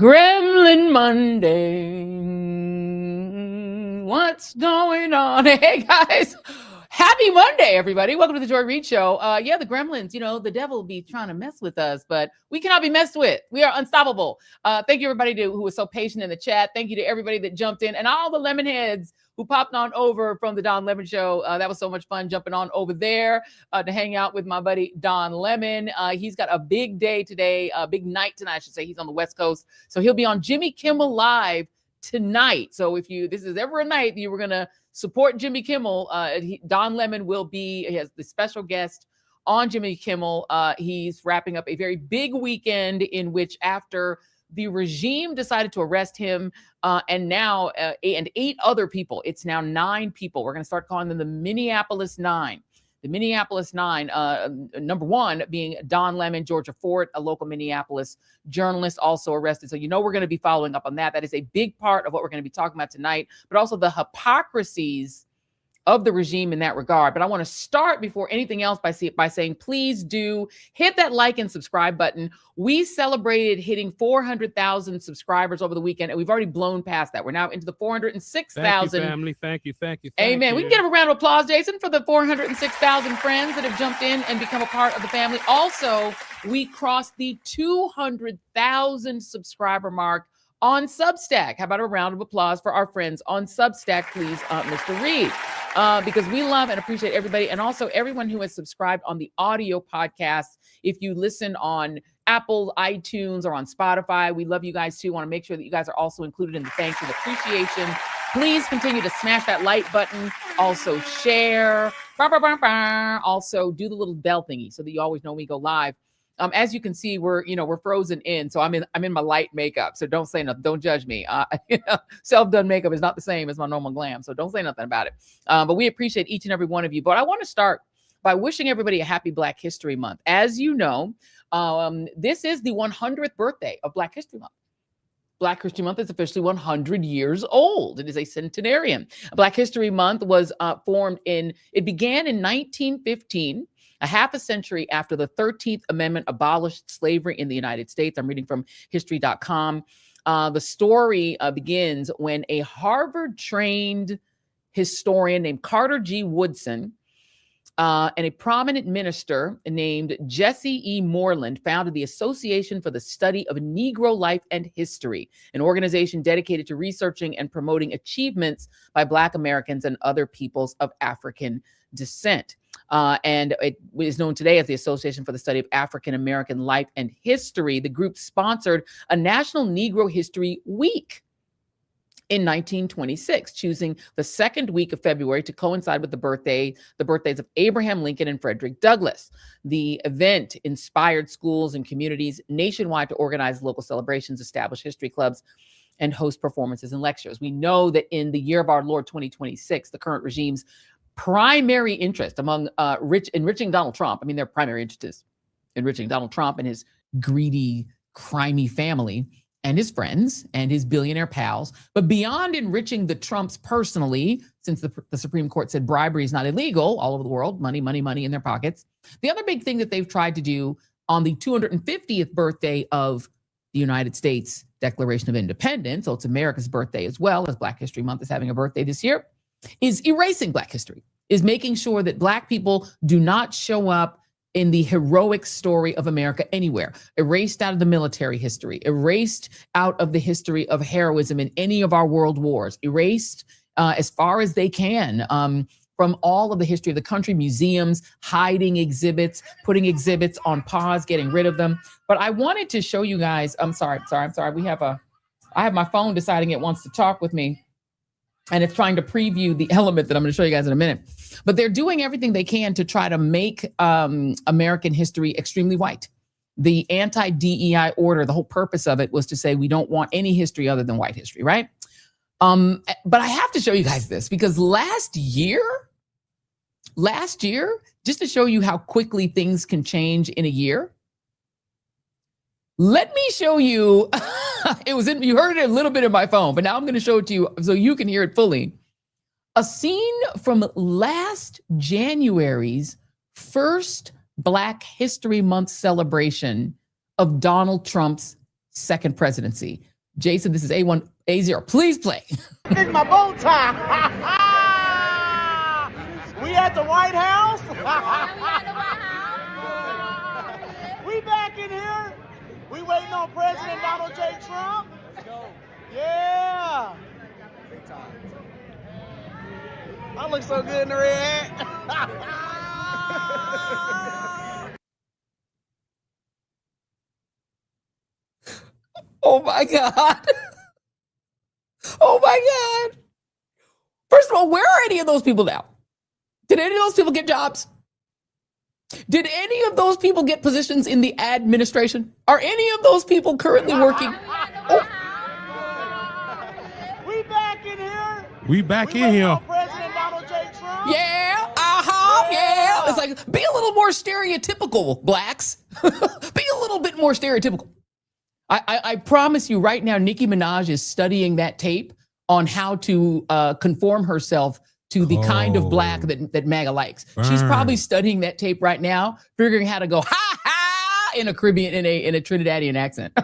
Gremlin Monday. What's going on? Hey guys, happy Monday, everybody. Welcome to the Joy Reid Show. Yeah, the gremlins, the devil be trying to mess with us, but we cannot be messed with. We are unstoppable. Thank you, everybody who was so patient in the chat. Thank you to everybody that jumped in and all the lemon heads who popped on over from the Don Lemon Show. That was so much fun jumping on over there to hang out with my buddy Don Lemon. He's got a big day today, a big night tonight, I should say. He's on the West Coast. So he'll be on Jimmy Kimmel Live tonight. So if this is ever a night that you were going to support Jimmy Kimmel, Don Lemon he has the special guest on Jimmy Kimmel. He's wrapping up a very big weekend in which, after the regime decided to arrest him and 8 other people, it's now 9 people. We're going to start calling them the Minneapolis 9. The Minneapolis 9, number 1 being Don Lemon, Georgia Fort, a local Minneapolis journalist, also arrested. So we're going to be following up on that. That is a big part of what we're going to be talking about tonight, but also the hypocrisies of the regime in that regard. But I want to start before anything else by saying, please do hit that like and subscribe button. We celebrated hitting 400,000 subscribers over the weekend, and we've already blown past that. We're now into the 406,000. Thank you, family. Thank you. Amen. We can give a round of applause, Jason, for the 406,000 friends that have jumped in and become a part of the family. Also, we crossed the 200,000 subscriber mark on Substack. How about a round of applause for our friends on Substack, please, Mr. Reid? Because we love and appreciate everybody, and also everyone who has subscribed on the audio podcast. If you listen on Apple, iTunes, or on Spotify, we love you guys too. Want to make sure that you guys are also included in the thanks and appreciation. Please continue to smash that like button. Also share. Also do the little bell thingy so that you always know when we go live. As you can see, we're frozen in, so I'm in my light makeup. So don't say nothing. Don't judge me. Self-done makeup is not the same as my normal glam, so don't say nothing about it. But we appreciate each and every one of you. But I want to start by wishing everybody a happy Black History Month. As you know, this is the 100th birthday of Black History Month. Black History Month is officially 100 years old. It is a centenarian. Black History Month was it began in 1915. A half a century after the 13th Amendment abolished slavery in the United States. I'm reading from history.com. The story begins when a Harvard-trained historian named Carter G. Woodson and a prominent minister named Jesse E. Moreland founded the Association for the Study of Negro Life and History, an organization dedicated to researching and promoting achievements by Black Americans and other peoples of African descent. And it is known today as the Association for the Study of African American Life and History. The group sponsored a National Negro History Week in 1926, choosing the second week of February to coincide with the birthdays of Abraham Lincoln and Frederick Douglass. The event inspired schools and communities nationwide to organize local celebrations, establish history clubs, and host performances and lectures. We know that in the year of our Lord 2026, the current regime's primary interest among enriching Donald Trump. I mean, their primary interest is enriching Donald Trump and his greedy, crimey family and his friends and his billionaire pals. But beyond enriching the Trumps personally, since the Supreme Court said bribery is not illegal all over the world, money in their pockets. The other big thing that they've tried to do on the 250th birthday of the United States Declaration of Independence, so it's America's birthday as well, as Black History Month is having a birthday this year, is erasing Black history, is making sure that Black people do not show up in the heroic story of America anywhere, erased out of the military history, erased out of the history of heroism in any of our world wars, erased as far as they can from all of the history of the country, museums, hiding exhibits, putting exhibits on pause, getting rid of them. But I wanted to show you guys, I'm sorry. I have my phone deciding it wants to talk with me. And it's trying to preview the element that I'm going to show you guys in a minute. But they're doing everything they can to try to make American history extremely white. The anti-DEI order, the whole purpose of it was to say we don't want any history other than white history, right? But I have to show you guys this because last year, just to show you how quickly things can change in a year, let me show you. You heard it a little bit in my phone, but now I'm going to show it to you so you can hear it fully. A scene from last January's first Black History Month celebration of Donald Trump's second presidency. Jason, this is A1A0. Please play. This is my bow tie. We at the White House. We back in here. We waiting on President Donald J. Trump. Let's go. Yeah. Big time. I look so good in the red. Oh my God. Oh my God. First of all, where are any of those people now? Did any of those people get jobs? Did any of those people get positions in the administration? Are any of those people currently working? Oh. We back in here. We back in here. President Donald J. Trump. Yeah, yeah. It's like, be a little more stereotypical, blacks. Be a little bit more stereotypical. I promise you right now, Nicki Minaj is studying that tape on how to conform herself to the kind of black that MAGA likes. She's probably studying that tape right now, figuring how to go ha ha in a Caribbean, in a Trinidadian accent.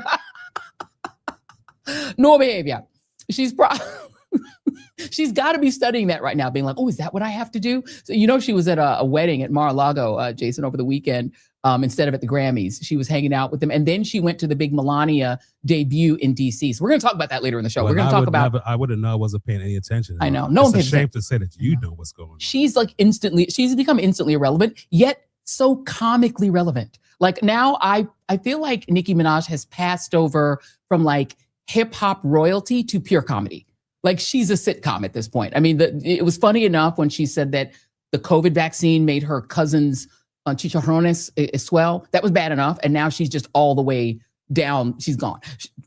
No behavior. She's got to be studying that right now, being like, oh, is that what I have to do? So, you know, she was at a wedding at Mar-a-Lago, Jason, over the weekend. Instead of at the Grammys, she was hanging out with them. And then she went to the big Melania debut in DC. So we're going to talk about that later in the show. Well, we're going to talk about. I wouldn't know. I wasn't paying any attention. I know. No one pays attention. It's a shame to say that you know what's going on. She's become instantly irrelevant, yet so comically relevant. Like now I feel like Nicki Minaj has passed over from like hip hop royalty to pure comedy. Like she's a sitcom at this point. I mean, it was funny enough when she said that the COVID vaccine made her cousin's chicharrones swell. That was bad enough. And now she's just all the way down. She's gone.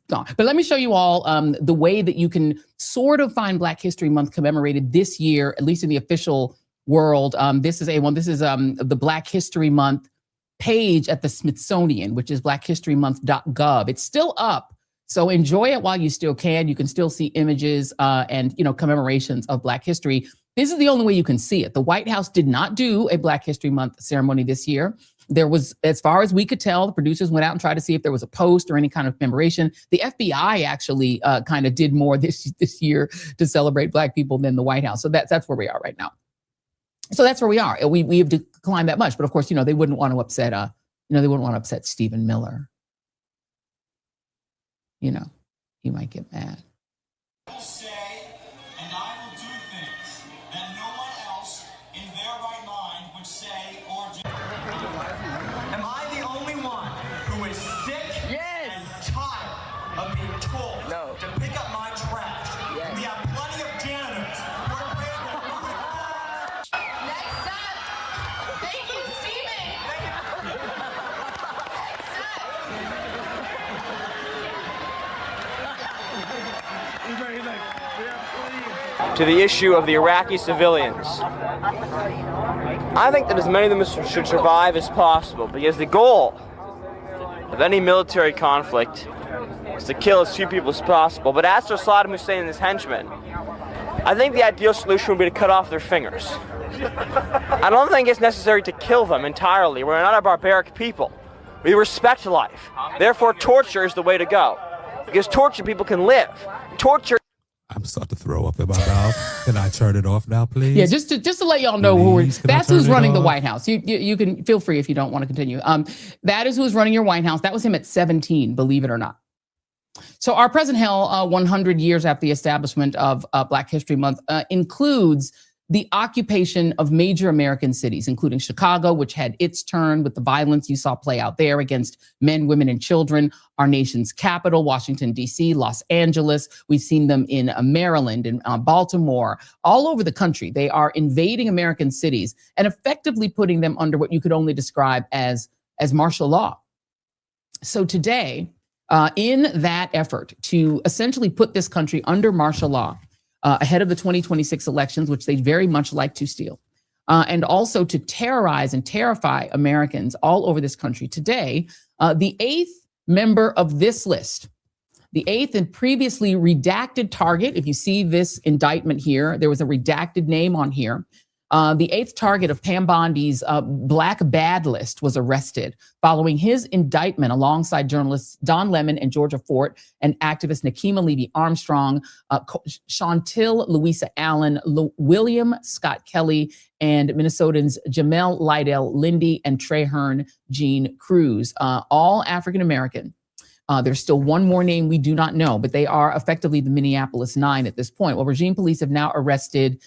But let me show you all the way that you can sort of find Black History Month commemorated this year, at least in the official world. This is the Black History Month page at the Smithsonian, which is blackhistorymonth.gov. It's still up. So enjoy it while you still can. You can still see images and commemorations of Black history. This is the only way you can see it. The White House did not do a Black History Month ceremony this year. There was, as far as we could tell, the producers went out and tried to see if there was a post or any kind of commemoration. The FBI actually kind of did more this year to celebrate Black people than the White House. So that's where we are right now. So that's where we are. We have declined that much, but of course, they wouldn't want to upset. They wouldn't want to upset Stephen Miller. He might get mad. To the issue of the Iraqi civilians, I think that as many of them should survive as possible, because the goal of any military conflict is to kill as few people as possible. But as for Saddam Hussein and his henchmen, I think the ideal solution would be to cut off their fingers. I don't think it's necessary to kill them entirely. We're not a barbaric people. We respect life. Therefore, torture is the way to go, because tortured people can live. Torture. I'm starting to throw up in my mouth. Can I turn it off now, please? Yeah, just to let y'all know that's who's running the White House. You can feel free if you don't want to continue. That is who's running your White House. That was him at 17, believe it or not. So our present hell, 100 years after the establishment of Black History Month, includes the occupation of major American cities, including Chicago, which had its turn with the violence you saw play out there against men, women, and children, our nation's capital, Washington, D.C., Los Angeles. We've seen them in Maryland and Baltimore, all over the country. They are invading American cities and effectively putting them under what you could only describe as martial law. So today, in that effort to essentially put this country under martial law, ahead of the 2026 elections, which they very much like to steal, and also to terrorize and terrify Americans all over this country. Today, the 8th member of this list, the 8th and previously redacted target, if you see this indictment here, there was a redacted name on here. The eighth target of Pam Bondi's Black Bad list was arrested following his indictment alongside journalists Don Lemon and Georgia Fort and activist Nakima Levy Armstrong, Chantil Louisa Allen, William Scott Kelly, and Minnesotans Jamel Lydell Lindy and Traherne Jean Cruz, all African American. There's still one more name we do not know, but they are effectively the Minneapolis Nine at this point. Well, regime police have now arrested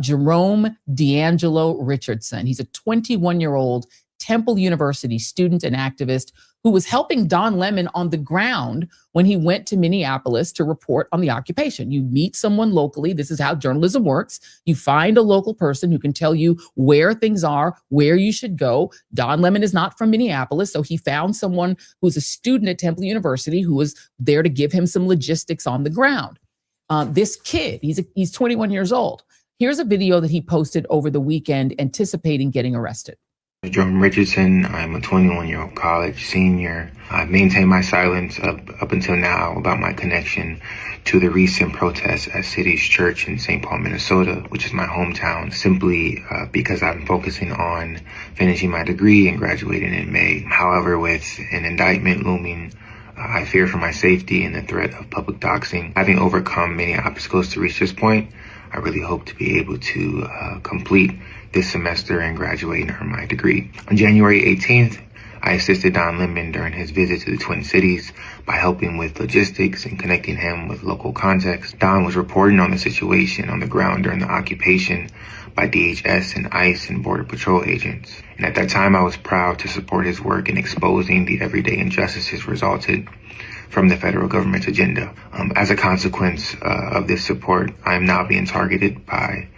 Jerome D'Angelo Richardson. He's a 21-year-old Temple University student and activist who was helping Don Lemon on the ground when he went to Minneapolis to report on the occupation. You meet someone locally. This is how journalism works. You find a local person who can tell you where things are, where you should go. Don Lemon is not from Minneapolis, so he found someone who's a student at Temple University who was there to give him some logistics on the ground. This kid, he's 21 years old. Here's a video that he posted over the weekend anticipating getting arrested. Jerome Richardson. I'm a 21-year-old college senior. I've maintained my silence up until now about my connection to the recent protests at City's Church in St. Paul, Minnesota, which is my hometown, simply because I'm focusing on finishing my degree and graduating in May. However, with an indictment looming, I fear for my safety and the threat of public doxing. Having overcome many obstacles to reach this point, I really hope to be able to complete this semester and graduate and earn my degree. On January 18th, I assisted Don Lemon during his visit to the Twin Cities by helping with logistics and connecting him with local context. Don was reporting on the situation on the ground during the occupation by DHS and ICE and Border Patrol agents. And at that time, I was proud to support his work in exposing the everyday injustices resulted from the federal government's agenda. As a consequence of this support, I am now being targeted by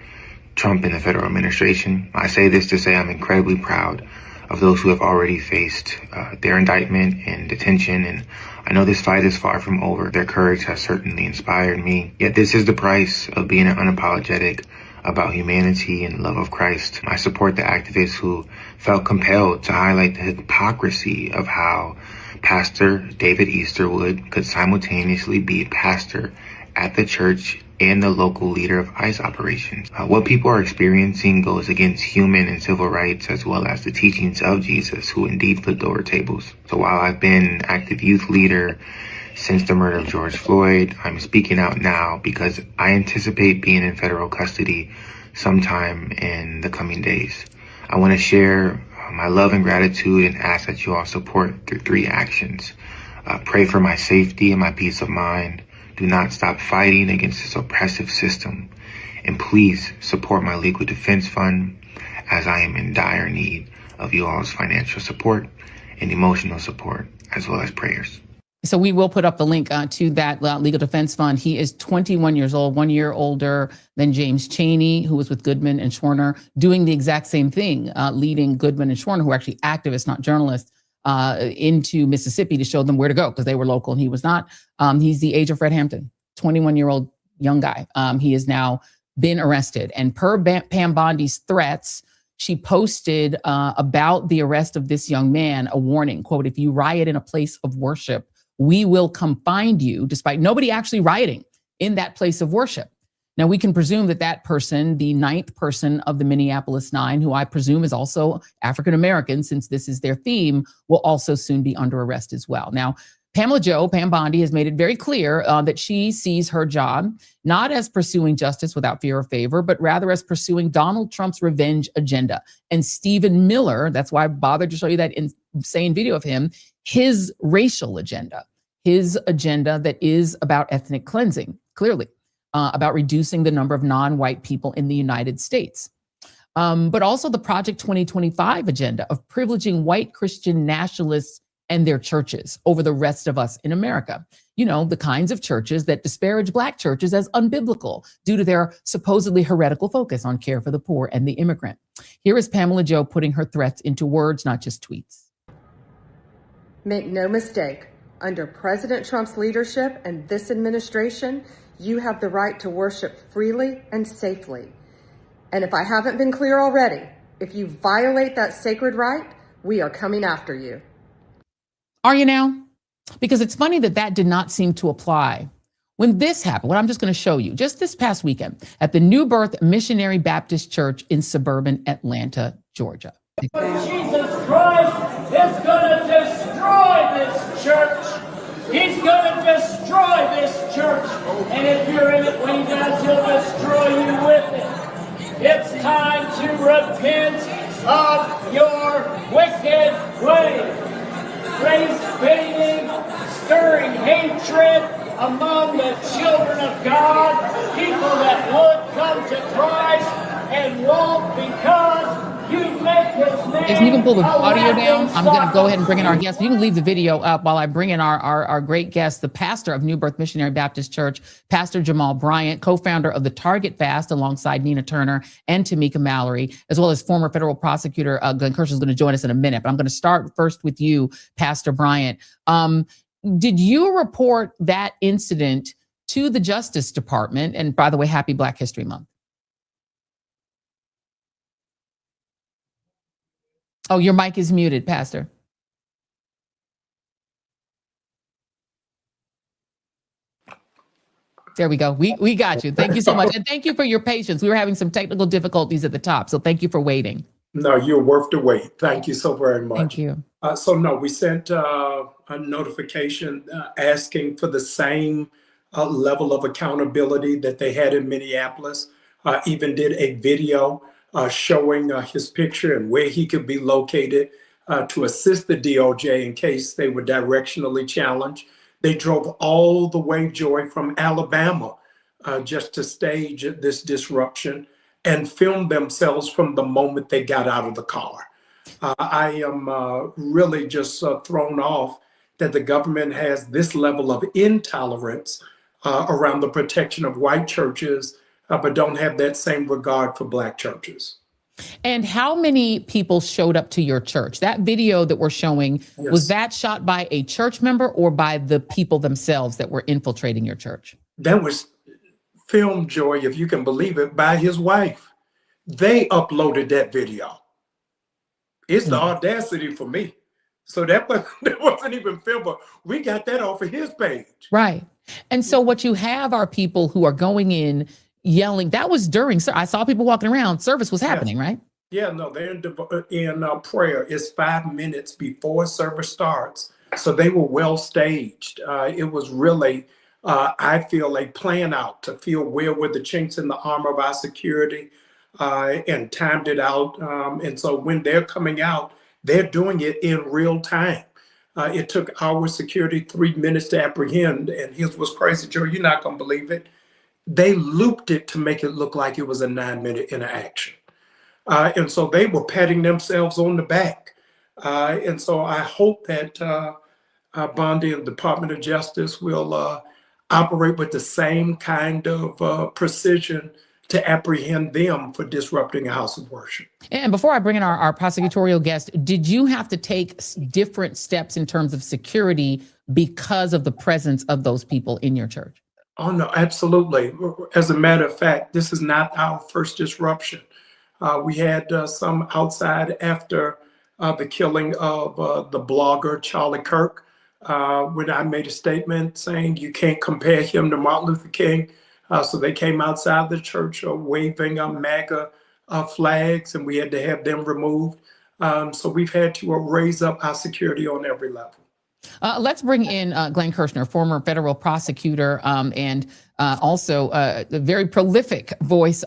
Trump and the federal administration. I say this to say I'm incredibly proud of those who have already faced their indictment and detention, and I know this fight is far from over. Their courage has certainly inspired me. Yet this is the price of being unapologetic about humanity and love of Christ. I support the activists who felt compelled to highlight the hypocrisy of how Pastor David Easterwood could simultaneously be pastor at the church and the local leader of ICE operations. What people are experiencing goes against human and civil rights as well as the teachings of Jesus, who indeed flipped over tables. So while I've been an active youth leader since the murder of George Floyd, I'm speaking out now because I anticipate being in federal custody sometime in the coming days. I want to share my love and gratitude and ask that you all support through 3 actions. Pray for my safety and my peace of mind. Do not stop fighting against this oppressive system. And please support my legal defense fund, as I am in dire need of you all's financial support and emotional support, as well as prayers. So we will put up the link to that legal defense fund. He is 21 years old, 1 year older than James Chaney, who was with Goodman and Schwerner, doing the exact same thing, leading Goodman and Schwerner, who are actually activists, not journalists, into Mississippi to show them where to go because they were local and he was not. He's the age of Fred Hampton, 21-year-old young guy. He has now been arrested. And per Pam Bondi's threats, she posted about the arrest of this young man a warning, quote, "If you riot in a place of worship, we will come find you," despite nobody actually rioting in that place of worship. Now, we can presume that that person, the 9th person of the Minneapolis Nine, who I presume is also African-American, since this is their theme, will also soon be under arrest as well. Now, Pam Bondi, has made it very clear that she sees her job not as pursuing justice without fear or favor, but rather as pursuing Donald Trump's revenge agenda. And Stephen Miller, that's why I bothered to show you that insane video of him, his racial agenda, his agenda that is about ethnic cleansing, clearly. About reducing the number of non-white people in the United States. But also the Project 2025 agenda of privileging white Christian nationalists and their churches over the rest of us in America. You know, the kinds of churches that disparage Black churches as unbiblical due to their supposedly heretical focus on care for the poor and the immigrant. Here is Pamela Joe putting her threats into words, not just tweets. Make no mistake, under President Trump's leadership and this administration, you have the right to worship freely and safely. And if I haven't been clear already, if you violate that sacred right, we are coming after you. Are you now? Because it's funny that that did not seem to apply when this happened, what I'm just going to show you, just this past weekend at the New Birth Missionary Baptist Church in suburban Atlanta, Georgia. But Jesus Christ is going to destroy this church. He's going to destroy this church. And if you're in it when he does, he'll destroy you with it. It's time to repent of your wicked ways. Race-baiting, stirring hatred among the children of God, people that would come to Christ and won't because you make his name. Jason, you can pull the audio down. I'm going to go ahead and bring in our guest. You can leave the video up while I bring in our great guest, the pastor of New Birth Missionary Baptist Church, Pastor Jamal Bryant, co-founder of the Target Fast alongside Nina Turner and Tamika Mallory, as well as former federal prosecutor Glenn Kirshner is going to join us in a minute. But I'm going to start first with you, Pastor Bryant. Did you report that incident to the Justice Department? And by the way, happy Black History Month. Oh, your mic is muted, Pastor. There we go. We got you. Thank you so much. And thank you for your patience. We were having some technical difficulties at the top. So thank you for waiting. No, you're worth the wait. Thank you so very much. Thank you. So no, we sent a notification asking for the same level of accountability that they had in Minneapolis. Even did a video showing his picture and where he could be located to assist the DOJ in case they were directionally challenged. They drove all the way, Joy, from Alabama just to stage this disruption and filmed themselves from the moment they got out of the car. I am really just thrown off that the government has this level of intolerance around the protection of white churches, but don't have that same regard for Black churches. And how many people showed up to your church? That video that we're showing, Yes. Was that shot by a church member or by the people themselves that were infiltrating your church? That was filmed, Joy, if you can believe it, by his wife. They uploaded that video. It's the audacity for me. So that wasn't even filmed, but we got that off of his page. Right. And so what you have are people who are going in yelling. That was during, I saw people walking around. Service was happening, right? Yeah, no, they're in prayer. It's 5 minutes before service starts. So they were well staged. It was really, I feel, a plan out to feel where were the chinks in the armor of our security and timed it out. And so when they're coming out, they're doing it in real time. It took our security 3 minutes to apprehend. And here's what's crazy, Joe, you're not going to believe it. They looped it to make it look like it was a 9-minute interaction. And so they were patting themselves on the back. And so I hope that Bondi and the Department of Justice will operate with the same kind of precision to apprehend them for disrupting a house of worship. And before I bring in our prosecutorial guest, did you have to take different steps in terms of security because of the presence of those people in your church? Oh, no, absolutely. As a matter of fact, this is not our first disruption. We had some outside after the killing of the blogger, Charlie Kirk, when I made a statement saying you can't compare him to Martin Luther King. So they came outside the church waving MAGA flags, and we had to have them removed. So we've had to raise up our security on every level. Let's bring in Glenn Kirshner, former federal prosecutor, and also a very prolific voice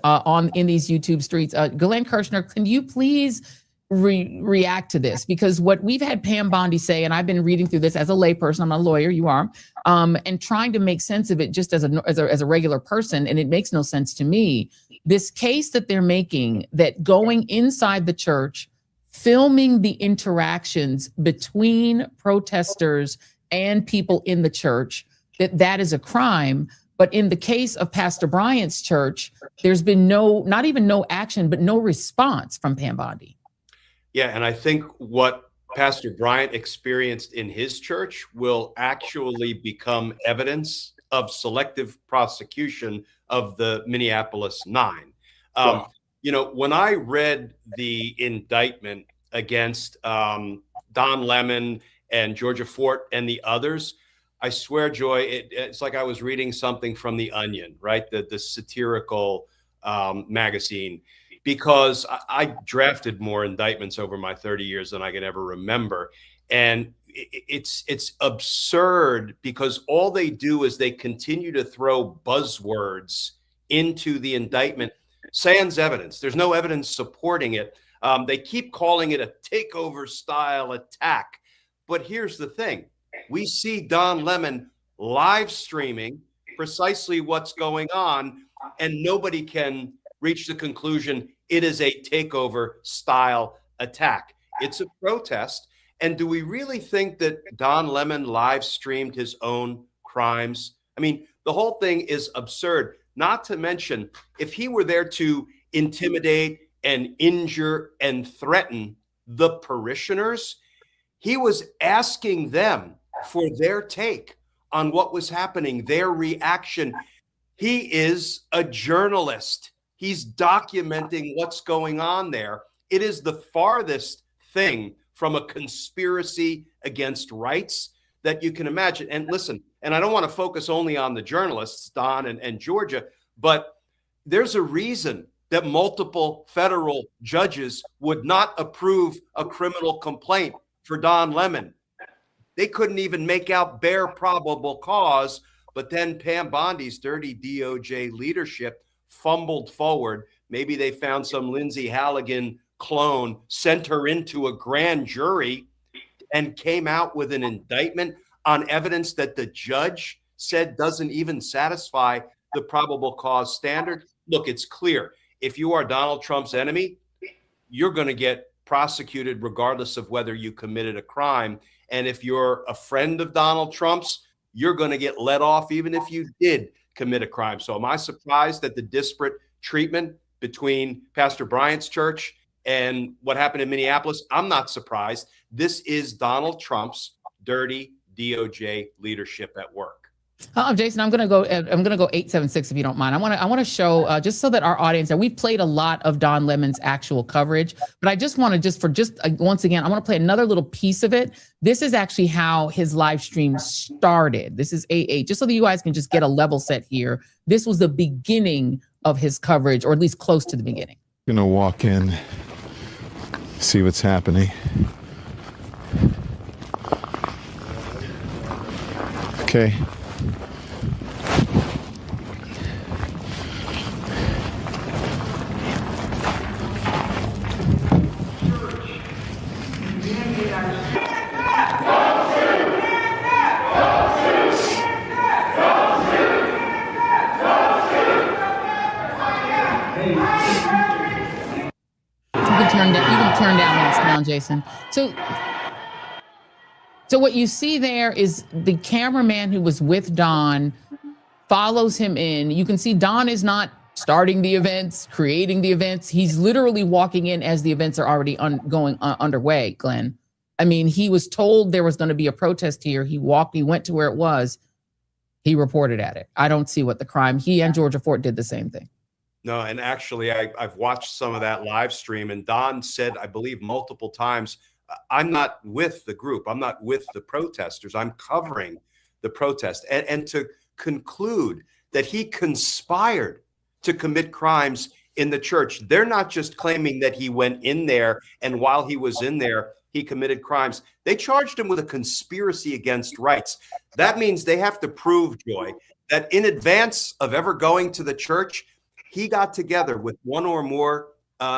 in these YouTube streets. Glenn Kirshner, can you please react to this? Because what we've had Pam Bondi say, and I've been reading through this as a layperson, I'm not a lawyer, you are, and trying to make sense of it just as a regular person, and it makes no sense to me. This case that they're making, that going inside the church, filming the interactions between protesters and people in the church, that is a crime. But in the case of Pastor Bryant's church, there's been not even no action, but no response from Pam Bondi. Yeah, and I think what Pastor Bryant experienced in his church will actually become evidence of selective prosecution of the Minneapolis 9. Wow. You know, when I read the indictment against Don Lemon and Georgia Fort and the others, I swear, Joy, it's like I was reading something from The Onion, right? The satirical magazine, because I drafted more indictments over my 30 years than I could ever remember. And it's absurd because all they do is they continue to throw buzzwords into the indictment, sans evidence. There's no evidence supporting it. They keep calling it a takeover style attack. But here's the thing. We see Don Lemon live streaming precisely what's going on, and nobody can reach the conclusion it is a takeover style attack. It's a protest. And do we really think that Don Lemon live streamed his own crimes? I mean, the whole thing is absurd. Not to mention, if he were there to intimidate and injure and threaten the parishioners, he was asking them for their take on what was happening, their reaction. He is a journalist. He's documenting what's going on there. It is the farthest thing from a conspiracy against rights that you can imagine. And listen, and I don't want to focus only on the journalists, Don and Georgia, but there's a reason that multiple federal judges would not approve a criminal complaint for Don Lemon. They couldn't even make out bare probable cause, but then Pam Bondi's dirty DOJ leadership fumbled forward. Maybe they found some Lindsay Halligan clone, sent her into a grand jury, and came out with an indictment on evidence that the judge said doesn't even satisfy the probable cause standard. Look, it's clear. If you are Donald Trump's enemy, you're going to get prosecuted regardless of whether you committed a crime. And if you're a friend of Donald Trump's, you're going to get let off even if you did commit a crime. So am I surprised at the disparate treatment between Pastor Bryant's church and what happened in Minneapolis? I'm not surprised. This is Donald Trump's dirty DOJ leadership at work. Jason, I'm gonna go 876 if you don't mind. I want to show just so that our audience, and we've played a lot of Don Lemon's actual coverage, but I just want to once again, I want to play another little piece of it. This is actually how his live stream started. This is just so that you guys can just get a level set here. This was the beginning of his coverage, or at least close to the beginning. Gonna walk in, see what's happening. Okay. You can turn down this now, Jason. So what you see there is the cameraman who was with Don follows him in. You can see Don is not starting the events, creating the events. He's literally walking in as the events are already going underway, Glenn. I mean, he was told there was going to be a protest here. He went to where it was. He reported at it. I don't see what the crime. He and Georgia Fort did the same thing. No, and actually, I've watched some of that live stream, and Don said, I believe, multiple times, I'm not with the group. I'm not with the protesters. I'm covering the protest. And to conclude that he conspired to commit crimes in the church. They're not just claiming that he went in there and while he was in there, he committed crimes. They charged him with a conspiracy against rights. That means they have to prove, Joy, that in advance of ever going to the church, he got together with one or more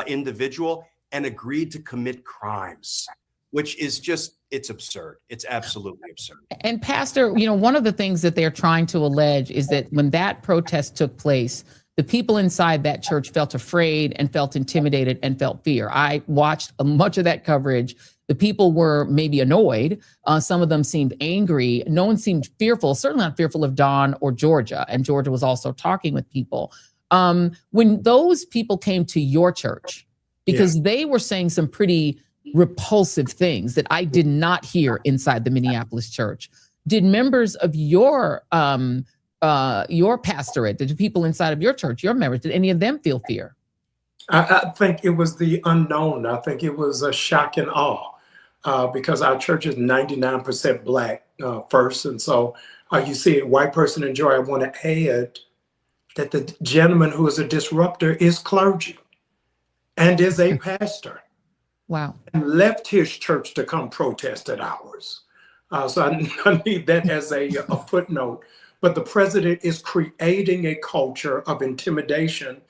individual and agreed to commit crimes, which is just, it's absurd. It's absolutely absurd. And Pastor, one of the things that they're trying to allege is that when that protest took place, the people inside that church felt afraid and felt intimidated and felt fear. I watched much of that coverage. The people were maybe annoyed. Some of them seemed angry. No one seemed fearful, certainly not fearful of Don or Georgia. And Georgia was also talking with people. When those people came to your church, because they were saying some pretty repulsive things that I did not hear inside the Minneapolis church, did members of your pastorate, did the people inside of your church, your members, did any of them feel fear? I think it was the unknown. I think it was a shock and awe because our church is 99% Black. first. And so you see a white person in joy. I want to add that the gentleman who is a disruptor is clergy and is a pastor. Wow. And left his church to come protest at ours. So I need that as a footnote. But the president is creating a culture of intimidation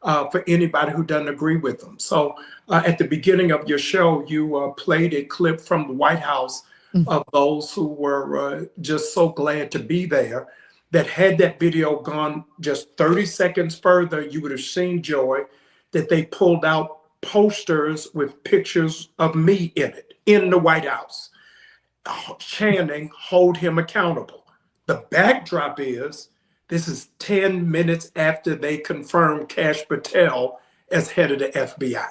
for anybody who doesn't agree with them. So at the beginning of your show, you played a clip from the White House of those who were just so glad to be there, that had that video gone just 30 seconds further, you would have seen, Joy, that they pulled out posters with pictures of me in it, in the White House, chanting, "Hold him accountable." The backdrop is, this is 10 minutes after they confirmed Kash Patel as head of the FBI.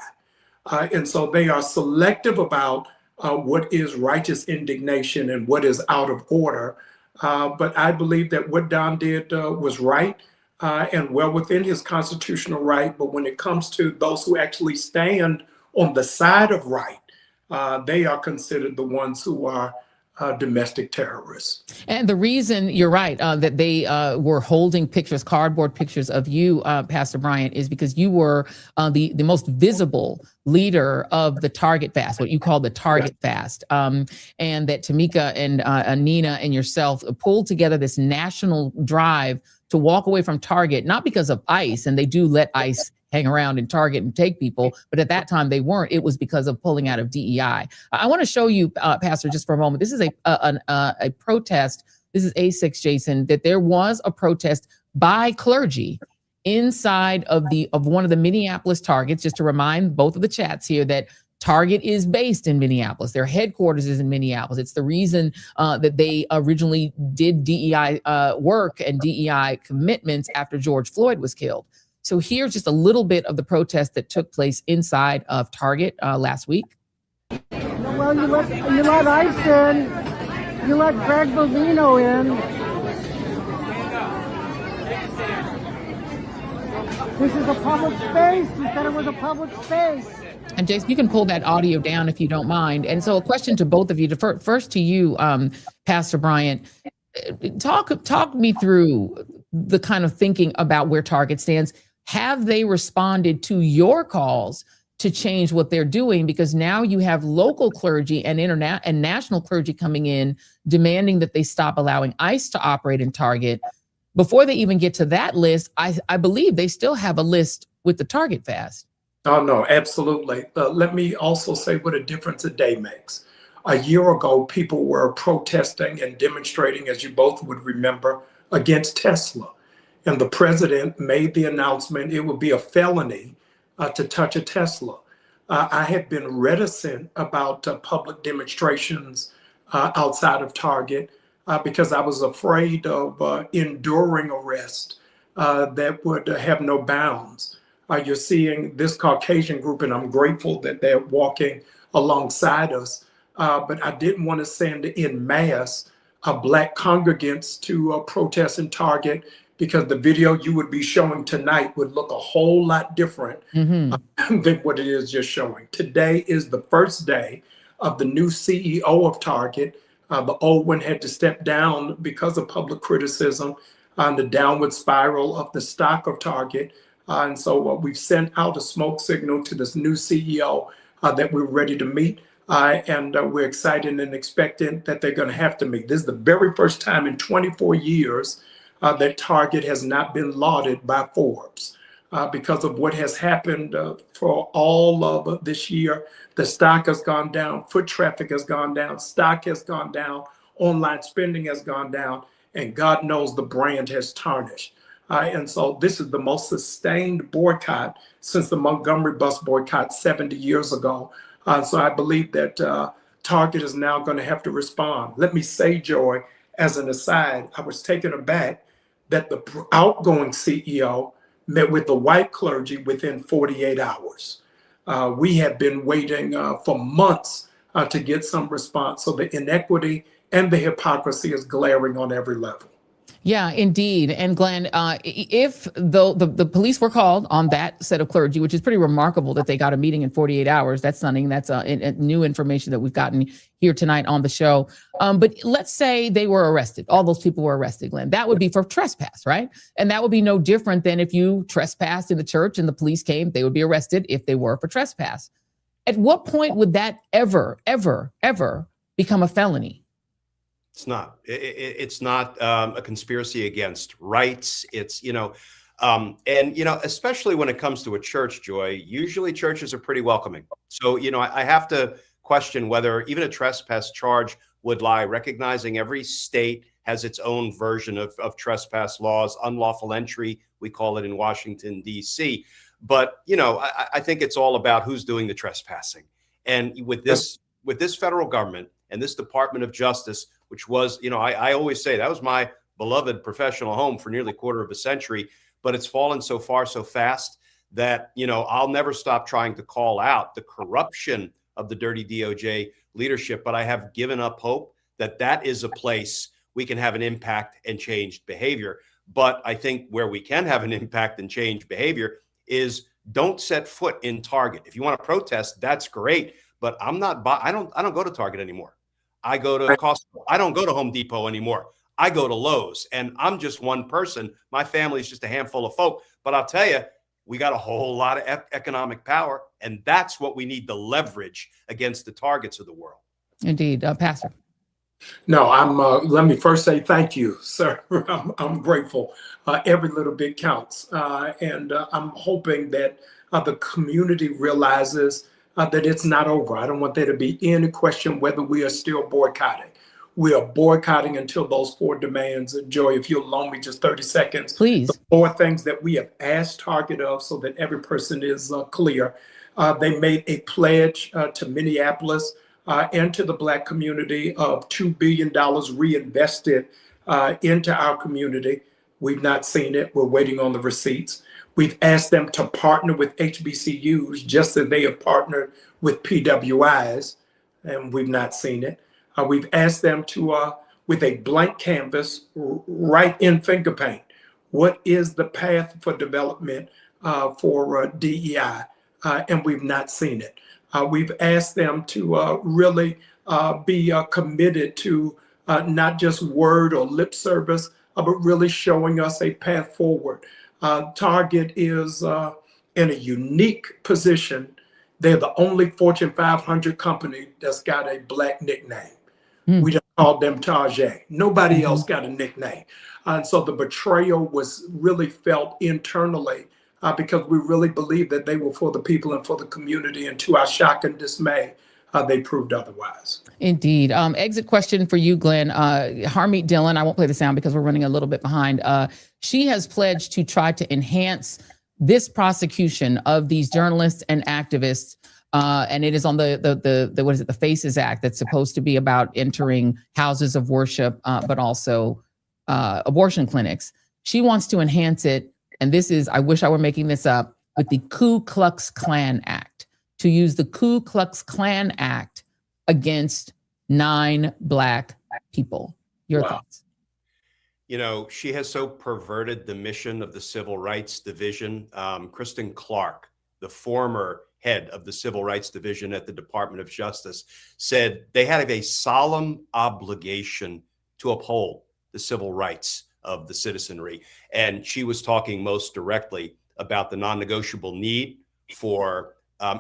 And so they are selective about what is righteous indignation and what is out of order. But I believe that what Don did was right and well within his constitutional right. But when it comes to those who actually stand on the side of right, they are considered the ones who are domestic terrorists. And the reason, you're right, that they were holding pictures, cardboard pictures of you, Pastor Bryant, is because you were the most visible leader of the Target Fast, what you call the Target Fast. And that Tamika and Nina and yourself pulled together this national drive to walk away from Target, not because of ICE, and they do let ICE hang around in Target and take people, but at that time they weren't. It was because of pulling out of DEI. I want to show you, Pastor, just for a moment. This is a protest. This is A6, Jason, that there was a protest by clergy inside of one of the Minneapolis Targets. Just to remind both of the chats here that Target is based in Minneapolis. Their headquarters is in Minneapolis. It's the reason that they originally did DEI work and DEI commitments after George Floyd was killed. So here's just a little bit of the protest that took place inside of Target last week. Well, you let ICE in. You let Greg Bovino in. This is a public space. You said it was a public space. And Jason, you can pull that audio down if you don't mind. And so a question to both of you, first to you, Pastor Bryant, talk me through the kind of thinking about where Target stands. Have they responded to your calls to change what they're doing? Because now you have local clergy and and national clergy coming in demanding that they stop allowing ICE to operate in Target. Before they even get to that list, I believe they still have a list with the Target Fast. Oh, no, absolutely. Let me also say what a difference a day makes. A year ago, people were protesting and demonstrating, as you both would remember, against Tesla. And the president made the announcement it would be a felony to touch a Tesla. I had been reticent about public demonstrations outside of Target because I was afraid of enduring arrest that would have no bounds. You're seeing this Caucasian group, and I'm grateful that they're walking alongside us. But I didn't want to send en masse Black congregants to protest in Target, because the video you would be showing tonight would look a whole lot different than what it is just showing. Today is the first day of the new CEO of Target. The old one had to step down because of public criticism on the downward spiral of the stock of Target. And so we've sent out a smoke signal to this new CEO that we're ready to meet. And we're excited and expectant that they're going to have to meet. This is the very first time in 24 years that Target has not been lauded by Forbes because of what has happened for all of this year. The stock has gone down, foot traffic has gone down, stock has gone down, online spending has gone down, and God knows the brand has tarnished. And so this is the most sustained boycott since the Montgomery bus boycott 70 years ago. So I believe that Target is now going to have to respond. Let me say, Joy, as an aside, I was taken aback that the outgoing CEO met with the white clergy within 48 hours. We have been waiting for months to get some response. So the inequity and the hypocrisy is glaring on every level. Yeah, indeed. And Glenn, if the police were called on that set of clergy, which is pretty remarkable that they got a meeting in 48 hours. That's something that's new information that we've gotten here tonight on the show. But let's say they were arrested. All those people were arrested, Glenn. That would be for trespass, right? And that would be no different than if you trespassed in the church and the police came, they would be arrested if they were for trespass. At what point would that ever become a felony? It's not. It's not a conspiracy against rights. It's, especially when it comes to a church, Joy, usually churches are pretty welcoming. So, I have to question whether even a trespass charge would lie, recognizing every state has its own version of trespass laws, unlawful entry, we call it in Washington, D.C. But, I think it's all about who's doing the trespassing. And with this federal government and this Department of Justice, which was, I always say that was my beloved professional home for nearly a quarter of a century, but it's fallen so far so fast that, I'll never stop trying to call out the corruption of the dirty DOJ leadership. But I have given up hope that that is a place we can have an impact and change behavior. But I think where we can have an impact and change behavior is don't set foot in Target. If you want to protest, that's great. But I don't go to Target anymore. I go to Costco. I don't go to Home Depot anymore. I go to Lowe's, and I'm just one person. My family's just a handful of folk. But I'll tell you, we got a whole lot of economic power, and that's what we need to leverage against the Targets of the world. Indeed. Pastor. No, let me first say thank you, sir. I'm grateful. Every little bit counts. And I'm hoping that the community realizes that it's not over. I don't want there to be any question whether we are still boycotting. We are boycotting until those 4 demands. Joy, if you'll loan me just 30 seconds. Please. The 4 things that we have asked Target of so that every person is clear. They made a pledge to Minneapolis and to the Black community of $2 billion reinvested into our community. We've not seen it. We're waiting on the receipts. We've asked them to partner with HBCUs just as they have partnered with PWIs, and we've not seen it. We've asked them to, with a blank canvas, write in finger paint, what is the path for development for DEI, and we've not seen it. We've asked them to really be committed to not just word or lip service, but really showing us a path forward. Target is in a unique position. They're the only Fortune 500 company that's got a Black nickname. We just called them Target. Nobody else got a nickname. And so the betrayal was really felt internally because we really believed that they were for the people and for the community. And to our shock and dismay, they proved otherwise. Indeed. Exit question for you, Glenn. Harmeet Dillon, I won't play the sound because we're running a little bit behind. She has pledged to try to enhance this prosecution of these journalists and activists. And it is on the FACES Act that's supposed to be about entering houses of worship, but also abortion clinics. She wants to enhance it. And this is, I wish I were making this up, with the Ku Klux Klan Act, to use the Ku Klux Klan Act against 9 Black people. Your thoughts? She has so perverted the mission of the Civil Rights Division. Kristen Clark, the former head of the Civil Rights Division at the Department of Justice, said they had a solemn obligation to uphold the civil rights of the citizenry. And she was talking most directly about the non-negotiable need for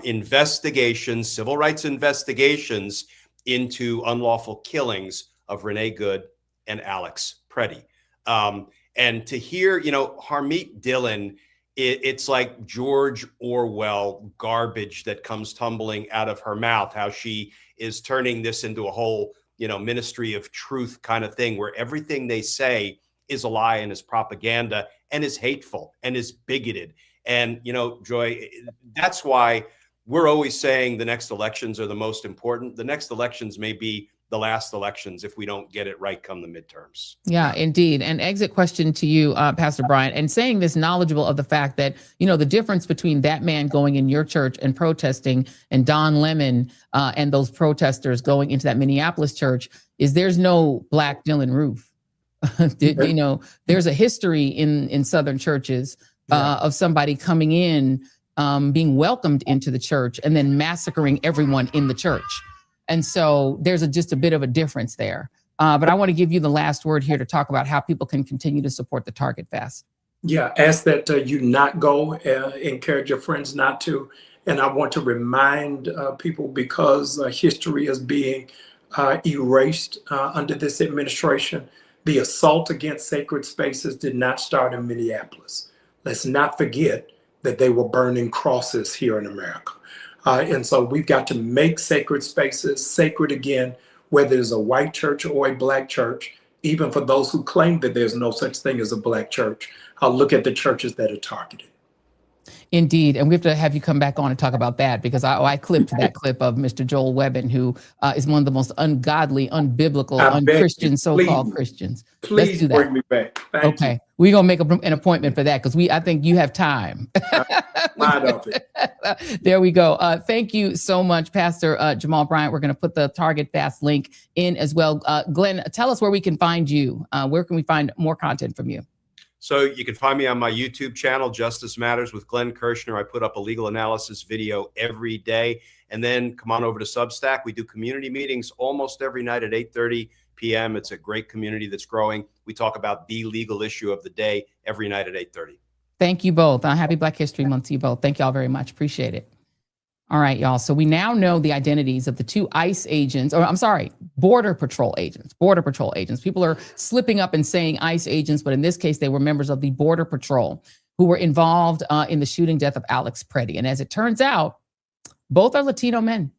investigations, civil rights investigations into unlawful killings of Renee Good and Alex Preddy. And to hear, Harmeet Dillon, it's like George Orwell garbage that comes tumbling out of her mouth, how she is turning this into a whole, ministry of truth kind of thing, where everything they say is a lie and is propaganda and is hateful and is bigoted. And, Joy, that's why we're always saying the next elections are the most important. The next elections may be the last elections if we don't get it right come the midterms. Yeah, indeed. And exit question to you, Pastor Bryant, and saying this knowledgeable of the fact that, the difference between that man going in your church and protesting and Don Lemon and those protesters going into that Minneapolis church is there's no Black Dylann Roof. You know, there's a history in Southern churches of somebody coming in, being welcomed into the church and then massacring everyone in the church. And so there's just a bit of a difference there. But I want to give you the last word here to talk about how people can continue to support the Target Fast. Yeah, ask that you not go, encourage your friends not to. And I want to remind people, because history is being erased under this administration, the assault against sacred spaces did not start in Minneapolis. Let's not forget that they were burning crosses here in America. And so we've got to make sacred spaces sacred again, whether it's a white church or a black church, even for those who claim that there's no such thing as a black church. I'll look at the churches that are targeted. Indeed. And we have to have you come back on and talk about that, because I clipped that clip of Mr. Joel Webbin, who is one of the most ungodly, unbiblical, unchristian so-called Christians. Please bring me back. Thank you. We're going to make an appointment for that, because I think you have time. There we go. Thank you so much, Pastor Jamal Bryant. We're going to put the Target Fast link in as well. Glenn, tell us where we can find you. Where can we find more content from you? So you can find me on my YouTube channel, Justice Matters with Glenn Kirshner. I put up a legal analysis video every day. And then come on over to Substack. We do community meetings almost every night at 8:30 p.m. It's a great community that's growing. We talk about the legal issue of the day every night at 8:30. Thank you both. Happy Black History Month to you both. Thank y'all very much. Appreciate it. All right, y'all. So we now know the identities of the two ICE agents, or I'm sorry, Border Patrol agents. People are slipping up and saying ICE agents, but in this case, they were members of the Border Patrol who were involved in the shooting death of Alex Preddy. And as it turns out, both are Latino men.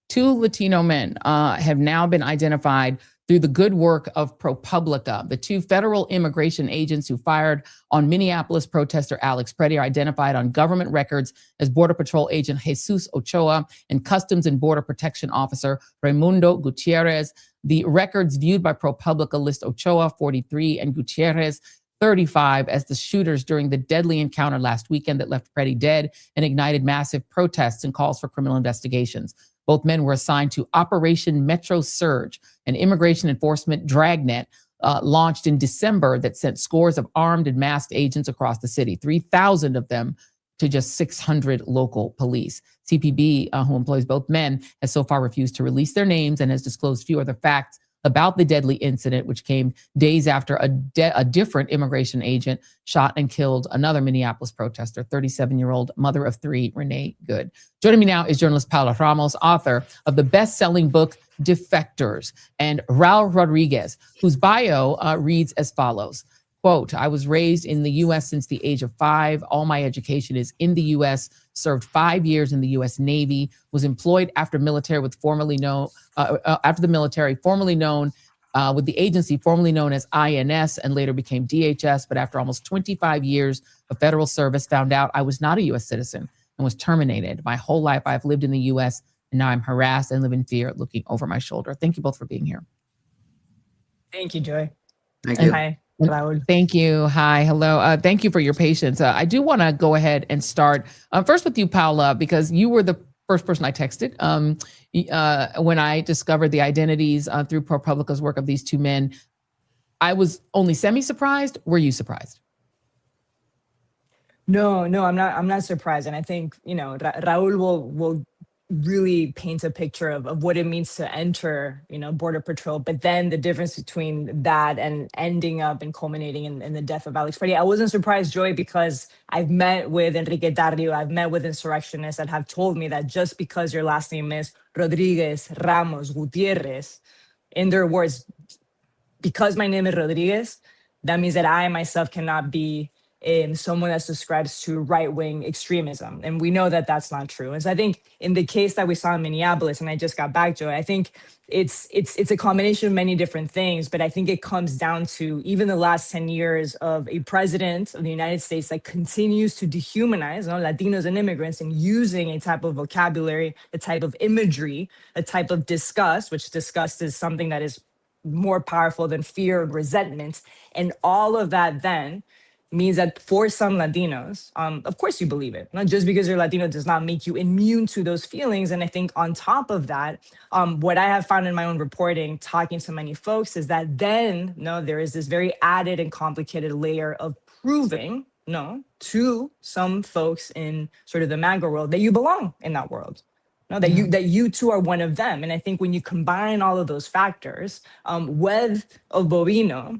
Two Latino men have now been identified through the good work of ProPublica. The two federal immigration agents who fired on Minneapolis protester Alex Preddy are identified on government records as Border Patrol agent Jesus Ochoa and Customs and Border Protection Officer Raimundo Gutierrez. The records viewed by ProPublica list Ochoa, 43, and Gutierrez, 35, as the shooters during the deadly encounter last weekend that left Preddy dead and ignited massive protests and calls for criminal investigations. Both men were assigned to Operation Metro Surge, an immigration enforcement dragnet launched in December that sent scores of armed and masked agents across the city, 3,000 of them to just 600 local police. CPB, who employs both men, has so far refused to release their names and has disclosed few other facts about the deadly incident, which came days after a different immigration agent shot and killed another Minneapolis protester, 37-year-old mother of three, Renee Good. Joining me now is journalist Paula Ramos, author of the best-selling book, Defectors, and Raul Rodriguez, whose bio reads as follows. Quote, I was raised in the U.S. since the age of 5. All my education is in the U.S., served 5 years in the U.S. Navy, was employed after the military, formerly known with the agency formerly known as INS and later became DHS. But after almost 25 years of federal service, found out I was not a U.S. citizen and was terminated. My whole life I've lived in the U.S. and now I'm harassed and live in fear, looking over my shoulder. Thank you both for being here. Thank you, Joy. Thank you. Hi. Raul. Thank you. Hi. Hello. Thank you for your patience. I do want to go ahead and start first with you, Paula, because you were the first person I texted when I discovered the identities through ProPublica's work of these two men. I was only semi-surprised. Were you surprised? No, I'm not surprised. And I think, Raul will really paint a picture of what it means to enter, Border Patrol, but then the difference between that and ending up and culminating in the death of Alex Preddy. I wasn't surprised, Joy, because I've met with Enrique Tarrio, I've met with insurrectionists that have told me that just because your last name is Rodriguez, Ramos, Gutierrez, in their words, because my name is Rodriguez, that means that I myself cannot be someone that subscribes to right-wing extremism. And we know that that's not true. And so I think in the case that we saw in Minneapolis, and I just got back, Joy, I think it's a combination of many different things, but I think it comes down to even the last 10 years of a president of the United States that continues to dehumanize Latinos and immigrants and using a type of vocabulary, a type of imagery, a type of disgust, which disgust is something that is more powerful than fear and resentment. And all of that then means that for some Latinos, of course you believe it. Not just because you're Latino does not make you immune to those feelings. And I think on top of that, what I have found in my own reporting, talking to many folks, is that then there is this very added and complicated layer of proving to some folks in sort of the MAGA world that you belong in that world. That you too are one of them. And I think when you combine all of those factors with a Bovino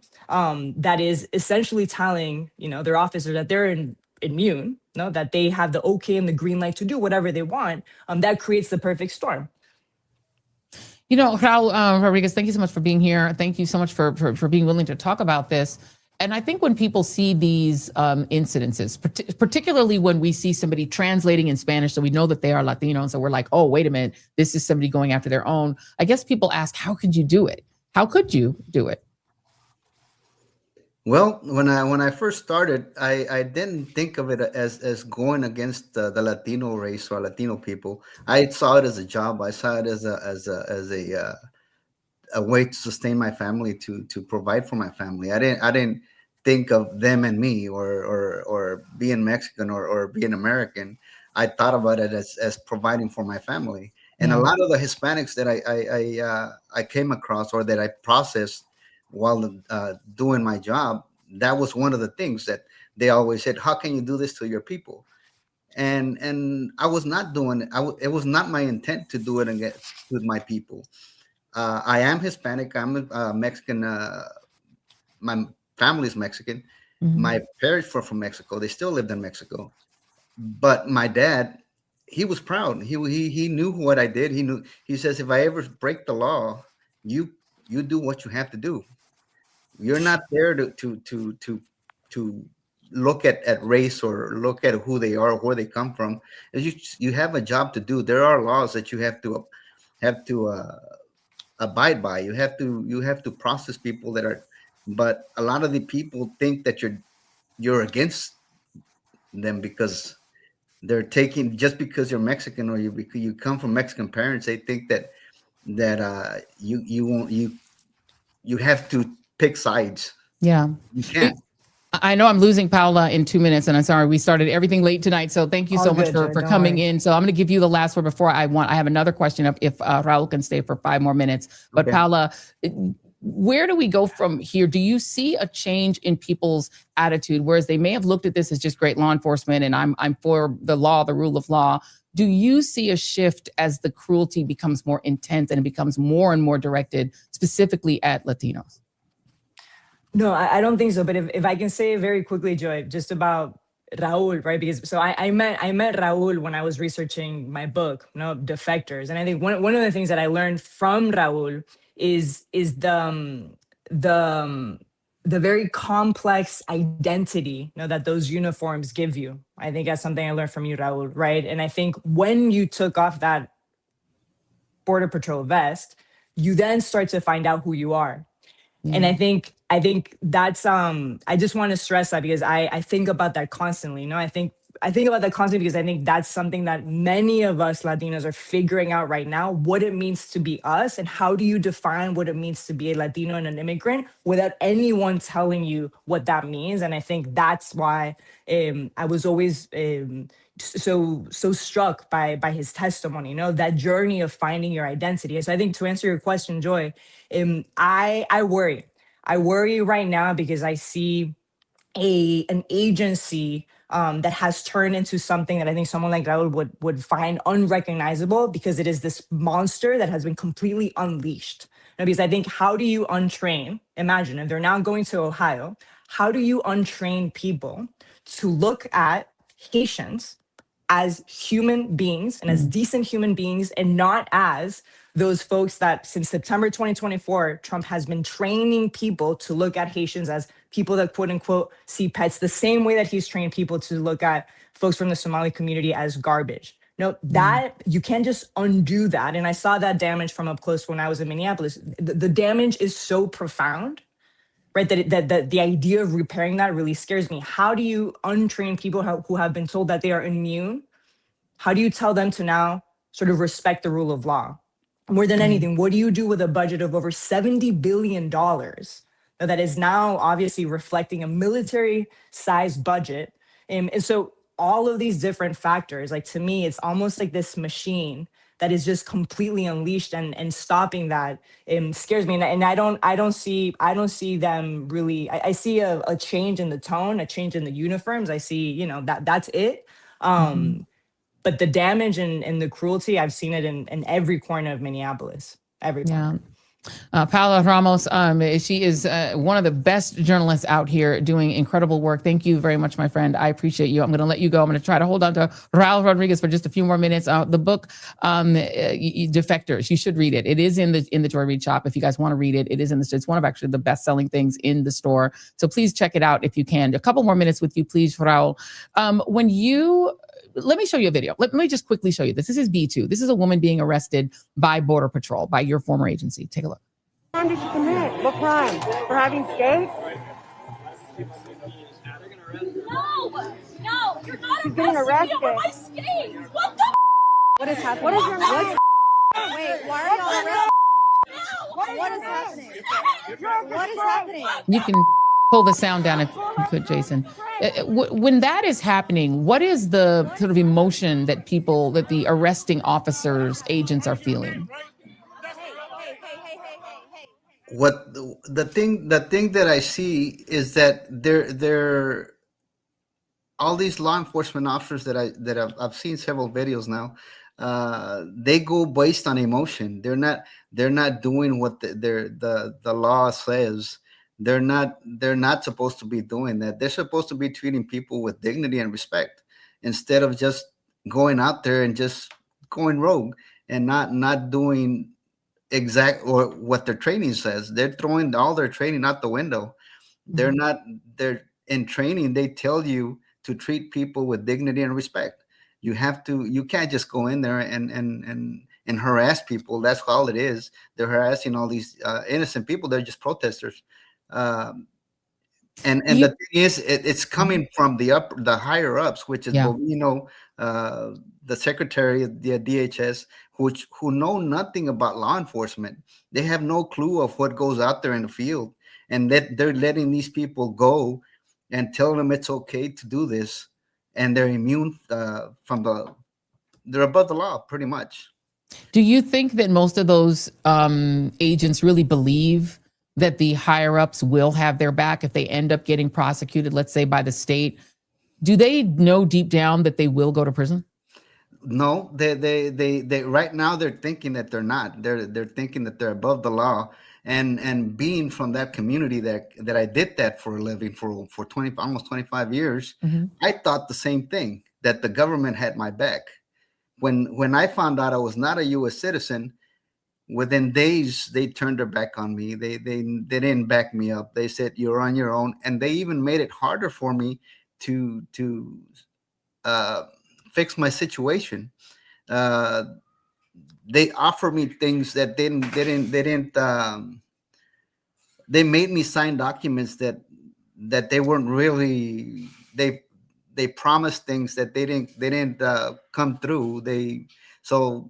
that is essentially telling their officer that they're immune, that they have the okay and the green light to do whatever they want, that creates the perfect storm. Raul Rodriguez, thank you so much for being here. Thank you so much for being willing to talk about this. And I think when people see these incidences, particularly when we see somebody translating in Spanish, so we know that they are Latino, and so we're like, oh, wait a minute, this is somebody going after their own. I guess people ask, how could you do it? How could you do it? Well, when I first started, I didn't think of it as going against the Latino race or Latino people. I saw it as a job. I saw it as a way to sustain my family, to provide for my family. I didn't think of them and me or being Mexican or being American. I thought about it as providing for my family. And a lot of the Hispanics that I came across or that I processed while doing my job, that was one of the things that they always said, how can you do this to your people? And I was not doing it. It was not my intent to do it with my people. I am Hispanic. I'm Mexican. My family's Mexican. Mm-hmm. My parents were from Mexico. They still lived in Mexico. But my dad, he was proud. He knew what I did. He knew. He says, if I ever break the law, you do what you have to do. You're not there to look at race or look at who they are or where they come from. You have a job to do. There are laws that you have to abide by. You have to process people that are, but a lot of the people think that you're against them because they're taking, just because you're Mexican or you come from Mexican parents, they think that you have to pick sides. Yeah, you can't. I know I'm losing Paula in 2 minutes, and I'm sorry, we started everything late tonight. So thank you so much for coming in. So I'm going to give you the last word before I have another question if Raul can stay for 5 more minutes. But okay. Paula, where do we go from here? Do you see a change in people's attitude, whereas they may have looked at this as just great law enforcement and I'm for the law, the rule of law? Do you see a shift as the cruelty becomes more intense and it becomes more and more directed specifically at Latinos? No, I don't think so. But if I can say very quickly, Joy, just about Raul, right? Because so I met Raul when I was researching my book, Defectors. And I think one of the things that I learned from Raul is the very complex identity that those uniforms give you. I think that's something I learned from you, Raul, right? And I think when you took off that Border Patrol vest, you then start to find out who you are. And I think that's I just want to stress that because I think about that constantly. I think about that constantly because I think that's something that many of us Latinos are figuring out right now, what it means to be us and how do you define what it means to be a Latino and an immigrant without anyone telling you what that means. And I think that's why I was always so struck by his testimony, that journey of finding your identity. So I think to answer your question, Joy, I worry right now because I see an agency that has turned into something that I think someone like Raul would find unrecognizable because it is this monster that has been completely unleashed. Because I think, how do you untrain? Imagine if they're now going to Ohio, how do you untrain people to look at Haitians as human beings and as decent human beings and not as those folks that since September 2024, Trump has been training people to look at Haitians as people that quote unquote see pets the same way that he's trained people to look at folks from the Somali community as garbage. That you can't just undo that. And I saw that damage from up close when I was in Minneapolis. The damage is so profound, right? That the idea of repairing that really scares me. How do you untrain people who have been told that they are immune? How do you tell them to now sort of respect the rule of law? More than anything, what do you do with a budget of over $70 billion that that is now obviously reflecting a military-sized budget. And so all of these different factors, like to me, it's almost like this machine that is just completely unleashed, and stopping that scares me. And I don't see them really. I see a change in the tone, a change in the uniforms. I see, that's it. But the damage and the cruelty, I've seen it in every corner of Minneapolis. Every corner. Paola Ramos, she is one of the best journalists out here doing incredible work. Thank you very much, my friend. I appreciate you. I'm going to let you go. I'm going to try to hold on to Raul Rodriguez for just a few more minutes. The book, Defectors, you should read it. It is in the Joy Reid shop. If you guys want to read it, it is in the store. It's one of actually the best selling things in the store. So please check it out if you can. A couple more minutes with you, please, Raul. Let me show you a video. Let me just quickly show you this. This is B2. This is a woman being arrested by Border Patrol, by your former agency. Take a look. What crime did you commit? What crime? For having skates? No, you're not She's getting arrested. me over my skates. What the? What is happening? What is your name? Wait, why are y'all arrested? What is happening? What is happening? You can pull the sound down if you could, Jason. When that is happening, what is the sort of emotion that the arresting officers, agents are feeling? What the thing that I see is that they're all these law enforcement officers that I've seen several videos now. They go based on emotion. They're not doing what the law says. They're not supposed to be doing that. They're supposed to be treating people with dignity and respect, instead of just going out there and just going rogue and not doing or what their training says. They're throwing all their training out the window. They're in training. They tell you to treat people with dignity and respect. You can't just go in there and harass people. That's all it is. They're harassing all these innocent people. They're just protesters. The thing is, it's coming from the higher ups, which is Bovino, the secretary of the DHS, who know nothing about law enforcement. They have no clue of what goes out there in the field, and that they're letting these people go and tell them it's okay to do this, and they're immune they're above the law, pretty much. Do you think that most of those agents really believe that the higher ups will have their back if they end up getting prosecuted, let's say by the state? Do they know deep down that they will go to prison? No, they right now they're thinking that they're not. They're thinking that they're above the law. And being from that community that I did that for a living for almost 25 years, I thought the same thing, that the government had my back. When I found out I was not a U.S. citizen, within days they turned their back on me. They didn't back me up. They said, you're on your own, and they even made it harder for me to fix my situation. They offered me things that they made me sign documents that they weren't really. They promised things that they didn't come through. So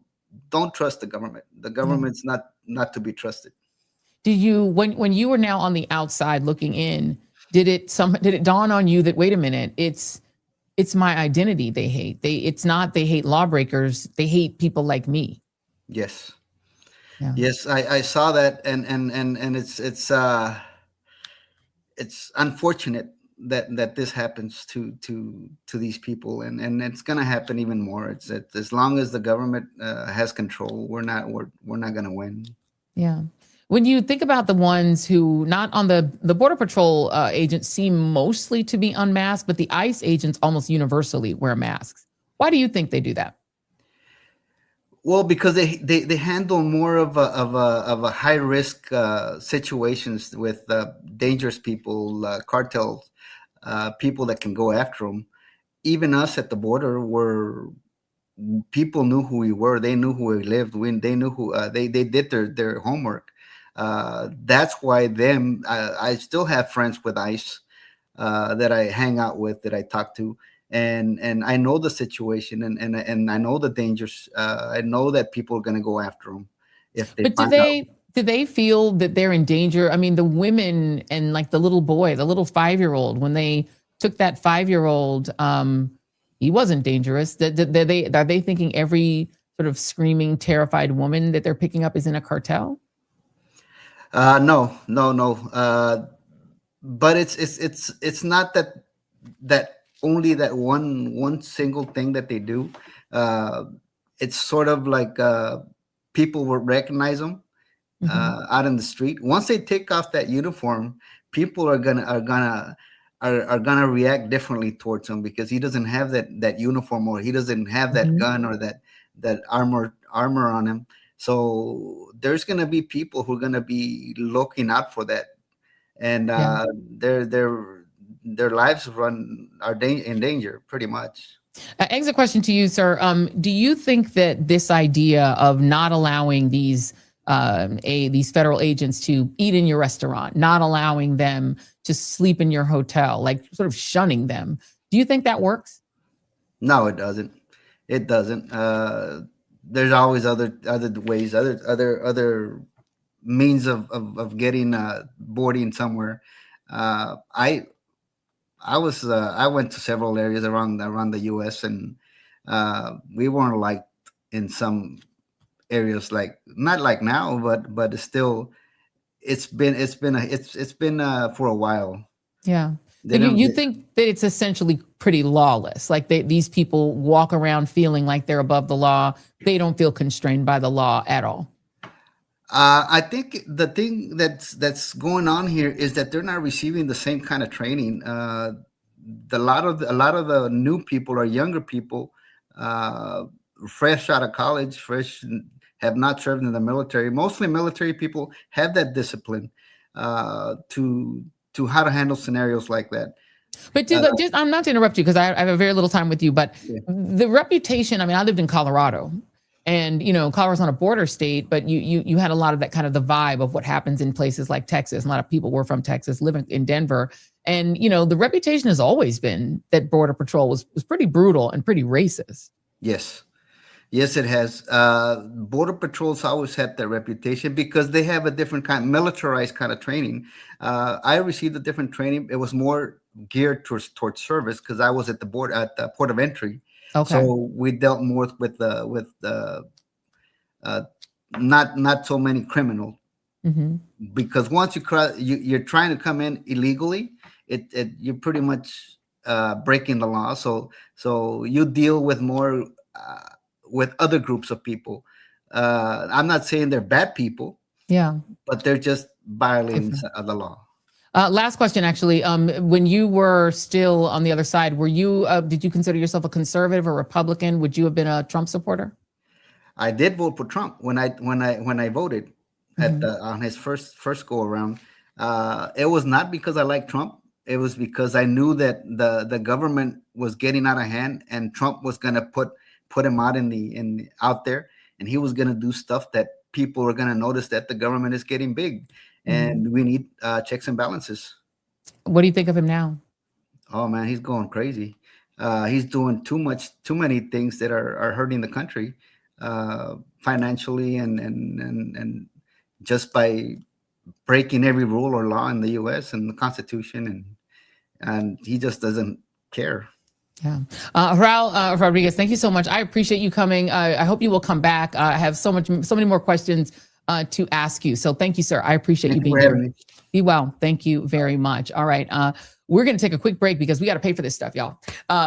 don't trust the government. The government's not to be trusted. Do you, when you were now on the outside looking in, did it dawn on you that, wait a minute, it's my identity they hate. They hate lawbreakers. They hate people like me. Yes. Yeah. Yes, I saw that, and it's unfortunate that this happens to these people, and it's gonna happen even more. It's as long as the government has control, we're not gonna win. Yeah. When you think about the ones who, not on the Border Patrol agents seem mostly to be unmasked, but the ICE agents almost universally wear masks. Why do you think they do that? Well, because they handle more of a high risk situations with dangerous people, cartels, people that can go after them. Even us at the border, people knew who we were. They knew who we lived. They knew who they did their homework. That's why I still have friends with ICE that I hang out with, that I talk to. And I know the situation, and I know the dangers. I know that people are going to go after them if they. But Do they feel that they're in danger? I mean, the women and like the little boy, the little 5-year-old, when they took that 5-year-old, he wasn't dangerous. Are they thinking every sort of screaming, terrified woman that they're picking up is in a cartel? No. But it's not that only that one single thing that they do. It's sort of like people will recognize them out in the street. Once they take off that uniform, people are gonna react differently towards him because he doesn't have that uniform, or he doesn't have that gun or that armor on him. So there's gonna be people who are gonna be looking out for that, and their lives are in danger pretty much. Exit question to you, sir. Do you think that this idea of not allowing these federal agents to eat in your restaurant, not allowing them to sleep in your hotel, like sort of shunning them, do you think that works? No, it doesn't. It doesn't. There's always other ways, other means of getting boarding somewhere. I went to several areas around the U.S. and we weren't liked in some areas, like not like now, but it's still it's been for a while. Yeah. So you think that it's essentially pretty lawless, like these people walk around feeling like they're above the law. They don't feel constrained by the law at all. I think the thing that's going on here is that they're not receiving the same kind of training. A lot of the new people are younger people, fresh out of college, have not served in the military. Mostly military people have that discipline to how to handle scenarios like that. But I'm not to interrupt you because I have a very little time with you, but the reputation, I mean, I lived in Colorado. And, Colorado's not a border state, but you had a lot of that kind of the vibe of what happens in places like Texas. A lot of people were from Texas living in Denver. And, the reputation has always been that Border Patrol was pretty brutal and pretty racist. Yes. Yes, it has. Border Patrol's always had that reputation because they have a different kind, militarized kind of training. I received a different training. It was more geared towards service because I was at the port of entry. Okay. So we dealt more with not so many criminals, because once you cross, you're trying to come in illegally. You're pretty much breaking the law. So you deal with more with other groups of people. I'm not saying they're bad people. Yeah, but they're just violating the law. Last question, actually. When you were still on the other side, did you consider yourself a conservative or Republican? Would you have been a Trump supporter? I did vote for Trump when I voted on his first go around. It was not because I liked Trump. It was because I knew that the government was getting out of hand, and Trump was going to put him out there, and he was going to do stuff that people are going to notice that the government is getting big. And we need checks and balances. What do you think of him now? Oh man, he's going crazy. He's doing too many things that are hurting the country financially and just by breaking every rule or law in the U.S. and the Constitution, and he just doesn't care. Yeah. Raul Rodriguez, thank you so much. I appreciate you coming. I hope you will come back. I have so many more questions to ask you. So thank you, sir. I appreciate you being here. Be well. Thank you very much. All right. We're going to take a quick break because we got to pay for this stuff, y'all.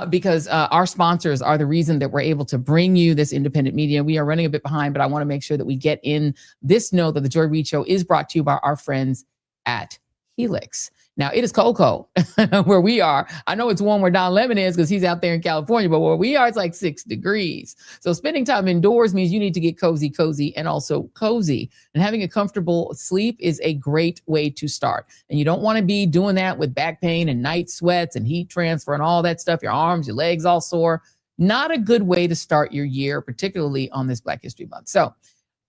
Because our sponsors are the reason that we're able to bring you this independent media. We are running a bit behind, but I want to make sure that we get in this note that the Joy Reid Show is brought to you by our friends at Helix. Now, it is cold where we are. I know it's warm where Don Lemon is because he's out there in California, but where we are, it's like 6 degrees. So spending time indoors means you need to get cozy, and also cozy. And having a comfortable sleep is a great way to start. And you don't want to be doing that with back pain and night sweats and heat transfer and all that stuff, your arms, your legs all sore. Not a good way to start your year, particularly on this Black History Month. So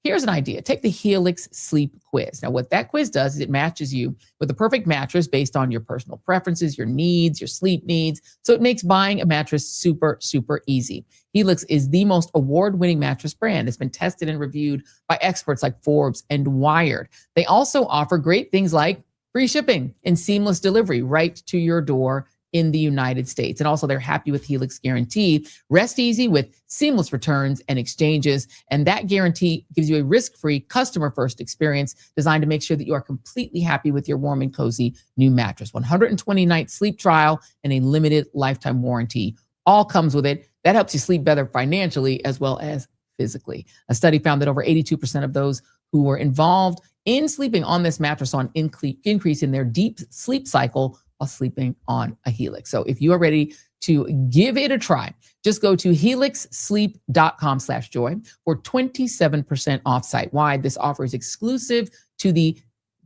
here's an idea. Take the Helix Sleep Quiz. Now, what that quiz does is it matches you with the perfect mattress based on your personal preferences, your needs, your sleep needs. So it makes buying a mattress super, super easy. Helix is the most award-winning mattress brand. It's been tested and reviewed by experts like Forbes and Wired. They also offer great things like free shipping and seamless delivery right to your door in the United States. And also they're happy with Helix Guarantee. Rest easy with seamless returns and exchanges. And that guarantee gives you a risk-free, customer-first experience designed to make sure that you are completely happy with your warm and cozy new mattress. 120-night sleep trial and a limited lifetime warranty all comes with it. That helps you sleep better financially as well as physically. A study found that over 82% of those who were involved in sleeping on this mattress saw an increase in their deep sleep cycle while sleeping on a Helix. So if you are ready to give it a try, just go to helixsleep.com/joy for 27% off site-wide. This offer is exclusive to the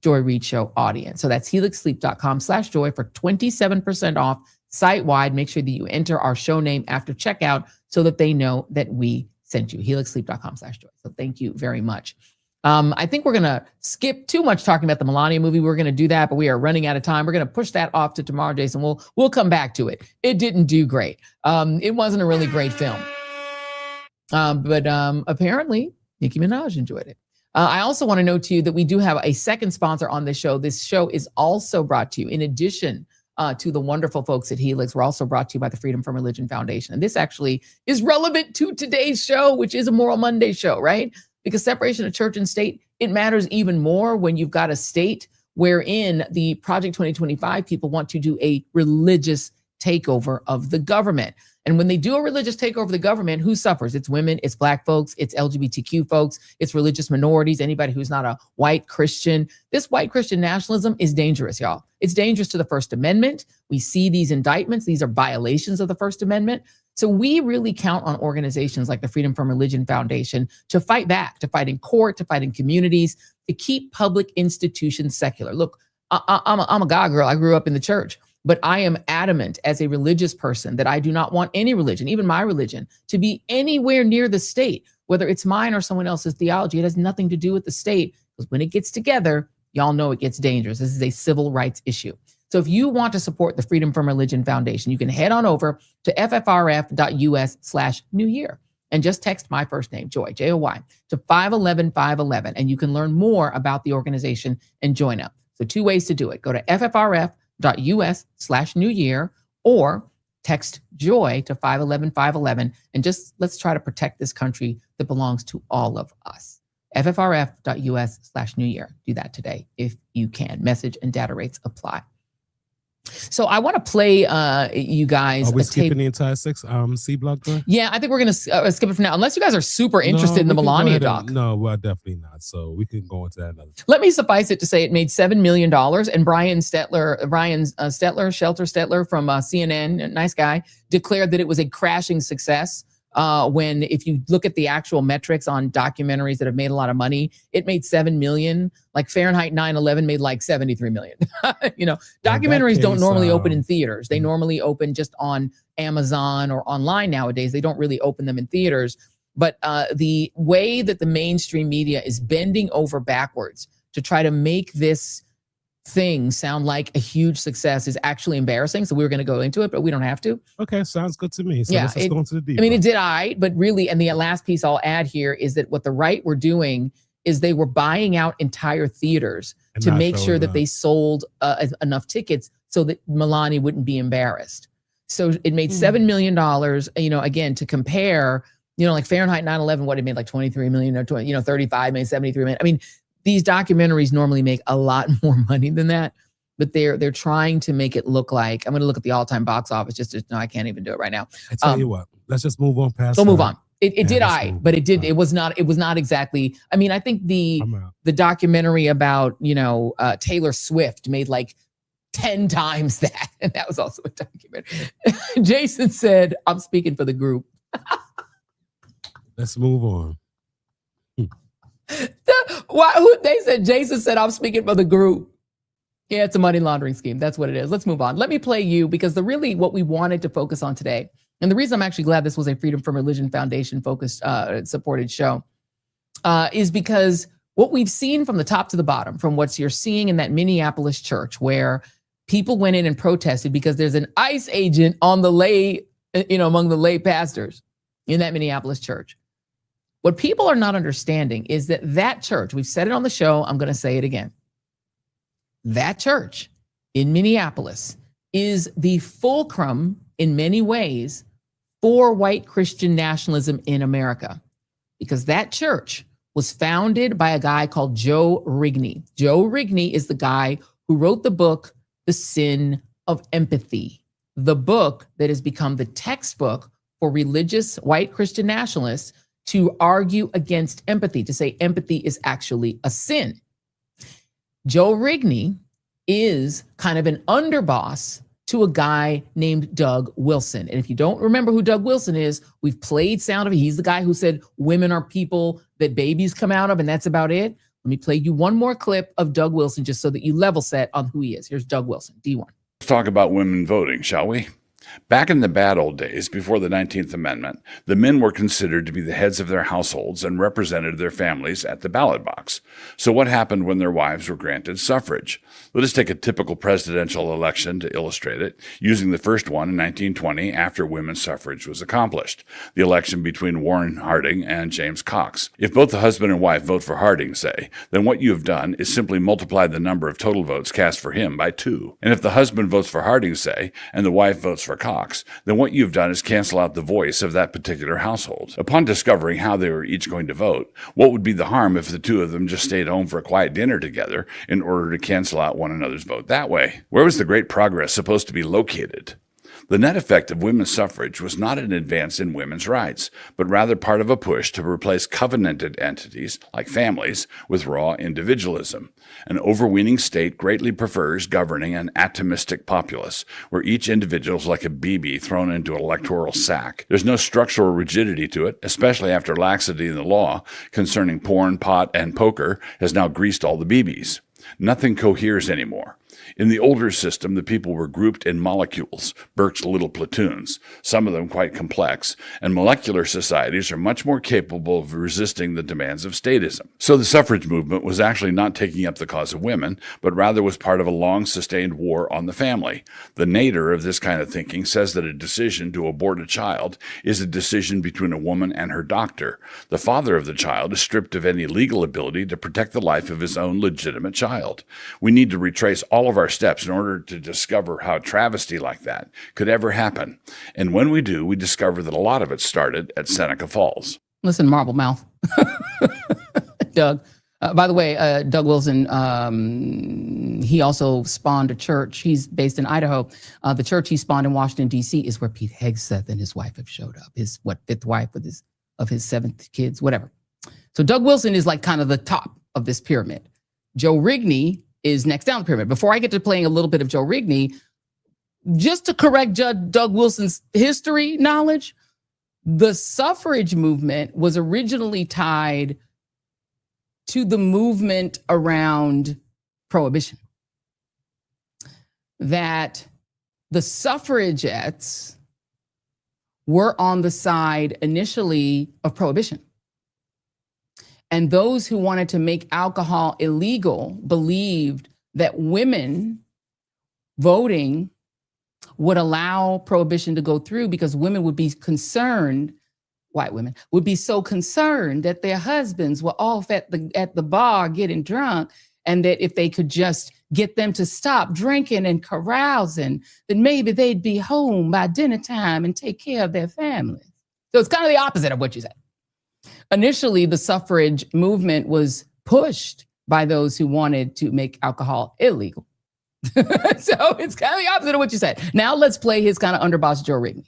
Joy Reid Show audience. So that's helixsleep.com/joy for 27% off site-wide. Make sure that you enter our show name after checkout so that they know that we sent you. helixsleep.com/joy. So thank you very much. I think we're going to skip too much talking about the Melania movie. We're going to do that, but we are running out of time. We're going to push that off to tomorrow, Jason. We'll come back to it. It didn't do great. It wasn't a really great film. But apparently Nicki Minaj enjoyed it. I also want to note to you that we do have a second sponsor on this show. This show is also brought to you, in addition to the wonderful folks at Helix, we're also brought to you by the Freedom from Religion Foundation. And this actually is relevant to today's show, which is a Moral Monday show, right? Because separation of church and state, it matters even more when you've got a state wherein the Project 2025 people want to do a religious takeover of the government. And when they do a religious takeover of the government, who suffers? It's women, it's Black folks, it's LGBTQ folks, it's religious minorities, anybody who's not a white Christian. This white Christian nationalism is dangerous, y'all. It's dangerous to the First Amendment. We see these indictments. These are violations of the First Amendment. So we really count on organizations like the Freedom from Religion Foundation to fight back, to fight in court, to fight in communities, to keep public institutions secular. Look, I'm a God girl. I grew up in the church, but I am adamant as a religious person that I do not want any religion, even my religion, to be anywhere near the state, whether it's mine or someone else's theology. It has nothing to do with the state, because when it gets together, y'all know it gets dangerous. This is a civil rights issue. So if you want to support the Freedom from Religion Foundation, you can head on over to ffrf.us/New Year and just text my first name, Joy, J-O-Y, to 511-511, and you can learn more about the organization and join up. So 2 ways to do it. Go to ffrf.us/New Year or text Joy to 511-511, and just let's try to protect this country that belongs to all of us. ffrf.us/New Year. Do that today if you can. Message and data rates apply. So I want to play you guys. Are we skipping the entire C block? Yeah, I think we're going to skip it for now, unless you guys are super interested in the Melania doc. No, well, definitely not. So we can go into that another time. Let me suffice it to say it made $7 million, and Brian Stelter from CNN, nice guy, declared that it was a crashing success. When if you look at the actual metrics on documentaries that have made a lot of money, it made 7 million. Like Fahrenheit 9/11 made like 73 million. You know, documentaries don't normally open in theaters. They normally open just on Amazon or online nowadays. They don't really open them in theaters. But the way that the mainstream media is bending over backwards to try to make this thing sound like a huge success is actually embarrassing. So we were going to go into it, but we don't have to. Okay, sounds good to me. So yeah, let's go into the deep. I mean, it did but really, and the last piece I'll add here is that what the right were doing is they were buying out entire theaters and to make sure that they sold enough tickets so that Melania wouldn't be embarrassed. So it made $7 million, you know, again, to compare, you know, like Fahrenheit 9/11, what it made like 23 million or 20, you know, 35 made 73 million. I mean, these documentaries normally make a lot more money than that, but they're trying to make it look like, I'm going to look at the all-time box office no, I can't even do it right now. I tell you what, let's just move on past. So move on. It did but it was not exactly, I mean, I think the documentary about, you know, Taylor Swift made like 10 times that. And that was also a documentary. Jason said, I'm speaking for the group. Let's move on. They said, Jason said, I'm speaking for the group. Yeah, it's a money laundering scheme. That's what it is. Let's move on. Let me play you, because what we wanted to focus on today, and the reason I'm actually glad this was a Freedom from Religion Foundation focused, supported show, is because what we've seen from the top to the bottom, from what you're seeing in that Minneapolis church where people went in and protested because there's an ICE agent on the lay, among the lay pastors in that Minneapolis church. What people are not understanding is that church, we've said it on the show, I'm going to say it again. That church in Minneapolis is the fulcrum in many ways for white Christian nationalism in America, because that church was founded by a guy called Joe Rigney. Joe Rigney is the guy who wrote the book, The Sin of Empathy, the book that has become the textbook for religious white Christian nationalists to argue against empathy, to say empathy is actually a sin. Joe Rigney is kind of an underboss to a guy named Doug Wilson. And if you don't remember who Doug Wilson is, we've played sound of it. He's the guy who said women are people that babies come out of, and that's about it. Let me play you one more clip of Doug Wilson just so that you level set on who he is. Here's Doug Wilson, D1. Let's talk about women voting, shall we? Back in the bad old days, before the 19th Amendment, the men were considered to be the heads of their households and represented their families at the ballot box. So what happened when their wives were granted suffrage? Let us take a typical presidential election to illustrate it, using the first one in 1920 after women's suffrage was accomplished, the election between Warren Harding and James Cox. If both the husband and wife vote for Harding, say, then what you have done is simply multiply the number of total votes cast for him by 2. And if the husband votes for Harding, say, and the wife votes for Cox, then what you've done is cancel out the voice of that particular household. Upon discovering how they were each going to vote, what would be the harm if the two of them just stayed home for a quiet dinner together in order to cancel out one another's vote that way? Where was the great progress supposed to be located? The net effect of women's suffrage was not an advance in women's rights, but rather part of a push to replace covenanted entities, like families, with raw individualism. An overweening state greatly prefers governing an atomistic populace, where each individual is like a BB thrown into an electoral sack. There's no structural rigidity to it, especially after laxity in the law concerning porn, pot, and poker has now greased all the BBs. Nothing coheres anymore. In the older system, the people were grouped in molecules, Burke's little platoons, some of them quite complex, and molecular societies are much more capable of resisting the demands of statism. So the suffrage movement was actually not taking up the cause of women, but rather was part of a long-sustained war on the family. The nadir of this kind of thinking says that a decision to abort a child is a decision between a woman and her doctor. The father of the child is stripped of any legal ability to protect the life of his own legitimate child. We need to retrace all of our steps in order to discover how a travesty like that could ever happen. And when we do, we discover that a lot of it started at Seneca Falls. Listen, Marble Mouth. Doug. By the way, Doug Wilson, he also spawned a church. He's based in Idaho. The church he spawned in Washington, D.C. is where Pete Hegseth and his wife have showed up. His, fifth wife of his 7th kids, whatever. So Doug Wilson is like kind of the top of this pyramid. Joe Rigney is next down the pyramid. Before I get to playing a little bit of Joe Rigney, just to correct Doug Wilson's history knowledge, the suffrage movement was originally tied to the movement around prohibition. That the suffragettes were on the side initially of prohibition. And those who wanted to make alcohol illegal believed that women voting would allow prohibition to go through because women would be concerned, white women would be so concerned that their husbands were off at the bar getting drunk, and that if they could just get them to stop drinking and carousing, then maybe they'd be home by dinner time and take care of their families. So it's kind of the opposite of what you said. Initially, the suffrage movement was pushed by those who wanted to make alcohol illegal. So it's kind of the opposite of what you said. Now let's play his kind of underboss Joe Rigney.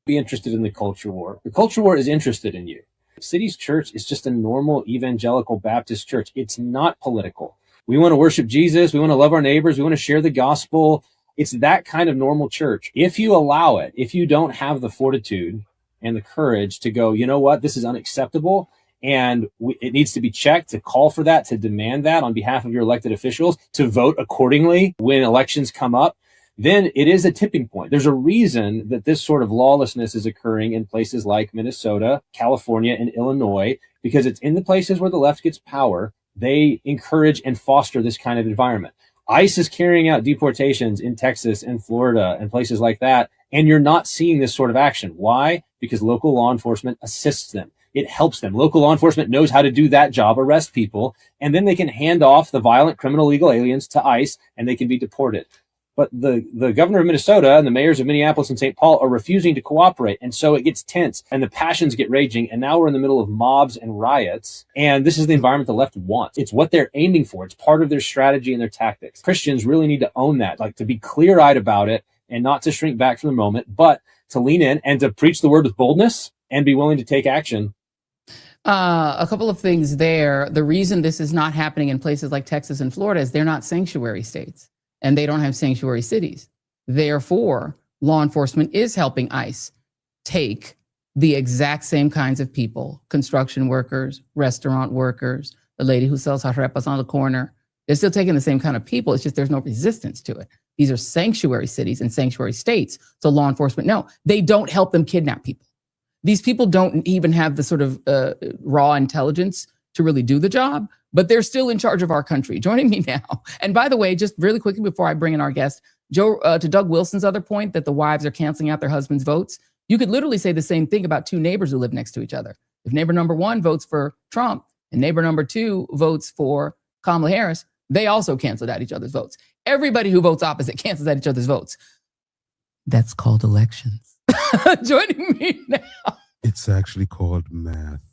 Be interested in the culture war. The culture war is interested in you. City's Church is just a normal evangelical Baptist church. It's not political. We want to worship Jesus. We want to love our neighbors. We want to share the gospel. It's that kind of normal church. If you allow it, if you don't have the fortitude and the courage to go, you know what, this is unacceptable, and it needs to be checked, to call for that, to demand that on behalf of your elected officials, to vote accordingly when elections come up, then it is a tipping point. There's a reason that this sort of lawlessness is occurring in places like Minnesota, California, and Illinois, because it's in the places where the left gets power. They encourage and foster this kind of environment. ICE is carrying out deportations in Texas and Florida and places like that, and you're not seeing this sort of action. Why? Because local law enforcement assists them. It helps them. Local law enforcement knows how to do that job, arrest people, and then they can hand off the violent criminal illegal aliens to ICE and they can be deported. But the governor of Minnesota and the mayors of Minneapolis and St. Paul are refusing to cooperate. And so it gets tense and the passions get raging. And now we're in the middle of mobs and riots. And this is the environment the left wants. It's what they're aiming for. It's part of their strategy and their tactics. Christians really need to own that, like to be clear-eyed about it and not to shrink back from the moment, but to lean in and to preach the word with boldness and be willing to take action. A couple of things there. The reason this is not happening in places like Texas and Florida is they're not sanctuary states and they don't have sanctuary cities. Therefore, law enforcement is helping ICE take the exact same kinds of people, construction workers, restaurant workers, the lady who sells arepas on the corner. They're still taking the same kind of people. It's just there's no resistance to it. These are sanctuary cities and sanctuary states. So law enforcement, no, they don't help them kidnap people. These people don't even have the sort of raw intelligence to really do the job, but they're still in charge of our country. Joining me now. And by the way, just really quickly before I bring in our guest, Joe, to Doug Wilson's other point that the wives are canceling out their husbands' votes, you could literally say the same thing about two neighbors who live next to each other. If neighbor number one votes for Trump and neighbor number two votes for Kamala Harris, they also canceled out each other's votes. Everybody who votes opposite cancels out each other's votes. That's called elections. Joining me now. It's actually called math.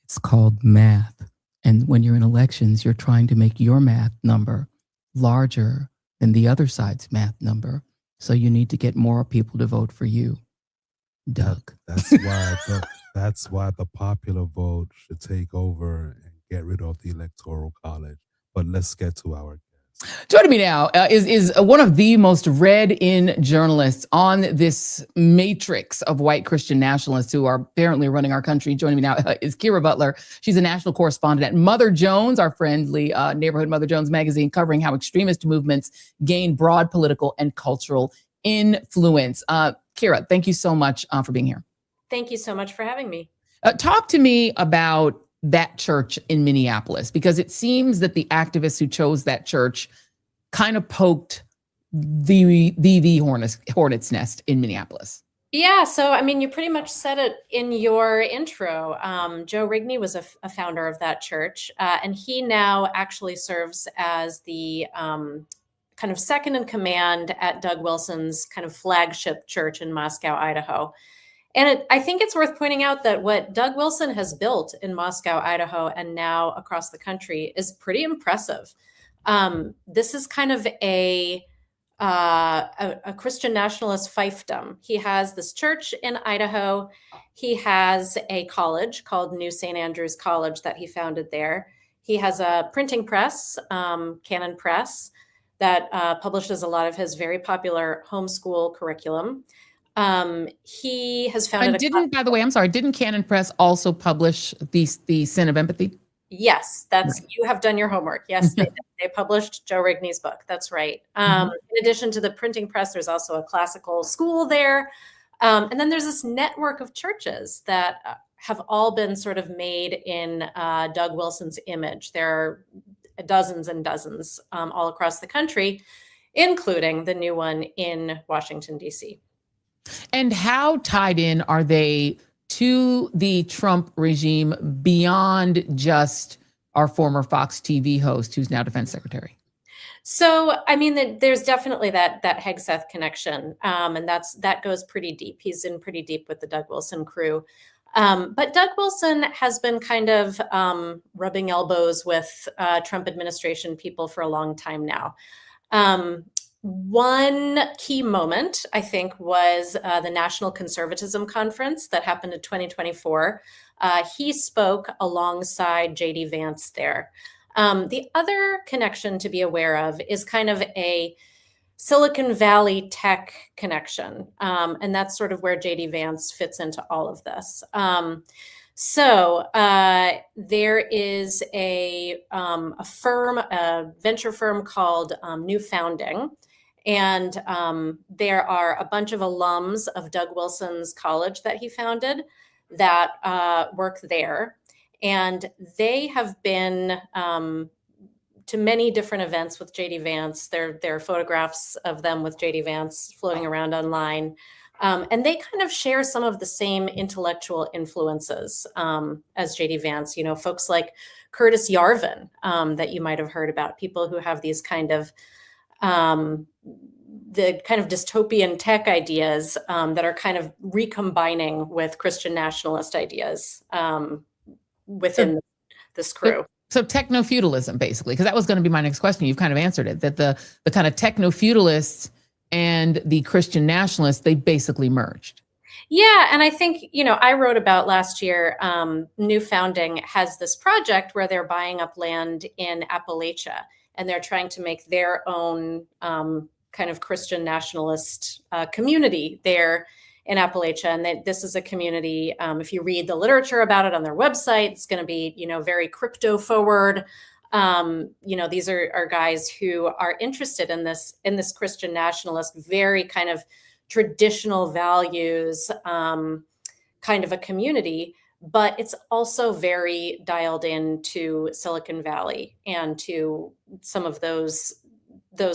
It's called math. And when you're in elections, you're trying to make your math number larger than the other side's math number. So you need to get more people to vote for you, Doug. That's why the popular vote should take over and get rid of the Electoral College. But let's get to our guest. Joining me now is one of the most read-in journalists on this matrix of white Christian nationalists who are apparently running our country. Joining me now is Kira Butler. She's a national correspondent at Mother Jones, our friendly neighborhood Mother Jones magazine, covering how extremist movements gain broad political and cultural influence. Kira, thank you so much for being here. Thank you so much for having me. Talk to me about that church in Minneapolis, because it seems that the activists who chose that church kind of poked the hornet's nest in Minneapolis. Yeah, so I mean, you pretty much said it in your intro. Joe Rigney was a founder of that church, and he now actually serves as the kind of second in command at Doug Wilson's kind of flagship church in Moscow, Idaho. And I think it's worth pointing out that what Doug Wilson has built in Moscow, Idaho, and now across the country is pretty impressive. This is kind of a Christian nationalist fiefdom. He has this church in Idaho. He has a college called New St. Andrews College that he founded there. He has a printing press, Canon Press, that publishes a lot of his very popular homeschool curriculum. He has founded. By the way, I'm sorry, didn't Canon Press also publish the Sin of Empathy? Yes, you have done your homework. Yes, they published Joe Rigney's book. That's right. In addition to the printing press, there's also a classical school there. And then there's this network of churches that have all been sort of made in Doug Wilson's image. There are dozens and dozens all across the country, including the new one in Washington, D.C. And how tied in are they to the Trump regime beyond just our former Fox TV host, who's now defense secretary? So, I mean, there's definitely that Hegseth connection, and that goes pretty deep. He's in pretty deep with the Doug Wilson crew. But Doug Wilson has been kind of rubbing elbows with Trump administration people for a long time now. One key moment, I think, was the National Conservatism Conference that happened in 2024. He spoke alongside J.D. Vance there. The other connection to be aware of is kind of a Silicon Valley tech connection. And that's sort of where J.D. Vance fits into all of this. So there is a venture firm called New Founding. And there are a bunch of alums of Doug Wilson's college that he founded that work there. And they have been to many different events with JD Vance. There are photographs of them with JD Vance floating around online. And they kind of share some of the same intellectual influences as JD Vance, you know, folks like Curtis Yarvin that you might have heard about, people who have these kind of the kind of dystopian tech ideas that are kind of recombining with Christian nationalist ideas within this crew. So techno-feudalism, basically, because that was going to be my next question. You've kind of answered it, that the kind of techno-feudalists and the Christian nationalists, they basically merged. Yeah, and I think, you know, I wrote about last year, New Founding has this project where they're buying up land in Appalachia, and they're trying to make their own kind of Christian nationalist community there in Appalachia. And this is a community, if you read the literature about it on their website, it's going to be, you know, very crypto forward. You know, these are guys who are interested in this Christian nationalist, very kind of traditional values, kind of a community, but it's also very dialed into Silicon Valley and to some of those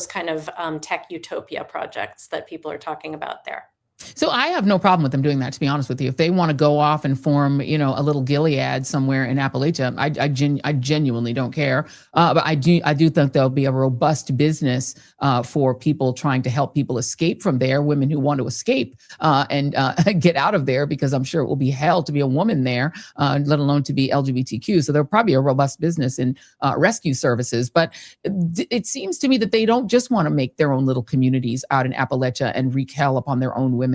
kind of tech utopia projects that people are talking about there. So I have no problem with them doing that, to be honest with you. If they want to go off and form, you know, a little Gilead somewhere in Appalachia, I genuinely don't care. But I do think there'll be a robust business for people trying to help people escape from there, women who want to escape and get out of there, because I'm sure it will be hell to be a woman there, let alone to be LGBTQ. So there'll probably be a robust business in rescue services. But it seems to me that they don't just want to make their own little communities out in Appalachia and wreak hell upon their own women.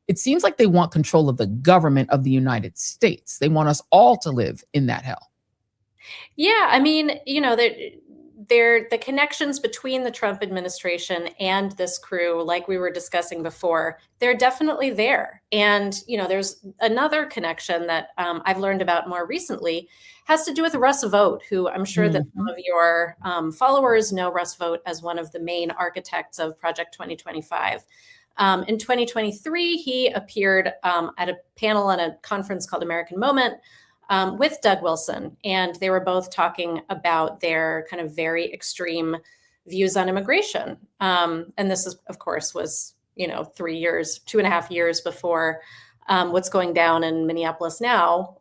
It seems like they want control of the government of the United States. They want us all to live in that hell. Yeah, I mean, you know, the connections between the Trump administration and this crew, like we were discussing before, they're definitely there. And, you know, there's another connection that I've learned about more recently, has to do with Russ Vought, who I'm sure that some of your followers know Russ Vought as one of the main architects of Project 2025. In 2023, he appeared at a panel at a conference called American Moment with Doug Wilson, and they were both talking about their kind of very extreme views on immigration. And this is, of course, was, you know, 2.5 years before what's going down in Minneapolis now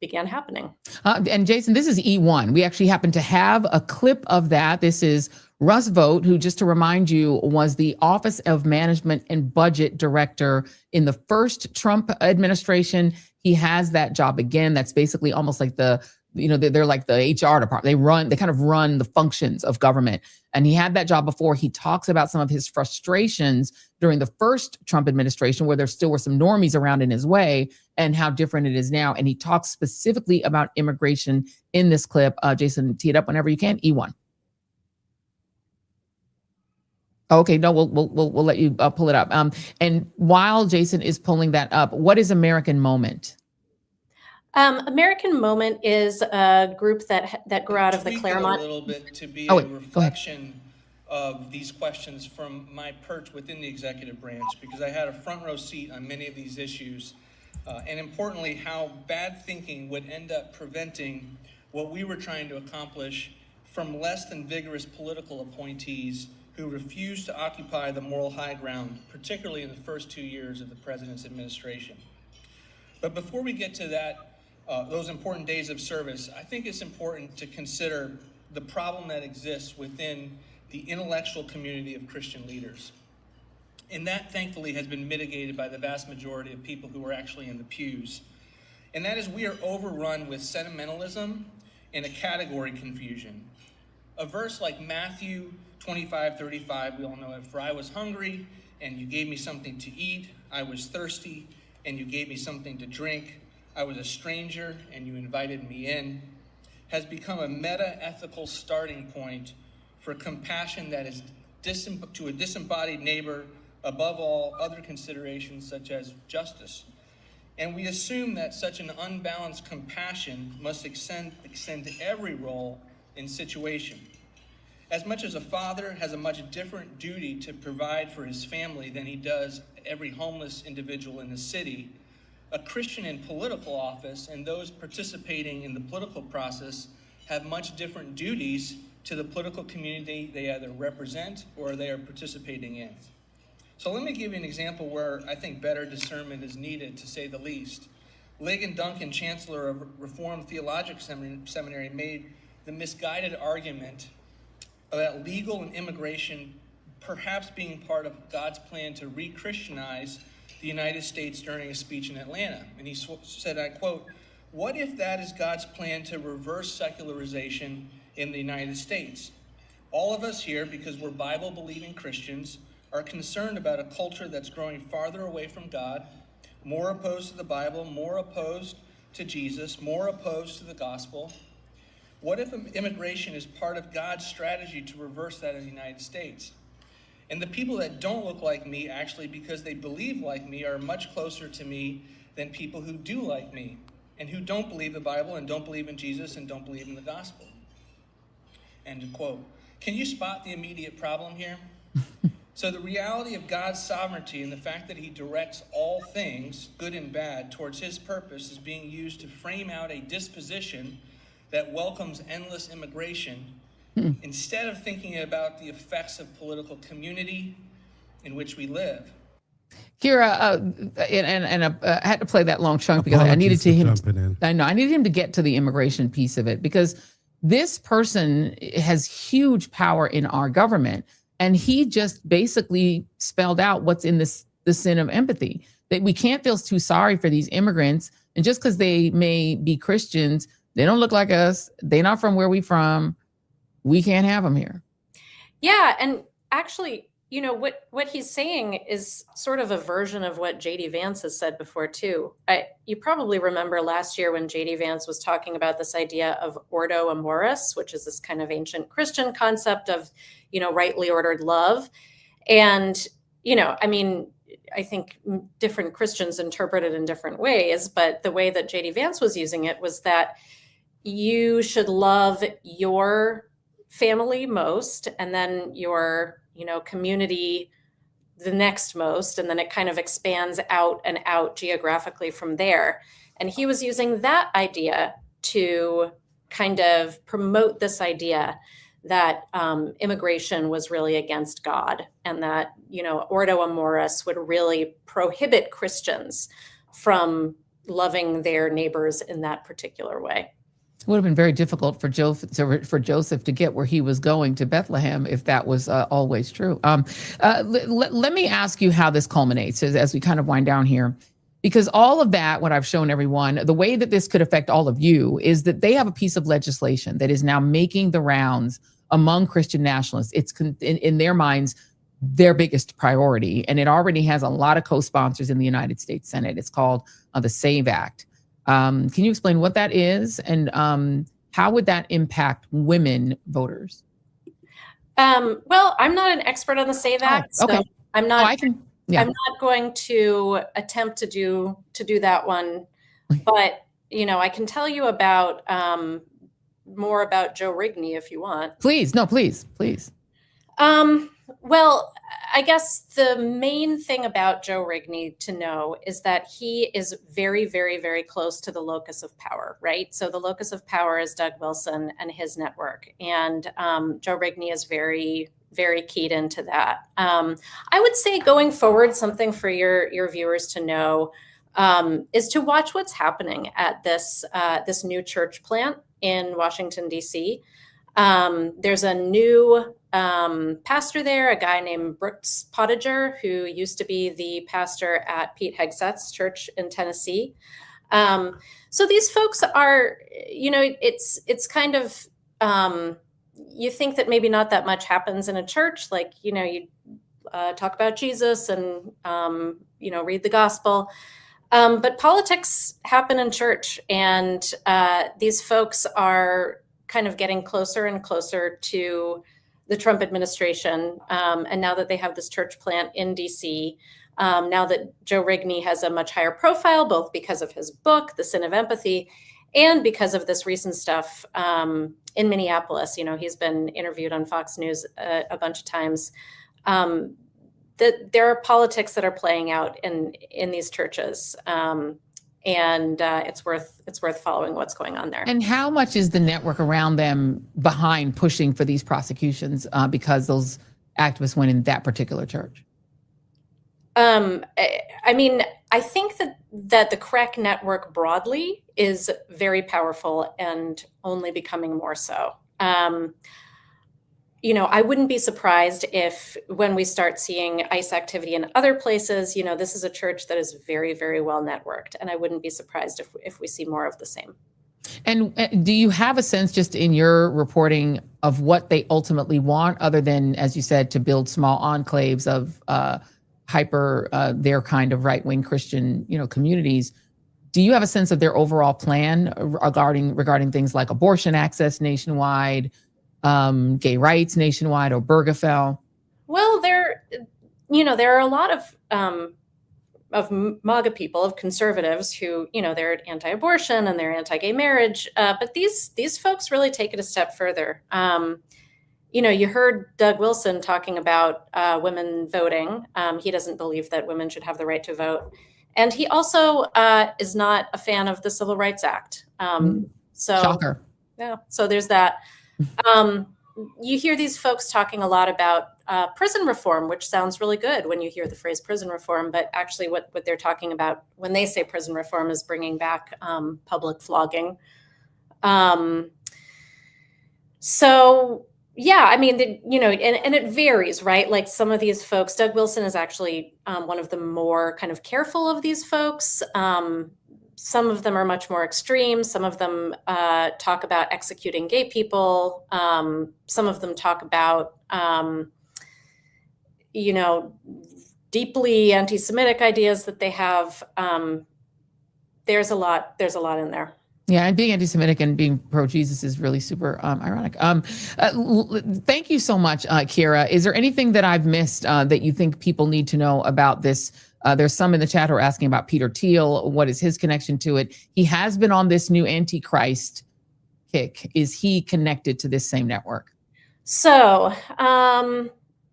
began happening. And Jason, this is E1. We actually happen to have a clip of that. This is Russ Vought, who, just to remind you, was the Office of Management and Budget Director in the first Trump administration. He has that job again. That's basically almost like they're like the HR department. They kind of run the functions of government. And he had that job before. He talks about some of his frustrations during the first Trump administration, where there still were some normies around in his way, and how different it is now. And he talks specifically about immigration in this clip. Jason, tee it up whenever you can. E1. Okay, no, we'll let you pull it up. And while Jason is pulling that up, what is American Moment? American Moment is a group that grew out of the Claremont. A little bit to be a reflection of these questions from my perch within the executive branch, because I had a front row seat on many of these issues, and importantly, how bad thinking would end up preventing what we were trying to accomplish from less than vigorous political appointees who refused to occupy the moral high ground, particularly in the first 2 years of the president's administration. But before we get to that, those important days of service, I think it's important to consider the problem that exists within the intellectual community of Christian leaders. And that, thankfully, has been mitigated by the vast majority of people who are actually in the pews. And that is, we are overrun with sentimentalism and a category confusion. A verse like Matthew 25:35, we all know it. For I was hungry, and you gave me something to eat. I was thirsty, and you gave me something to drink. I was a stranger, and you invited me in, has become a meta-ethical starting point for compassion that is to a disembodied neighbor above all other considerations such as justice. And we assume that such an unbalanced compassion must extend to every role and situation. As much as a father has a much different duty to provide for his family than he does every homeless individual in the city, a Christian in political office and those participating in the political process have much different duties to the political community they either represent or they are participating in. So let me give you an example where I think better discernment is needed, to say the least. Ligon Duncan, Chancellor of Reformed Theological Seminary, made the misguided argument about legal and immigration perhaps being part of God's plan to re-Christianize the United States during a speech in Atlanta. And he said, I quote, "What if that is God's plan to reverse secularization in the United States? All of us here, because we're Bible-believing Christians, are concerned about a culture that's growing farther away from God, more opposed to the Bible, more opposed to Jesus, more opposed to the gospel. What if immigration is part of God's strategy to reverse that in the United States? And the people that don't look like me, actually, because they believe like me, are much closer to me than people who do like me and who don't believe the Bible and don't believe in Jesus and don't believe in the gospel." End of quote. Can you spot the immediate problem here? So the reality of God's sovereignty and the fact that he directs all things, good and bad, towards his purpose is being used to frame out a disposition that welcomes endless immigration instead of thinking about the effects of political community in which we live. Kira, I had to play that long chunk because I needed I needed him to get to the immigration piece of it, because this person has huge power in our government. And he just basically spelled out what's in the sin of empathy, that we can't feel too sorry for these immigrants. And just because they may be Christians, they don't look like us. They're not from where we from. We can't have them here. Yeah. And actually, you know, what he's saying is sort of a version of what J.D. Vance has said before, too. You probably remember last year when J.D. Vance was talking about this idea of ordo amoris, which is this kind of ancient Christian concept of, you know, rightly ordered love. And, you know, I mean, I think different Christians interpret it in different ways, but the way that J.D. Vance was using it was that you should love your family most, and then your, you know, community the next most, and then it kind of expands out and out geographically from there. And he was using that idea to kind of promote this idea that immigration was really against God, and that, you know, ordo amoris would really prohibit Christians from loving their neighbors in that particular way. It would have been very difficult for Joseph to get where he was going, to Bethlehem, if that was always true. Let me ask you how this culminates as we kind of wind down here, because all of that, what I've shown everyone, the way that this could affect all of you is that they have a piece of legislation that is now making the rounds among Christian nationalists. It's in their minds their biggest priority, and it already has a lot of co-sponsors in the United States Senate. It's called the SAVE Act. Can you explain what that is, and how would that impact women voters? Well, I'm not an expert on the SAVE Act, so okay. I'm not. I'm not going to attempt to do that one, but you know, I can tell you about more about Joe Rigney if you want. Please, no, please. Well, I guess the main thing about Joe Rigney to know is that he is very, very, very close to the locus of power, right? So the locus of power is Doug Wilson and his network. And Joe Rigney is very, very keyed into that. I would say going forward, something for your viewers to know is to watch what's happening at this new church plant in Washington, D.C. There's a new pastor there, a guy named Brooks Pottinger, who used to be the pastor at Pete Hegseth's church in Tennessee. So these folks are, you know, it's kind of, you think that maybe not that much happens in a church, like, you know, you talk about Jesus and, you know, read the gospel. But politics happen in church, and these folks are kind of getting closer and closer to the Trump administration. And now that they have this church plant in DC, now that Joe Rigney has a much higher profile, both because of his book, The Sin of Empathy, and because of this recent stuff in Minneapolis. He's been interviewed on Fox News a bunch of times. That there are politics that are playing out in these churches, and it's worth following what's going on there. And how much is the network around them behind pushing for these prosecutions because those activists went in that particular church? I mean, I think that the CREC network broadly is very powerful and only becoming more so. I wouldn't be surprised if when we start seeing ICE activity in other places, this is a church that is very, very well networked. And I wouldn't be surprised if we see more of the same. And do you have a sense just in your reporting of what they ultimately want, other than, as you said, to build small enclaves of their kind of right-wing Christian, communities? Do you have a sense of their overall plan regarding things like abortion access nationwide, gay rights nationwide, or Obergefell? Well, there are a lot of MAGA people, of conservatives who, they're anti-abortion and they're anti-gay marriage. But these folks really take it a step further. You heard Doug Wilson talking about women voting. He doesn't believe that women should have the right to vote. And he also is not a fan of the Civil Rights Act. Shocker. Yeah, so there's that. You hear these folks talking a lot about prison reform, which sounds really good when you hear the phrase prison reform, but actually what they're talking about when they say prison reform is bringing back public flogging. So yeah, I mean, and it varies, right? Like some of these folks, Doug Wilson is actually one of the more kind of careful of these folks. Some of them are much more extreme. Some of them talk about executing gay people. Some of them talk about, deeply anti-Semitic ideas that they have. There's a lot in there. Yeah, and being anti-Semitic and being pro-Jesus is really super ironic. Thank you so much, Kira. Is there anything that I've missed that you think people need to know about this? There's some in the chat who are asking about Peter Thiel. What is his connection to it? He has been on this new Antichrist kick. Is he connected to this same network? So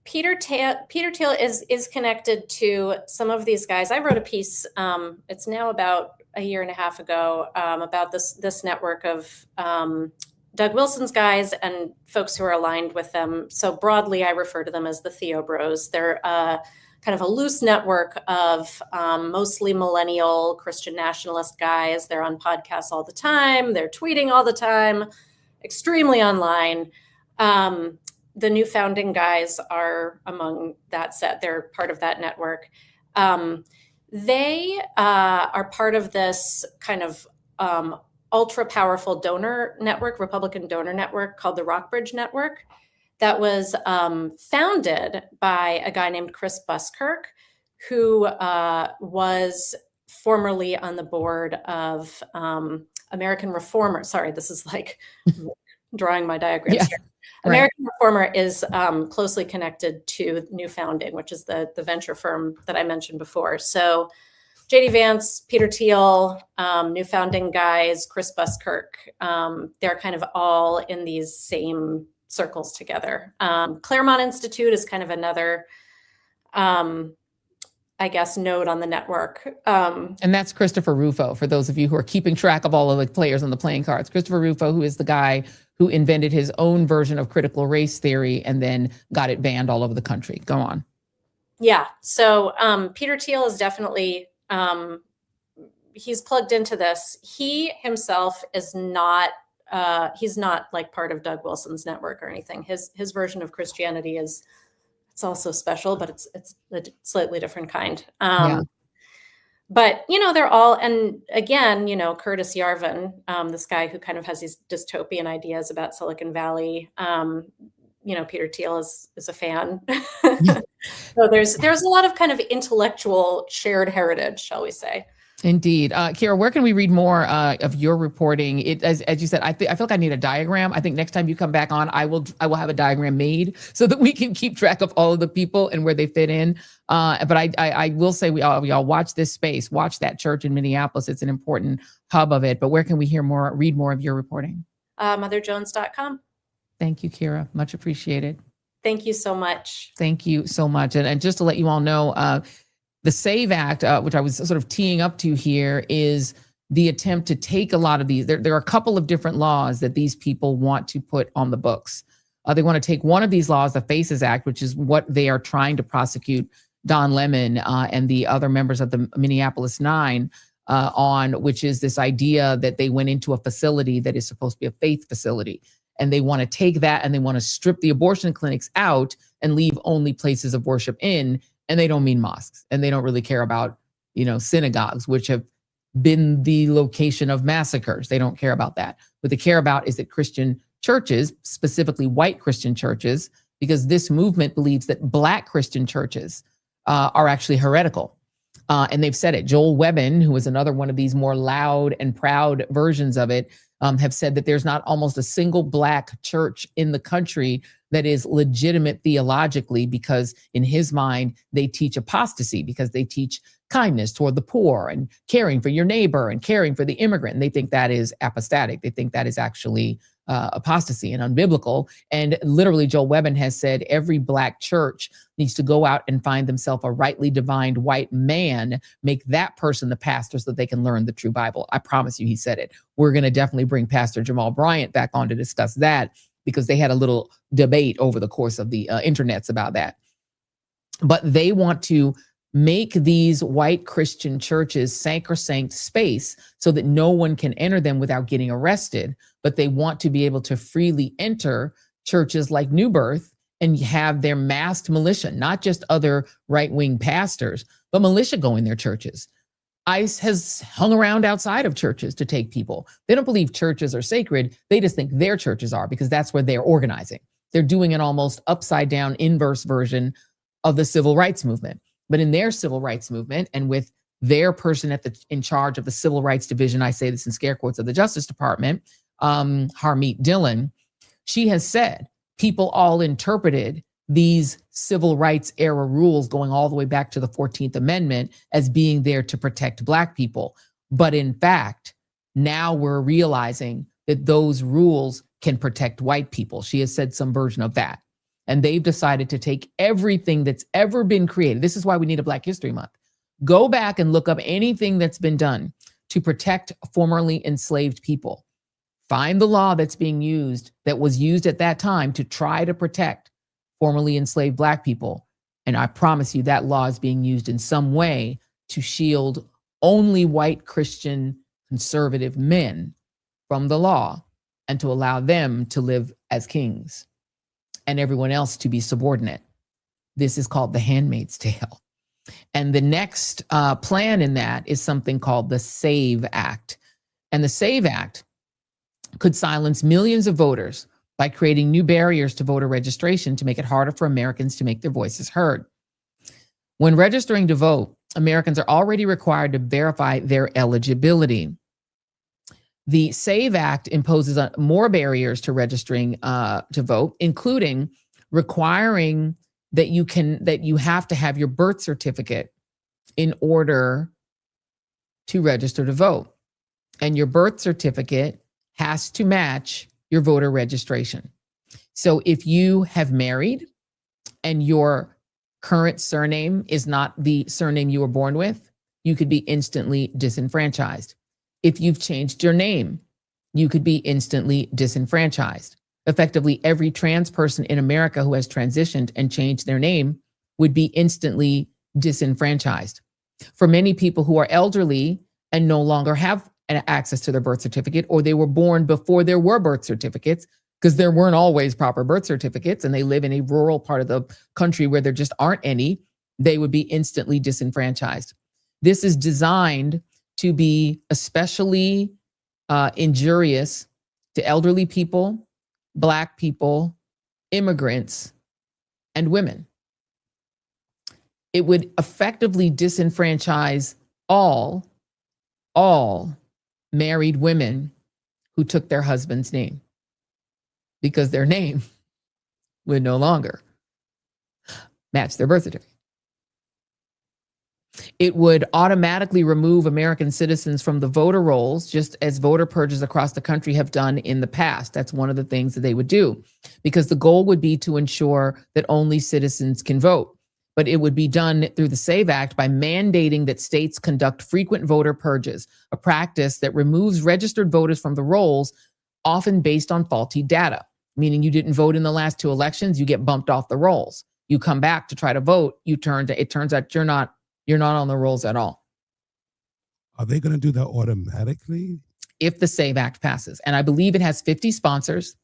Peter Thiel is connected to some of these guys. I wrote a piece, it's now about a year and a half ago, about this network of Doug Wilson's guys and folks who are aligned with them. So broadly, I refer to them as the Theo Bros. They're kind of a loose network of mostly millennial Christian nationalist guys. They're on podcasts all the time. They're tweeting all the time, extremely online. The New Founding guys are among that set. They're part of that network. They are part of this kind of ultra powerful donor network, Republican donor network called the Rockbridge Network, that was founded by a guy named Chris Buskirk, who was formerly on the board of American Reformer. Sorry, this is like drawing my diagrams here. Right. American Reformer is closely connected to New Founding, which is the venture firm that I mentioned before. So JD Vance, Peter Thiel, New Founding guys, Chris Buskirk, they're kind of all in these same circles together. Claremont Institute is kind of another, I guess, node on the network. And that's Christopher Rufo, for those of you who are keeping track of all of the players on the playing cards. Christopher Rufo, who is the guy who invented his own version of critical race theory and then got it banned all over the country. Go on. Yeah. So Peter Thiel is definitely, he's plugged into this. He himself is not, he's not like part of Doug Wilson's network or anything. His version of Christianity is, it's also special, but it's a slightly different kind. Yeah. But, they're all, and again, Curtis Yarvin, this guy who kind of has these dystopian ideas about Silicon Valley, Peter Thiel is a fan. So there's a lot of kind of intellectual shared heritage, shall we say. Indeed. Kira, where can we read more of your reporting? It, as you said, I feel like I need a diagram. I think next time you come back on, I will have a diagram made so that we can keep track of all of the people and where they fit in. But I will say we all watch this space, watch that church in Minneapolis. It's an important hub of it. But where can we read more of your reporting? MotherJones.com. Thank you, Kira. Much appreciated. Thank you so much. Thank you so much. And just to let you all know, the SAVE Act, which I was sort of teeing up to here, is the attempt to take a lot of these. There are a couple of different laws that these people want to put on the books. They want to take one of these laws, the FACES Act, which is what they are trying to prosecute Don Lemon and the other members of the Minneapolis Nine on, which is this idea that they went into a facility that is supposed to be a faith facility. And they want to take that and they want to strip the abortion clinics out and leave only places of worship in. And they don't mean mosques, and they don't really care about, synagogues, which have been the location of massacres. They don't care about that. What they care about is that Christian churches, specifically white Christian churches, because this movement believes that Black Christian churches are actually heretical. And they've said it. Joel Webbin, who is another one of these more loud and proud versions of it, have said that there's not almost a single Black church in the country that is legitimate theologically, because in his mind, they teach apostasy, because they teach kindness toward the poor and caring for your neighbor and caring for the immigrant. And they think that is apostatic. They think that is actually apostasy and unbiblical. And literally, Joel Webbin has said every Black church needs to go out and find themselves a rightly divined white man, make that person the pastor so that they can learn the true Bible. I promise you, he said it. We're going to definitely bring Pastor Jamal Bryant back on to discuss that, because they had a little debate over the course of the internets about that. But they want to make these white Christian churches sacrosanct space so that no one can enter them without getting arrested. But they want to be able to freely enter churches like New Birth and have their masked militia, not just other right-wing pastors, but militia go in their churches. ICE has hung around outside of churches to take people. They don't believe churches are sacred. They just think their churches are, because that's where they're organizing. They're doing an almost upside down inverse version of the civil rights movement. But in their civil rights movement, and with their person in charge of the civil rights division, I say this in scare quotes, of the Justice Department, Harmeet Dillon, she has said people all interpreted these civil rights era rules going all the way back to the 14th Amendment as being there to protect Black people. But in fact, now we're realizing that those rules can protect white people. She has said some version of that. And they've decided to take everything that's ever been created. This is why we need a Black History Month. Go back and look up anything that's been done to protect formerly enslaved people. Find the law that's being used, that was used at that time to try to protect formerly enslaved Black people. And I promise you that law is being used in some way to shield only white Christian conservative men from the law and to allow them to live as kings and everyone else to be subordinate. This is called the Handmaid's Tale. And the next plan in that is something called the SAVE Act. And the SAVE Act could silence millions of voters by creating new barriers to voter registration to make it harder for Americans to make their voices heard. When registering to vote, Americans are already required to verify their eligibility. The SAVE Act imposes more barriers to registering to vote, including requiring that you have to have your birth certificate in order to register to vote. And your birth certificate has to match your voter registration. So if you have married and your current surname is not the surname you were born with, you could be instantly disenfranchised. If you've changed your name, you could be instantly disenfranchised. Effectively, every trans person in America who has transitioned and changed their name would be instantly disenfranchised. For many people who are elderly and no longer have access to their birth certificate, or they were born before there were birth certificates, because there weren't always proper birth certificates, and they live in a rural part of the country where there just aren't any, they would be instantly disenfranchised. This is designed to be especially injurious to elderly people, Black people, immigrants, and women. It would effectively disenfranchise all all married women who took their husband's name, because their name would no longer match their birth certificate. It would automatically remove American citizens from the voter rolls, just as voter purges across the country have done in the past. That's one of the things that they would do, because the goal would be to ensure that only citizens can vote. But it would be done through the SAVE Act by mandating that states conduct frequent voter purges, a practice that removes registered voters from the rolls, often based on faulty data, meaning you didn't vote in the last 2 elections, you get bumped off the rolls. You come back to try to vote, it turns out you're not on the rolls at all. Are they going to do that automatically? If the SAVE Act passes, and I believe it has 50 sponsors,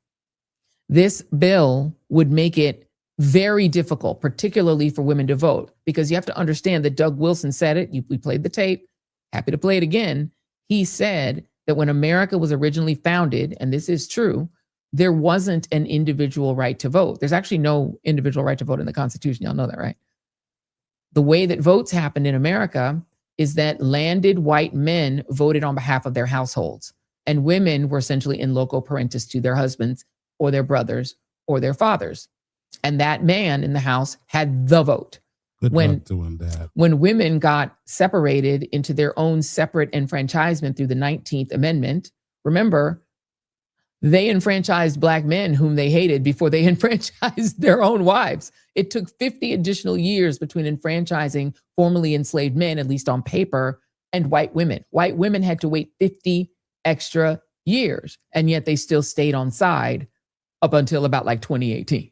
this bill would make it very difficult, particularly for women to vote, because you have to understand that Doug Wilson said it. We played the tape. Happy to play it again. He said that when America was originally founded, and this is true, there wasn't an individual right to vote. There's actually no individual right to vote in the Constitution. Y'all know that, right? The way that votes happened in America is that landed white men voted on behalf of their households, and women were essentially in loco parentis to their husbands or their brothers or their fathers. And that man in the house had the vote. Good luck doing that. When women got separated into their own separate enfranchisement through the 19th Amendment, remember, they enfranchised Black men whom they hated before they enfranchised their own wives. It took 50 additional years between enfranchising formerly enslaved men, at least on paper, and white women. White women had to wait 50 extra years, and yet they still stayed on side up until about like 2018.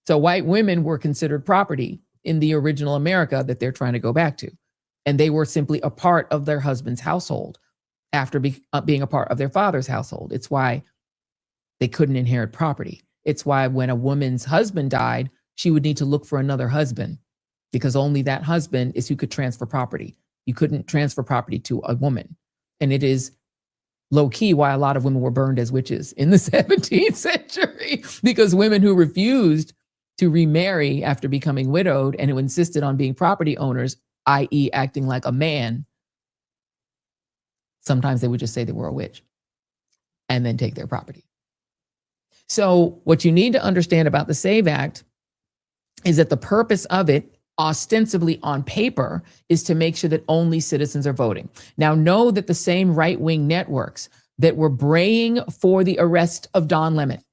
So white women were considered property in the original America that they're trying to go back to. And they were simply a part of their husband's household after being a part of their father's household. It's why they couldn't inherit property. It's why when a woman's husband died, she would need to look for another husband, because only that husband is who could transfer property. You couldn't transfer property to a woman. And it is low key why a lot of women were burned as witches in the 17th century, because women who refused to remarry after becoming widowed and who insisted on being property owners, i.e. acting like a man, sometimes they would just say they were a witch and then take their property. So what you need to understand about the SAVE Act is that the purpose of it, ostensibly on paper, is to make sure that only citizens are voting. Now, know that the same right-wing networks that were braying for the arrest of Don Lemon,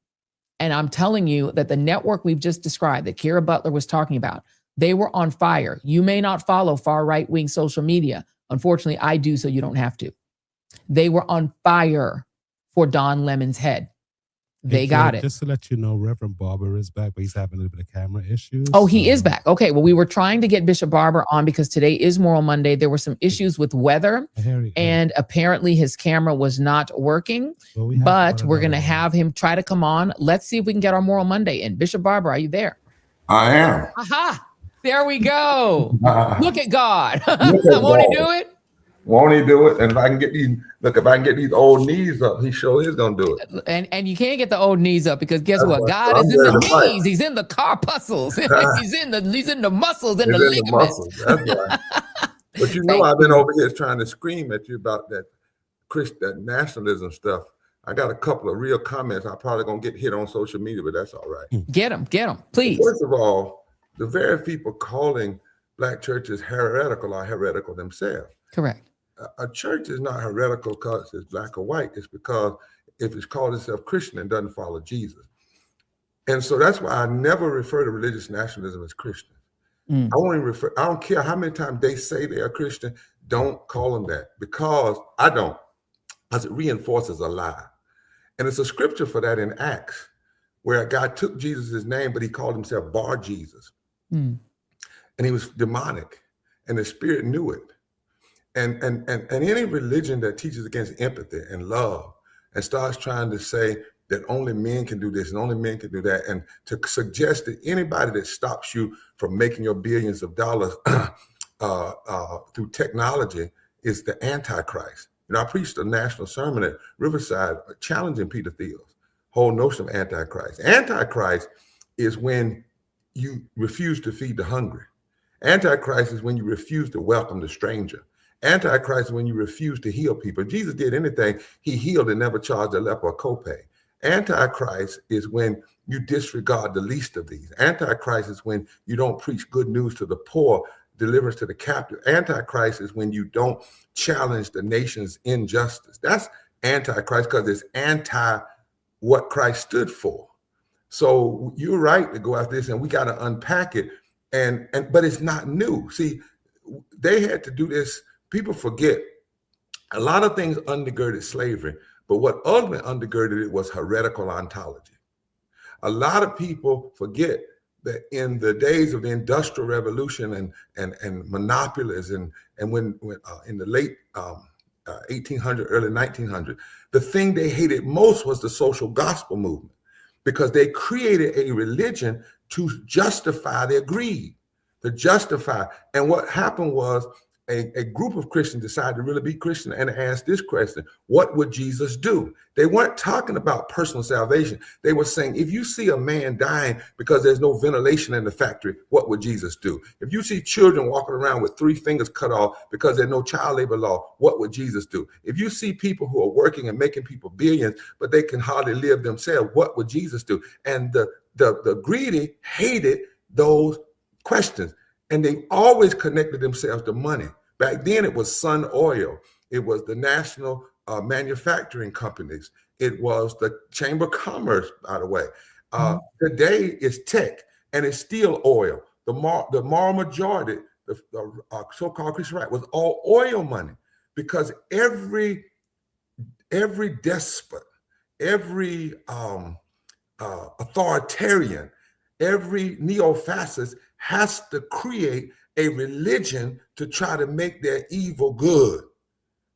and I'm telling you that the network we've just described, that Kira Butler was talking about, they were on fire. You may not follow far right-wing social media. Unfortunately, I do, so you don't have to. They were on fire for Don Lemon's head. They got it. Just to let you know, Reverend Barber is back, but he's having a little bit of camera issues. Oh, he is back. Okay, well, we were trying to get Bishop Barber on because today is Moral Monday. There were some issues with weather, and apparently his camera was not working, but we're going to have him try to come on. Let's see if we can get our Moral Monday in. Bishop Barber, are you there? I am. Aha! There we go. Look at God. Won't he do it? Won't he do it? And if I can get these old knees up, he sure is gonna do it. And you can't get the old knees up, because guess what? God is in the knees. He's in the corpuscles. he's in the muscles and the ligaments. That's right. But you know, I've been over here trying to scream at you about that nationalism stuff. I got a couple of real comments. I'm probably gonna get hit on social media, but that's all right. Get them, please. First of all, the very people calling Black churches heretical are heretical themselves. Correct. A church is not heretical because it's black or white. It's because if it's called itself Christian and doesn't follow Jesus. And so that's why I never refer to religious nationalism as Christian. I don't care how many times they say they are Christian, don't call them that, because I don't, because it reinforces a lie. And it's a scripture for that in Acts, where a guy took Jesus' name, but he called himself Bar Jesus. And he was demonic, and the spirit knew it. And any religion that teaches against empathy and love and starts trying to say that only men can do this and only men can do that, and to suggest that anybody that stops you from making your billions of dollars through technology is the Antichrist. You know, I preached a national sermon at Riverside challenging Peter Thiel's whole notion of Antichrist. Antichrist is when you refuse to feed the hungry. Antichrist is when you refuse to welcome the stranger. Antichrist is when you refuse to heal people. If Jesus did anything, he healed and never charged a leper a copay. Antichrist is when you disregard the least of these. Antichrist is when you don't preach good news to the poor, deliverance to the captive. Antichrist is when you don't challenge the nation's injustice. That's Antichrist, because it's anti what Christ stood for. So you're right to go after this, and we got to unpack it. But it's not new. See, they had to do this. People forget a lot of things undergirded slavery, but what ultimately undergirded it was heretical ontology. A lot of people forget that in the days of the Industrial Revolution and monopolies and when in the late 1800s, early 1900s, the thing they hated most was the social gospel movement, because they created a religion to justify their greed, to justify. And what happened was a group of Christians decided to really be Christian and ask this question: what would Jesus do? They weren't talking about personal salvation. They were saying, if you see a man dying because there's no ventilation in the factory, what would Jesus do? If you see children walking around with 3 fingers cut off because there's no child labor law, what would Jesus do? If you see people who are working and making people billions, but they can hardly live themselves, what would Jesus do? And the greedy hated those questions, and they always connected themselves to money. Back then, it was Sun Oil. It was the national manufacturing companies. It was the Chamber of Commerce, by the way. Today, it's tech, and it's still oil. The moral majority, the so-called Christian right, was all oil money, because every despot, every authoritarian, every neo-fascist has to create a religion to try to make their evil good.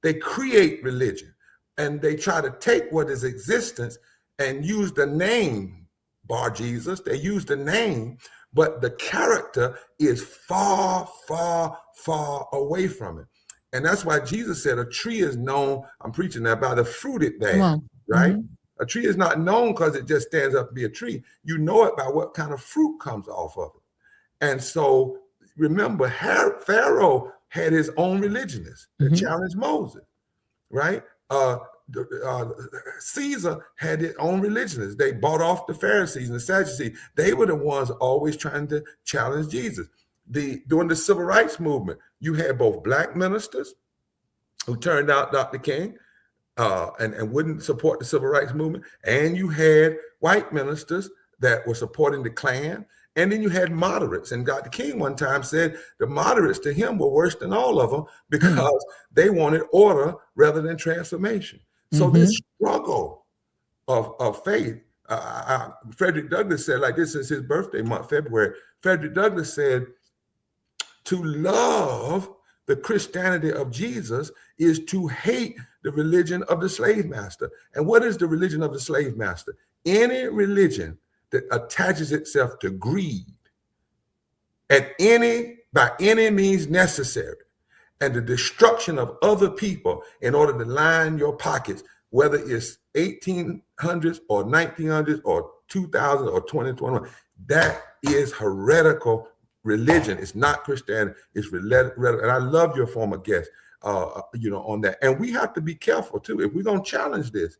They create religion, and they try to take what is existence and use the name Bar Jesus. They use the name, but the character is far, far, far away from it. And that's why Jesus said a tree is known, I'm preaching that, by the fruit it bears, right? A tree is not known because it just stands up to be a tree. You know it by what kind of fruit comes off of it. And so remember, Pharaoh had his own religionists that challenged Moses, right? Caesar had his own religionists. They bought off the Pharisees and the Sadducees. They were the ones always trying to challenge Jesus. During the Civil Rights Movement, you had both black ministers who turned out Dr. King and wouldn't support the Civil Rights Movement, and you had white ministers that were supporting the Klan. And then you had moderates. And Dr. King one time said the moderates to him were worse than all of them, because they wanted order rather than transformation. So this struggle of faith, Frederick Douglass said, like, this is his birthday month, February. Frederick Douglass said, to love the Christianity of Jesus is to hate the religion of the slave master. And what is the religion of the slave master? Any religion that attaches itself to greed by any means necessary, and the destruction of other people in order to line your pockets, whether it's 1800s or 1900s or 2000 or 2021, that is heretical religion. It's not Christianity. It's heretical. And I love your former guest, on that. And we have to be careful too. If we're gonna challenge this,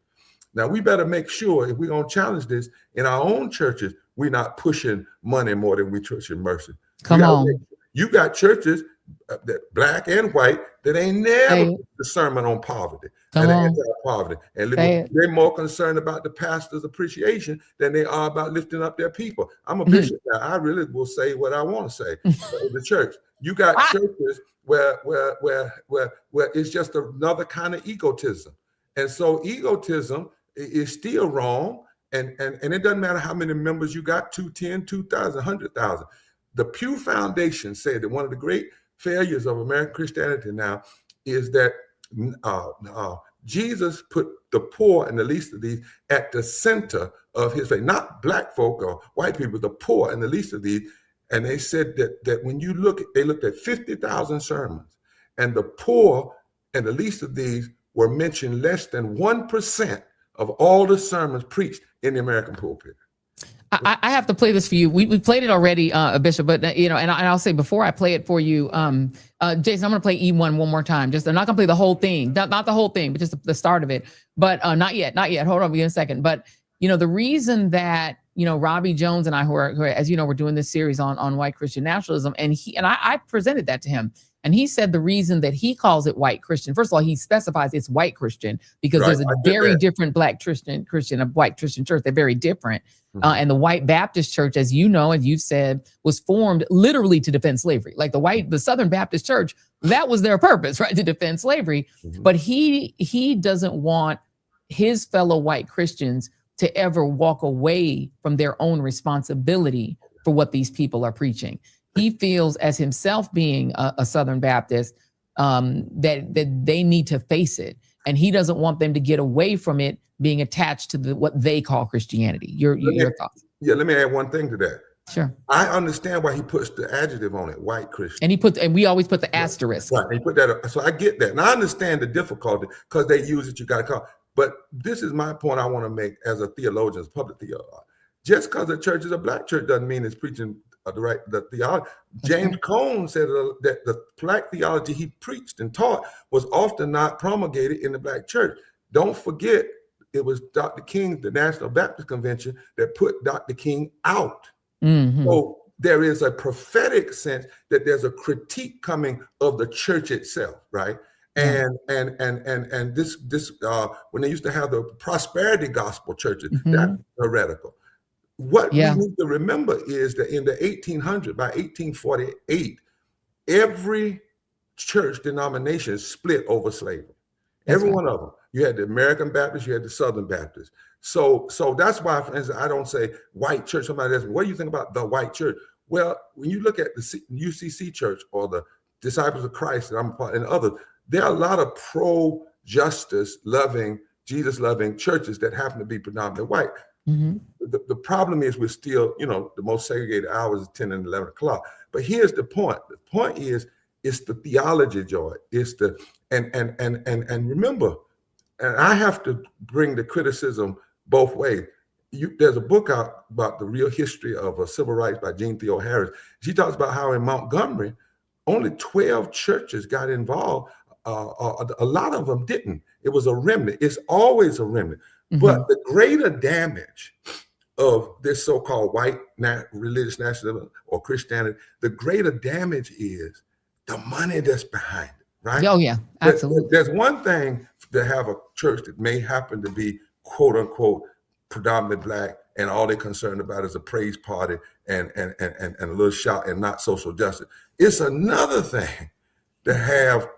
now we better make sure, if we're gonna challenge this in our own churches, we're not pushing money more than we're pushing mercy. Come on. You got churches that black and white that ain't never put the sermon on poverty and anti-poverty, and they're more concerned about the pastor's appreciation than they are about lifting up their people. I'm a bishop now. I really will say what I want to say in the church. You got churches where it's just another kind of egotism, and so egotism is still wrong. And it doesn't matter how many members you got, 210, 2,000, 100,000. The Pew Foundation said that one of the great failures of American Christianity now is that Jesus put the poor and the least of these at the center of his faith, not black folk or white people, the poor and the least of these. And they said that when you they looked at 50,000 sermons, and the poor and the least of these were mentioned less than 1% of all the sermons preached in the American pulpit. I have to play this for you. We played it already, Bishop, but you know, and I'll say before I play it for you, Jason, I'm going to play E1 one more time. Just I'm not going to play the whole thing, not the whole thing, but just the start of it. But not yet. Hold on, give me a second. But you know, the reason that Robbie Jones and I, who are as you know, we're doing this series on white Christian nationalism, and I presented that to him. And he said the reason that he calls it white Christian, first of all, he specifies it's white Christian because there's a very different black Christian, a white Christian church. They're very different. And the white Baptist church, as you know, as you've said, was formed literally to defend slavery. Like the Southern Baptist church, that was their purpose, right? To defend slavery. But he doesn't want his fellow white Christians to ever walk away from their own responsibility for what these people are preaching. He feels, as himself being a Southern Baptist, that they need to face it, and he doesn't want them to get away from it being attached to what they call Christianity. Your thoughts? Yeah, let me add one thing to that. Sure. I understand why he puts the adjective on it, white Christian. And we always put the asterisk. Right. He put that up. So I get that. And I understand the difficulty because they use it, you got to call. But this is my point I want to make as a theologian, as a public theologian. Just because a church is a black church doesn't mean it's preaching the theology. James Cone said that the black theology he preached and taught was often not promulgated in the black church. Don't forget, it was Dr. King, the National Baptist Convention, that put Dr. King out. So there is a prophetic sense that there's a critique coming of the church itself, right? And this when they used to have the prosperity gospel churches, that's heretical. What we need to remember is that in the 1800s, by 1848, every church denomination split over slavery. Every one of them. You had the American Baptist, you had the Southern Baptist. So that's why, for instance, I don't say white church. Somebody asks me, what do you think about the white church? Well, when you look at the UCC church or the Disciples of Christ that I'm a part and others, there are a lot of pro-justice loving, Jesus loving churches that happen to be predominantly white. The problem is we're still, the most segregated hours is 10 and 11 o'clock. But here's the point. The point is, it's the theology, Joy. It's the and remember, and I have to bring the criticism both ways. There's a book out about the real history of civil rights by Jean Theo Harris. She talks about how in Montgomery, only 12 churches got involved. A lot of them didn't. It was a remnant. It's always a remnant. But the greater damage of this so-called white religious nationalism or Christianity, the greater damage is the money that's behind it, right? Oh, yeah, absolutely. There's one thing to have a church that may happen to be, quote unquote, predominantly black, and all they're concerned about is a praise party and a little shout and not social justice. It's another thing to have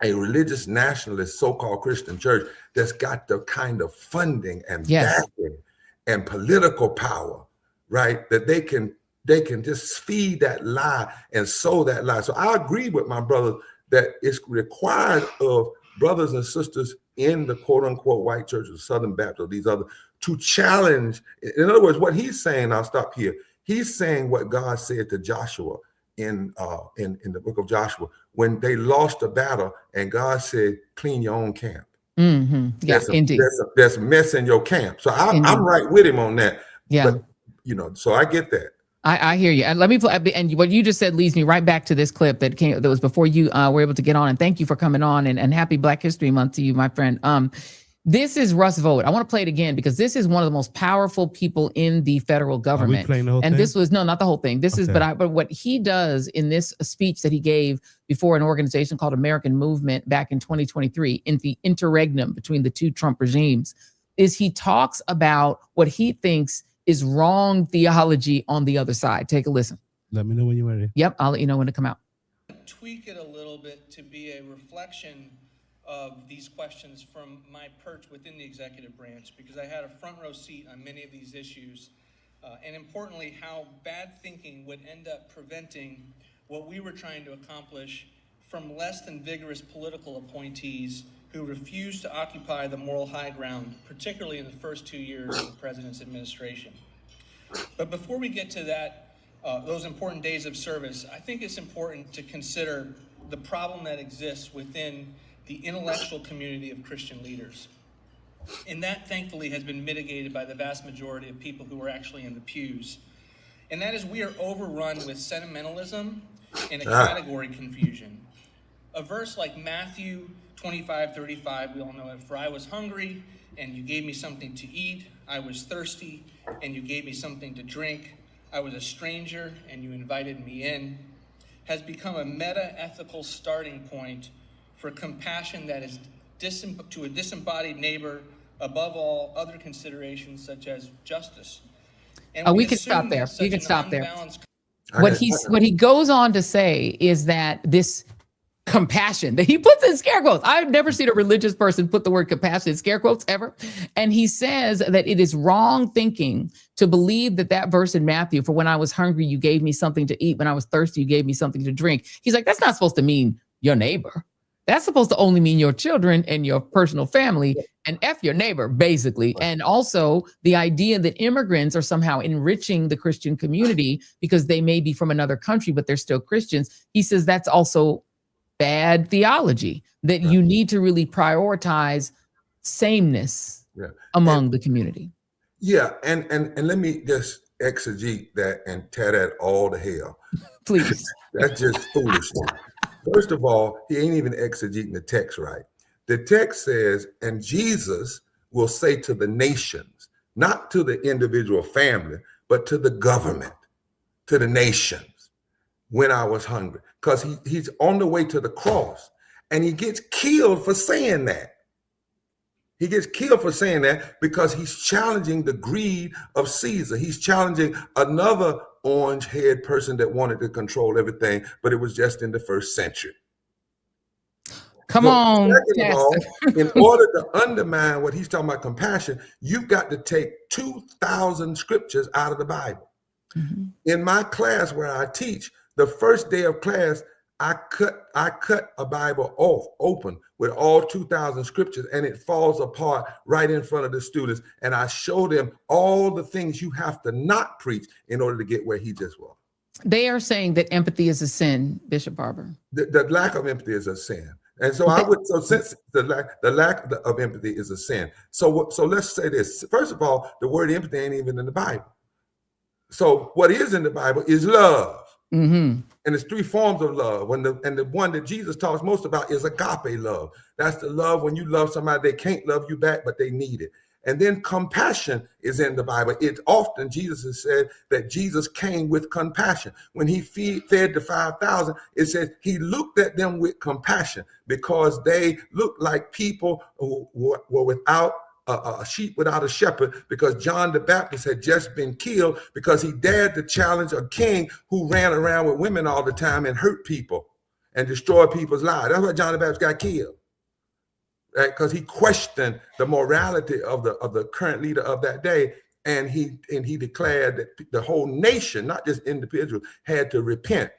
a religious nationalist so-called Christian church that's got the kind of funding and backing and political power, right? That they can just feed that lie and sow that lie. So I agree with my brother that it's required of brothers and sisters in the quote unquote white churches, Southern Baptist, these other, to challenge. In other words, what he's saying, I'll stop here. He's saying what God said to Joshua in the book of Joshua, when they lost the battle and God said, clean your own camp. Yes, indeed. There's mess in your camp. So I'm right with him on that. Yeah. But, so I get that. I hear you. And let me and what you just said leads me right back to this clip that was before you were able to get on. And thank you for coming on, and happy Black History Month to you, my friend. This is Russ Vought. I want to play it again because this is one of the most powerful people in the federal government. Are we playing the whole thing? This was not the whole thing. This is, but what he does in this speech that he gave before an organization called American Movement back in 2023, in the interregnum between the two Trump regimes, is he talks about what he thinks is wrong theology on the other side. Take a listen. Let me know when you're ready. Yep, I'll let you know when to come out. Tweak it a little bit to be a reflection of these questions from my perch within the executive branch, because I had a front row seat on many of these issues, and importantly, how bad thinking would end up preventing what we were trying to accomplish from less than vigorous political appointees who refused to occupy the moral high ground, particularly in the first 2 years of the president's administration. But before we get to that, those important days of service, I think it's important to consider the problem that exists within the intellectual community of Christian leaders. And that, thankfully, has been mitigated by the vast majority of people who are actually in the pews. And that is, we are overrun with sentimentalism and a category confusion. A verse like Matthew 25:35, we all know it. For I was hungry, and you gave me something to eat. I was thirsty, and you gave me something to drink. I was a stranger, and you invited me in, has become a meta-ethical starting point for compassion that is to a disembodied neighbor above all other considerations such as justice. And we can stop there. You can stop there. Okay. What he goes on to say is that this compassion that he puts in scare quotes. I've never seen a religious person put the word compassion in scare quotes ever. And he says that it is wrong thinking to believe that that verse in Matthew, for when I was hungry, you gave me something to eat. When I was thirsty, you gave me something to drink. He's like, that's not supposed to mean your neighbor. That's supposed to only mean your children and your personal family, and F your neighbor, basically. And also the idea that immigrants are somehow enriching the Christian community because they may be from another country, but they're still Christians. He says that's also bad theology, that you need to really prioritize sameness among the community. Yeah, and let me just exegete that and tear that all to hell. Please. That's just foolishness. First of all, he ain't even exegeting the text right. The text says, and Jesus will say to the nations, not to the individual family, but to the government, to the nations, when I was hungry. Because he's on the way to the cross, and he gets killed for saying that. He gets killed for saying that because he's challenging the greed of Caesar. He's challenging another orange-haired person that wanted to control everything, but it was just in the first century. Come on. Second of all, in order to undermine what he's talking about compassion, you've got to take 2,000 scriptures out of the Bible. Mm-hmm. In my class where I teach, the first day of class, I cut a Bible open with all 2,000 scriptures, and it falls apart right in front of the students. And I show them all the things you have to not preach in order to get where he just was. They are saying that empathy is a sin, Bishop Barber. The lack of empathy is a sin. And so since the lack of empathy is a sin. So let's say this. First of all, the word empathy ain't even in the Bible. So what is in the Bible is love. Mm-hmm. And there's three forms of love. And the one that Jesus talks most about is agape love. That's the love when you love somebody, they can't love you back, but they need it. And then compassion is in the Bible. It's often Jesus has said that Jesus came with compassion. When he fed the 5,000, it says he looked at them with compassion because they looked like people who were without a sheep without a shepherd, because John the Baptist had just been killed because he dared to challenge a king who ran around with women all the time and hurt people and destroyed people's lives. That's why John the Baptist got killed, right? Because he questioned the morality of the current leader of that day, and he declared that the whole nation, not just individuals, had to repent.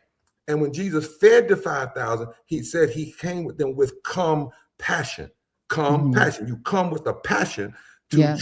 And when Jesus fed the 5,000, he said he came with them with compassion. Compassion. You come with a passion to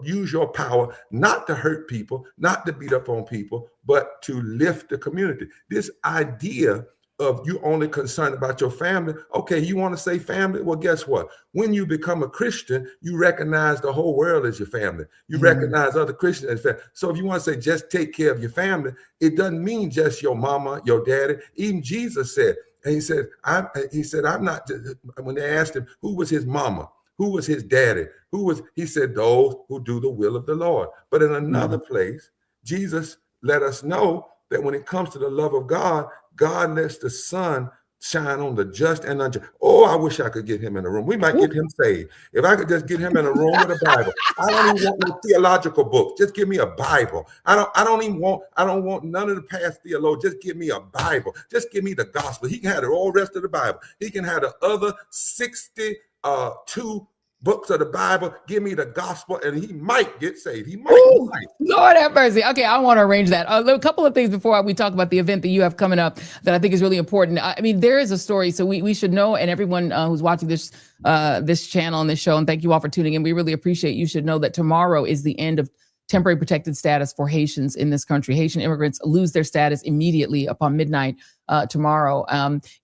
use your power, not to hurt people, not to beat up on people, but to lift the community. This idea of you only concerned about your family. Okay, you want to say family? Well, guess what? When you become a Christian, you recognize the whole world as your family. You recognize other Christians as family. So if you want to say just take care of your family, it doesn't mean just your mama, your daddy. Even Jesus said, and he said, I'm not just, when they asked him, who was his mama? Who was his daddy? He said, those who do the will of the Lord. But in another place, Jesus let us know that when it comes to the love of God, God lets the sun shine on the just and unjust. Oh, I wish I could get him in a room. We might get him saved. If I could just get him in a room with a Bible. I don't even want no theological book. Just give me a Bible. I don't want none of the past theologians. Just give me a Bible. Just give me the gospel. He can have the whole rest of the Bible. He can have the other 62 books of the Bible. Give me the gospel, and he might get saved. He might. Lord have mercy. Okay, I want to arrange that. A couple of things before we talk about the event that you have coming up that I think is really important. I mean, there is a story, so we should know, and everyone who's watching this channel and this show, and thank you all for tuning in. We really appreciate. You should know that tomorrow is the end of temporary protected status for Haitians in this country. Haitian immigrants lose their status immediately upon midnight tomorrow,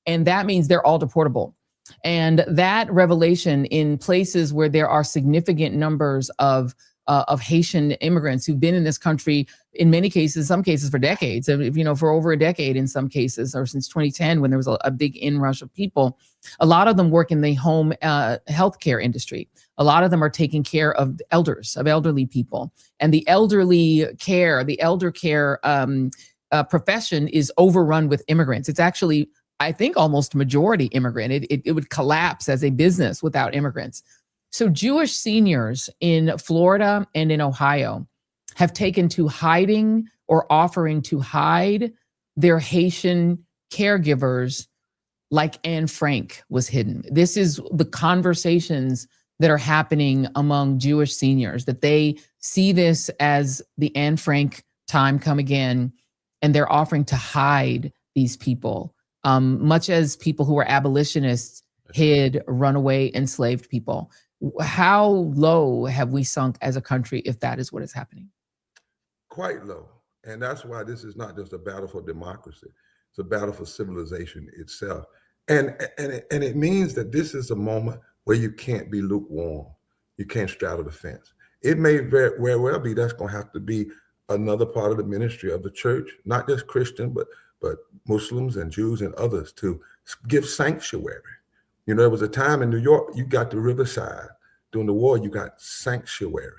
and that means they're all deportable. And that revelation in places where there are significant numbers of Haitian immigrants who've been in this country, in many cases, some cases for decades, for over a decade in some cases, or since 2010 when there was a big inrush of people. A lot of them work in the home healthcare industry. A lot of them are taking care of elders, of elderly people. And the elder care profession is overrun with immigrants. It's actually, I think, almost majority immigrant. It would collapse as a business without immigrants. So Jewish seniors in Florida and in Ohio have taken to hiding or offering to hide their Haitian caregivers like Anne Frank was hidden. This is the conversations that are happening among Jewish seniors, that they see this as the Anne Frank time come again, and they're offering to hide these people, much as people who were abolitionists hid runaway enslaved people. How low have we sunk as a country if that is what is happening? Quite low. And that's why this is not just a battle for democracy. It's a battle for civilization itself. And it means that this is a moment where you can't be lukewarm. You can't straddle the fence. It may very well be that's going to have to be another part of the ministry of the church, not just Christian, but Muslims and Jews and others, to give sanctuary. There was a time in New York, you got the Riverside. During the war, you got sanctuary.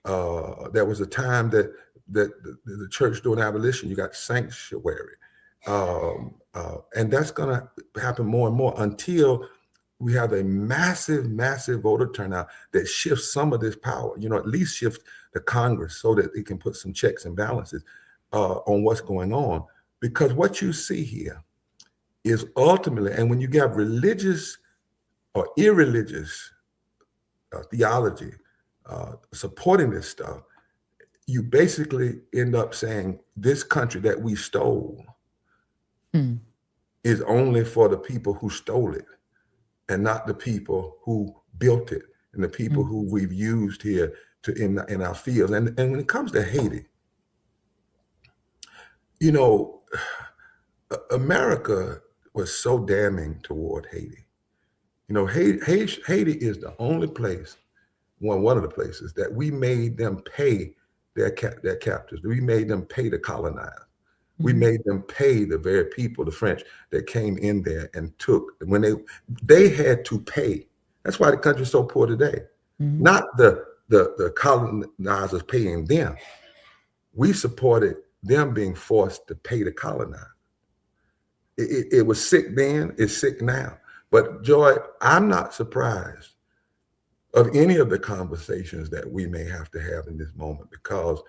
There was a time that the church during abolition, you got sanctuary. And that's going to happen more and more until we have a massive, massive voter turnout that shifts some of this power, at least shift the Congress so that it can put some checks and balances on what's going on. Because what you see here is ultimately, and when you have religious or irreligious theology supporting this stuff, you basically end up saying this country that we stole is only for the people who stole it and not the people who built it and the people who we've used here in our fields. And when it comes to Haiti, America was so damning toward Haiti. Haiti is the only place, one of the places that we made them pay their captors. We made them pay the colonized. We made them pay the very people, the French, that came in there and took. When they had to pay. That's why the country's so poor today. Not the colonizers paying them. We supported them being forced to pay the colonized. It was sick then, it's sick now. But Joy, I'm not surprised of any of the conversations that we may have to have in this moment, because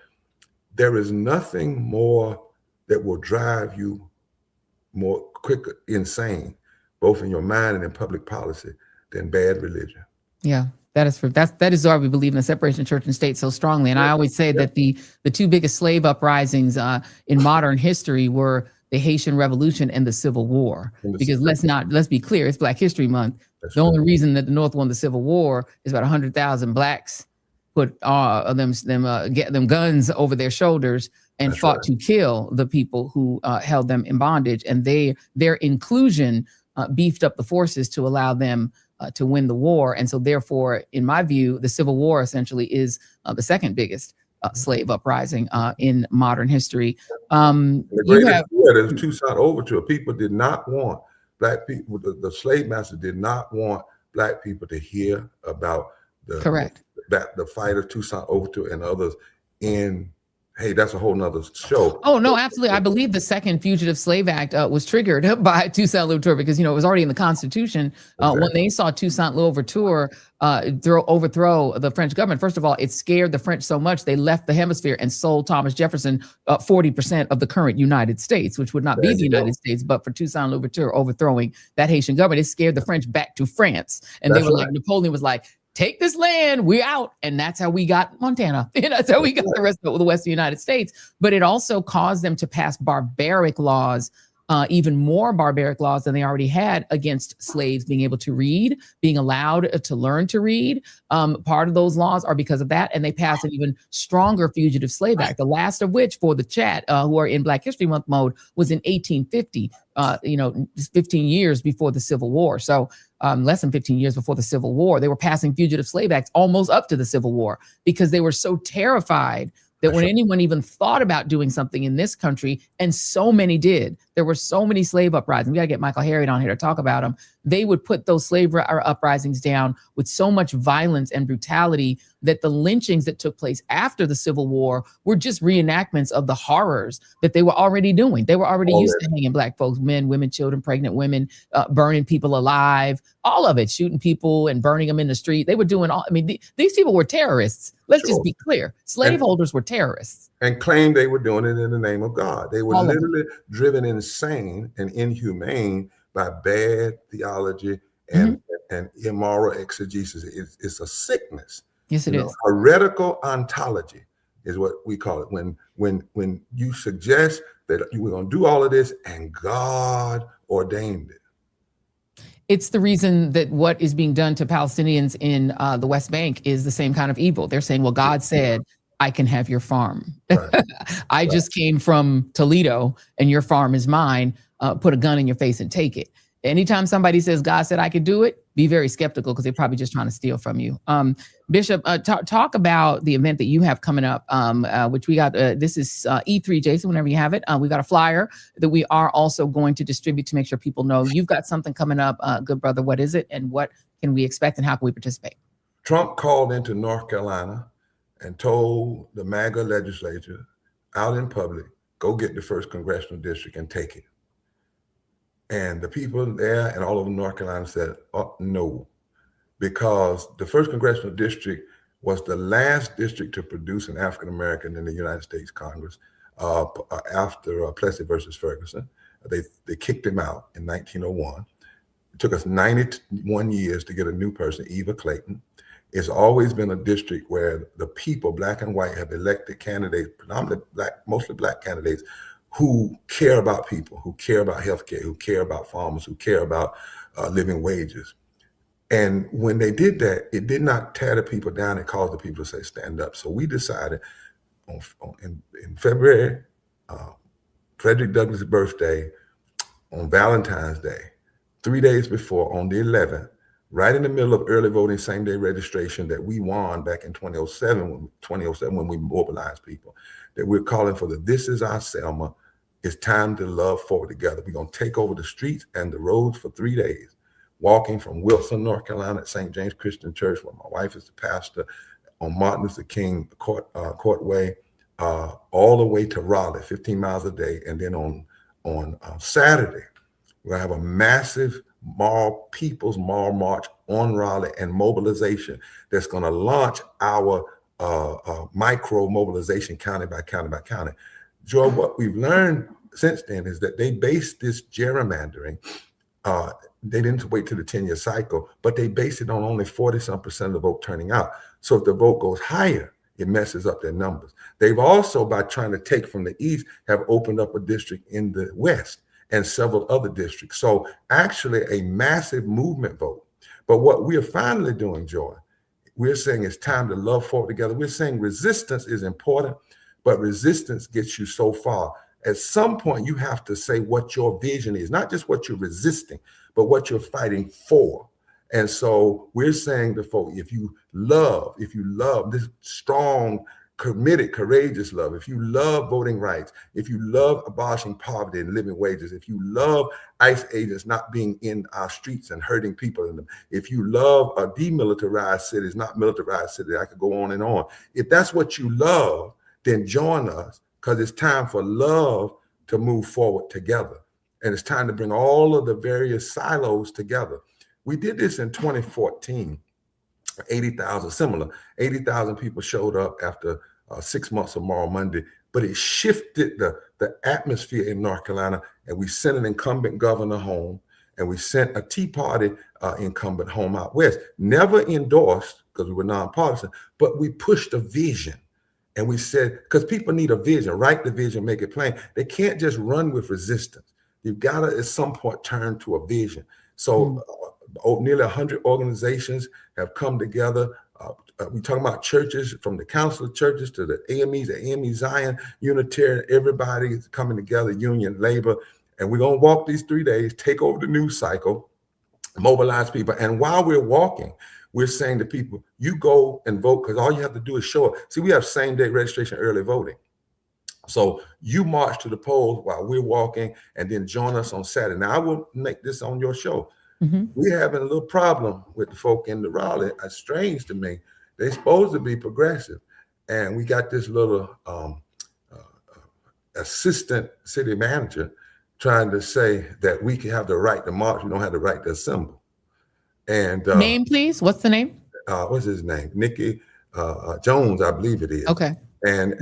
there is nothing more that will drive you more quicker insane, both in your mind and in public policy, than bad religion. Yeah. That is why we believe in the separation of church and state so strongly. And I always say that the two biggest slave uprisings in modern history were the Haitian Revolution and the Civil War. Because let's be clear, it's Black History Month. The only reason that the North won the Civil War is about 100,000 Blacks put them guns over their shoulders and fought to kill the people who held them in bondage. And their inclusion beefed up the forces to allow them to win the war. And so therefore, in my view, the Civil War essentially is the second biggest slave uprising in modern history. The greatest fear, the Toussaint Overture, people did not want Black people, the slave master did not want Black people to hear about the fight of Toussaint Overture and others hey, that's a whole nother show. Oh, no, absolutely. I believe the second Fugitive Slave Act was triggered by Toussaint Louverture because, it was already in the Constitution. When they saw Toussaint Louverture overthrow the French government, first of all, it scared the French so much they left the hemisphere and sold Thomas Jefferson 40% of the current United States, which would not be the United States, but for Toussaint Louverture overthrowing that Haitian government. It scared the French back to France. And they were like, Napoleon was like, take this land, we're out. And that's how we got Montana. That's how we got the rest of the Western United States. But it also caused them to pass barbaric laws even more barbaric laws than they already had against slaves being able to read, being allowed to learn to read. Part of those laws are because of that, and they passed an even stronger Fugitive Slave Act, the last of which, for the chat who are in Black History Month mode, was in 1850, 15 years before the Civil War. So less than 15 years before the Civil War, they were passing Fugitive Slave Acts almost up to the Civil War because they were so terrified that when anyone even thought about doing something in this country, and so many did, there were so many slave uprisings. We got to get Michael Harriot on here to talk about them. They would put those slave uprisings down with so much violence and brutality that the lynchings that took place after the Civil War were just reenactments of the horrors that they were already doing. They were already used to hanging Black folks, men, women, children, pregnant women, burning people alive, all of it, shooting people and burning them in the street. They were doing all, I mean, these people were terrorists. Let's just be clear. Slaveholders were terrorists. And claimed they were doing it in the name of God. They were literally driven insane and inhumane by bad theology and immoral exegesis. It's a sickness. Yes, it is. Heretical ontology is what we call it. When you suggest that we're going to do all of this and God ordained it. It's the reason that what is being done to Palestinians in the West Bank is the same kind of evil. They're saying, well, God said, I can have your farm. Right. I just came from Toledo and your farm is mine. Put a gun in your face and take it. Anytime somebody says God said I could do it, be very skeptical because they're probably just trying to steal from you. Bishop, talk about the event that you have coming up, which we got. This is E3, Jason, whenever you have it. We got a flyer that we are also going to distribute to make sure people know you've got something coming up. Good brother, what is it and what can we expect and how can we participate? Trump called into North Carolina and told the MAGA legislature out in public, go get the 1st Congressional District and take it. And the people there and all over North Carolina said, no, because the 1st Congressional District was the last district to produce an African-American in the United States Congress after Plessy versus Ferguson. They kicked him out in 1901. It took us 91 years to get a new person, Eva Clayton. It's always been a district where the people, Black and white, have elected candidates, predominantly Black, mostly Black candidates, who care about people, who care about healthcare, who care about farmers, who care about living wages. And when they did that, it did not tear the people down. It caused the people to say, stand up. So we decided in February, Frederick Douglass' birthday, on Valentine's Day, 3 days before, on the 11th, right in the middle of early voting, same-day registration that we won back in 2007 when we mobilized people, that we're calling for the This Is Our Selma. It's time to love forward together. We're going to take over the streets and the roads for 3 days, walking from Wilson, North Carolina at St. James Christian Church, where my wife is the pastor, on Martin Luther King Courtway, all the way to Raleigh, 15 miles a day. And then on Saturday, we're going to have a massive People's Mall March on Raleigh and mobilization that's going to launch our micro mobilization county by county by county. Joy, what we've learned since then is that they based this gerrymandering. They didn't wait till the 10-year cycle, but they based it on only 40-some% of the vote turning out. So if the vote goes higher, it messes up their numbers. They've also, by trying to take from the East, have opened up a district in the West and several other districts. So actually a massive movement vote. But what we are finally doing, Joy, we're saying it's time to love forward together. We're saying resistance is important, but resistance gets you so far. At some point, you have to say what your vision is, not just what you're resisting, but what you're fighting for. And so we're saying to folks, if you love this strong, committed, courageous love, if you love voting rights, if you love abolishing poverty and living wages, if you love ICE agents not being in our streets and hurting people in them, if you love demilitarized cities, not militarized cities, I could go on and on. If that's what you love, then join us, because it's time for love to move forward together. And it's time to bring all of the various silos together. We did this in 2014, 80,000 people showed up after 6 months of Moral Monday, but it shifted the atmosphere in North Carolina, and we sent an incumbent governor home, and we sent a Tea Party incumbent home out west. Never endorsed, because we were nonpartisan, but we pushed a vision. And we said, because people need a vision, write the vision, make it plain. They can't just run with resistance. You've got to at some point turn to a vision. So nearly 100 organizations have come together. We talking about churches, from the Council of Churches to the AMEs, the AME Zion, Unitarian, everybody is coming together, union, labor. And we're going to walk these 3 days, take over the news cycle, mobilize people. And while we're walking, we're saying to people, you go and vote, because all you have to do is show up. See, we have same-day registration, early voting. So you march to the polls while we're walking, and then join us on Saturday. Now, I will make this on your show. We're having a little problem with the folk in the Raleigh. It's strange to me. They're supposed to be progressive. And we got this little assistant city manager trying to say that we can have the right to march, we don't have the right to assemble. And name, please. What's the name? What's his name? Nikki Jones, I believe it is. Okay. And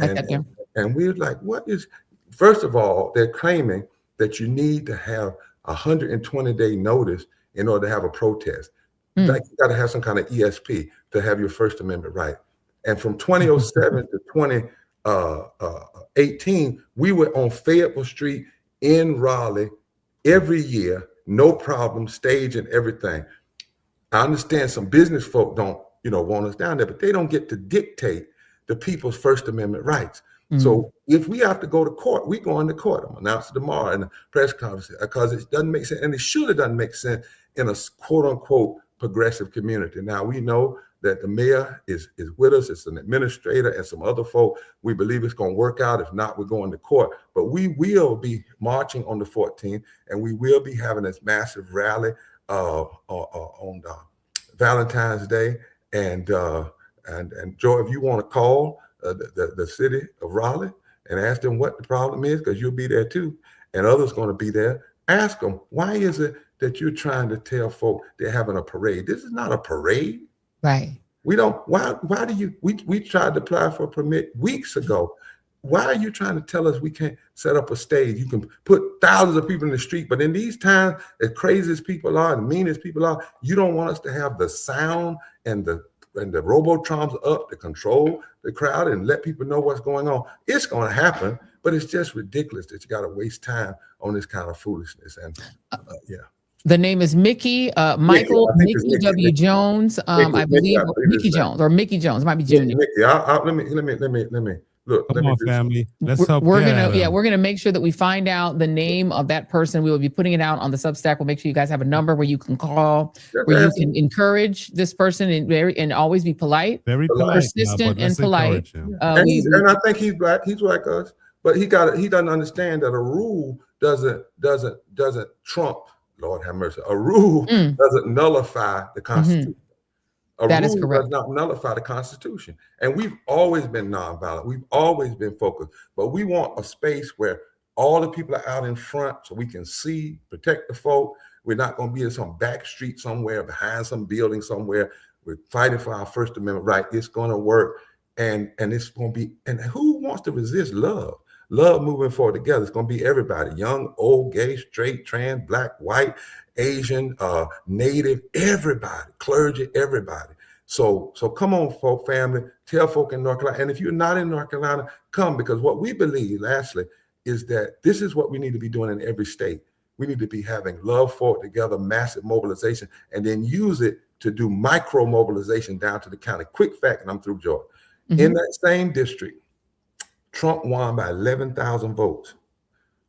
we're like, what is? First of all, they're claiming that you need to have 120-day notice in order to have a protest. Like you got to have some kind of ESP to have your First Amendment right. And from 2007 to 2018, we were on Fayetteville Street in Raleigh every year, no problem, staging everything. I understand some business folk don't, want us down there, but they don't get to dictate the people's First Amendment rights. So if we have to go to court, we go into court. I'm announcing tomorrow in a press conference, because it doesn't make sense, and it surely doesn't make sense in a quote unquote progressive community. Now we know that the mayor is with us, it's an administrator and some other folk. We believe it's going to work out. If not, we're going to court. But we will be marching on the 14th, and we will be having this massive rally on Valentine's Day. And Joe, if you want to call the city of Raleigh and ask them what the problem is, because you'll be there too, and others going to be there. Ask them, why is it that you're trying to tell folk they're having a parade? This is not a parade. Right. We don't, why do you, we tried to apply for a permit weeks ago. Why are you trying to tell us we can't set up a stage? You can put thousands of people in the street, but in these times, as crazy as people are, and mean as people are, you don't want us to have the sound and the Robotrons up to control the crowd and let people know what's going on. It's going to happen, but it's just ridiculous that you got to waste time on this kind of foolishness. And The name is Mickey Michael Mickey W. Jones. I believe Mickey Jones, or Mickey Jones. It might be Junior. Mickey, let me look. Come on, family. Let's help. We're gonna make sure that we find out the name of that person. We will be putting it out on the Substack. We'll make sure you guys have a number where you can call, where you can encourage this person and always be polite, very persistent and polite. And I think he's black. He's like us, but he doesn't understand that a rule doesn't trump. Lord have mercy. A rule doesn't nullify the Constitution. That is correct. Does not nullify the Constitution. And we've always been nonviolent. We've always been focused. But we want a space where all the people are out in front so we can see, protect the folk. We're not going to be in some back street somewhere, behind some building somewhere. We're fighting for our First Amendment right. It's going to work. And it's going to be, and who wants to resist love? Love moving forward together. It's going to be everybody, young, old, gay, straight, trans, black, white, Asian, Native, everybody, clergy, everybody. So come on, folk, family, tell folk in North Carolina. And if you're not in North Carolina, come, because what we believe, lastly, is that this is what we need to be doing in every state. We need to be having love forward together, massive mobilization, and then use it to do micro mobilization down to the county. Quick fact, and I'm through, George. In that same district, Trump won by 11,000 votes.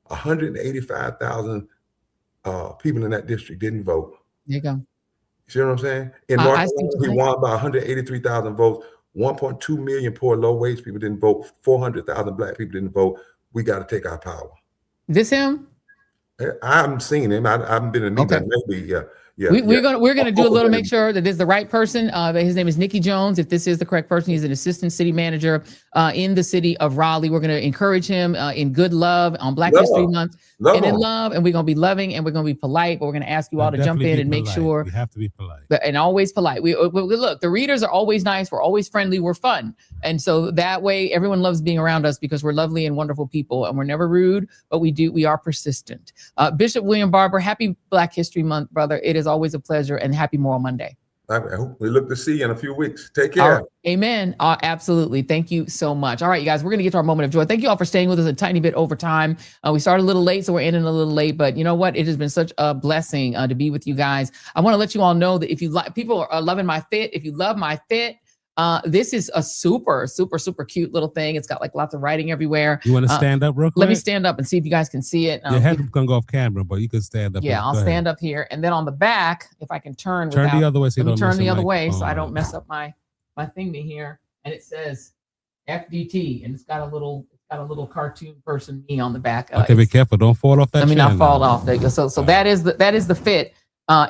185,000 people in that district didn't vote. There you go. You see what I'm saying? In North Carolina, he won by 183,000 votes. 1.2 million poor, low-wage people didn't vote. 400,000 black people didn't vote. We got to take our power. This him? I haven't seen him. I haven't been in a meeting. Maybe, We're gonna do a little, make sure that this is the right person. His name is Nikki Jones. If this is the correct person, he's an assistant city manager in the city of Raleigh. We're gonna encourage him in good love on Black History Month, and in love, and we're gonna be loving and we're gonna be polite. But we're gonna ask you all to jump in and make sure we have to be polite, and always polite. We look. The readers are always nice. We're always friendly. We're fun, and so that way everyone loves being around us because we're lovely and wonderful people, and we're never rude. But we are persistent. Bishop William Barber, happy Black History Month, brother. It is always a pleasure, and happy Moral Monday. I hope we look to see you in a few weeks. Take care. Amen. Absolutely. Thank you so much. All right, you guys, we're going to get to our moment of joy. Thank you all for staying with us a tiny bit over time. We started a little late, so we're ending a little late, but you know what? It has been such a blessing to be with you guys. I want to let you all know that if you like, people are loving my fit. If you love my fit, this is a super, super, super cute little thing. It's got like lots of writing everywhere. You want to stand up real quick? Let me stand up and see if you guys can see it. Your head gonna go off camera, but you can stand up. Yeah, I'll stand up here, and then on the back, if I can turn the other way, so you let me don't turn mess the your other way, so microphone I don't up. mess up my thingy here. And it says FDT, and it's got a little cartoon person me on the back. Okay, be careful, don't fall off that. Let me not chair fall now. off. There you go. So that is the fit.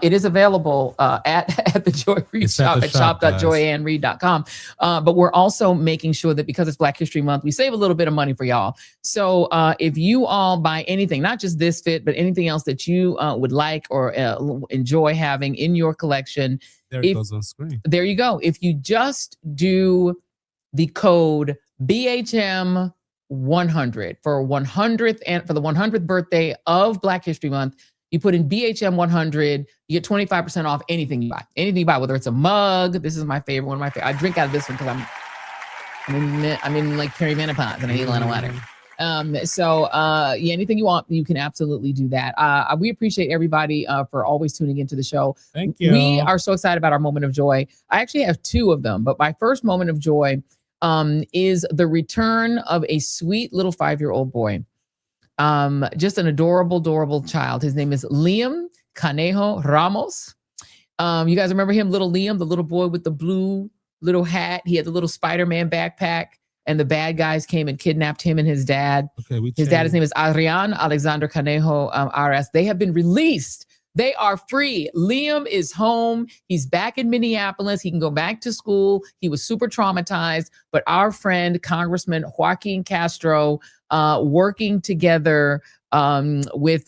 It is available at the Joy Reid It's at shop the at shop, guys. shop.joyannereid.com. But we're also making sure that because it's Black History Month, we save a little bit of money for y'all. So if you all buy anything, not just this fit, but anything else that you would like or enjoy having in your collection, There it goes on screen. there you go. If you just do the code BHM 100 for 100th and for the 100th birthday of Black History Month, you put in BHM 100, you get 25% off anything you buy. Anything you buy, whether it's a mug. This is my favorite, one of my favorite. I drink out of this one because I'm in like perimenopause and I eat a lot of water. Anything you want, you can absolutely do that. We appreciate everybody for always tuning into the show. Thank you. We are so excited about our moment of joy. I actually have two of them, but my first moment of joy is the return of a sweet little 5-year-old boy. Just an adorable child. His name is Liam Canejo Ramos. You guys remember him, little Liam, the little boy with the blue little hat. He had the little Spider-Man backpack, and the bad guys came and kidnapped him and his dad. Okay, his dad, his name is Adrian Alexander Canejo RS. They have been released. They are free. Liam is home. He's back in Minneapolis. He can go back to school. He was super traumatized, but our friend, Congressman Joaquin Castro, working together with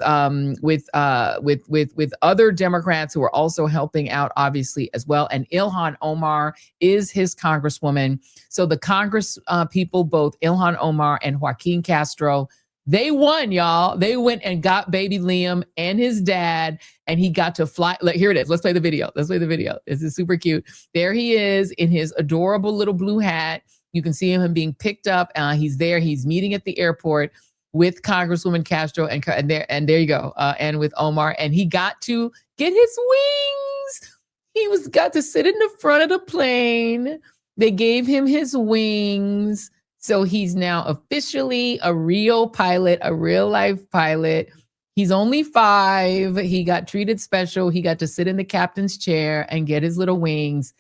other Democrats who are also helping out, obviously, as well. And Ilhan Omar is his congresswoman. So the Congress people, both Ilhan Omar and Joaquin Castro, they won, y'all. They went and got baby Liam and his dad, and he got to fly. Here it is. Let's play the video. This is super cute. There he is in his adorable little blue hat. You can see him being picked up. He's there. He's meeting at the airport with Congresswoman Castro, and there you go. And with Omar, and he got to get his wings. He got to sit in the front of the plane. They gave him his wings. So he's now officially a real pilot, a real life pilot. He's only 5. He got treated special. He got to sit in the captain's chair and get his little wings.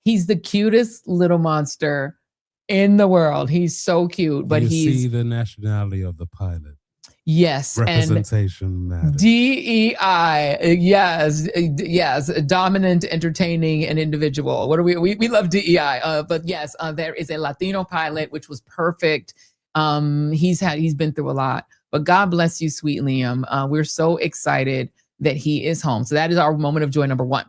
He's the cutest little monster in the world. He's so cute, but you he's see the nationality of the pilot. Yes, Representation matters. DEI, yes, dominant, entertaining, and individual. What do we love DEI, but yes, there is a Latino pilot, which was perfect. He's been through a lot, but God bless you, sweet Liam. We're so excited that he is home. So that is our moment of joy number 1.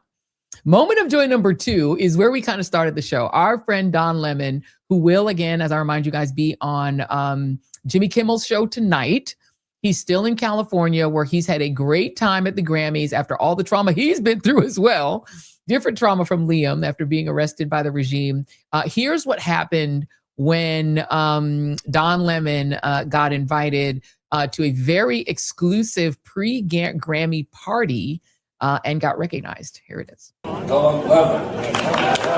Moment of joy number 2 is where we kind of started the show. Our friend Don Lemon, who will, again, as I remind you guys, be on Jimmy Kimmel's show tonight. He's still in California, where he's had a great time at the Grammys after all the trauma he's been through as well. Different trauma from Liam after being arrested by the regime. Here's what happened when Don Lemon got invited to a very exclusive pre-Grammy party and got recognized. Here it is. Don Lemon.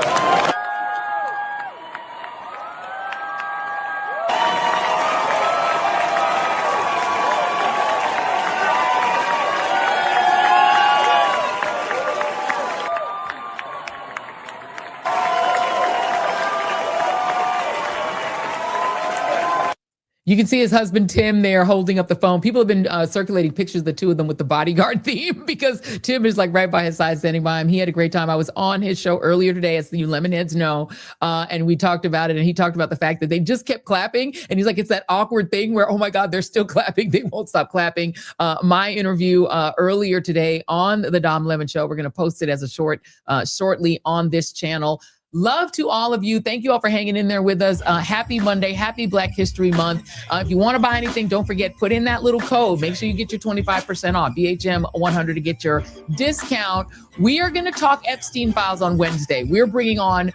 You can see his husband, Tim, there holding up the phone. People have been circulating pictures of the two of them with the bodyguard theme because Tim is like right by his side, standing by him. He had a great time. I was on his show earlier today, as you Lemonheads know, and we talked about it. And he talked about the fact that they just kept clapping. And he's like, it's that awkward thing where, oh my God, they're still clapping. They won't stop clapping. My interview earlier today on the Don Lemon Show, we're going to post it as a shortly on this channel. Love to all of you. Thank you all for hanging in there with us. Happy Monday. Happy Black History Month. If you want to buy anything, don't forget, put in that little code. Make sure you get your 25% off. BHM100 to get your discount. We are going to talk Epstein files on Wednesday. We're bringing on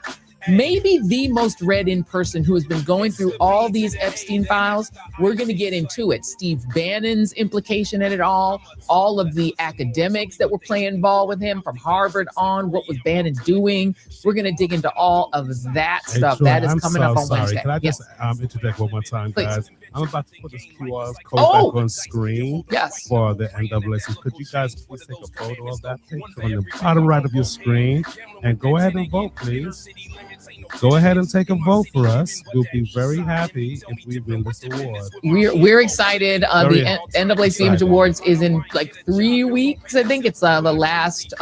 maybe the most read in person who has been going through all these Epstein files. We're going to get into it. Steve Bannon's implication in it all of the academics that were playing ball with him from Harvard on, what was Bannon doing. We're going to dig into all of that stuff. Joy, that is coming up on Wednesday. Can I just Yes. interject one more time, Please. guys? I'm about to put this QR code back on screen Yes. for the NAACP. Could you guys please take a photo of that picture on the bottom right of your screen and go ahead and vote, please? Go ahead and take a vote for us. We'll be very happy if we win this award. We're excited. Very The NAACP Image excited. Awards is in like 3 weeks. I think it's the last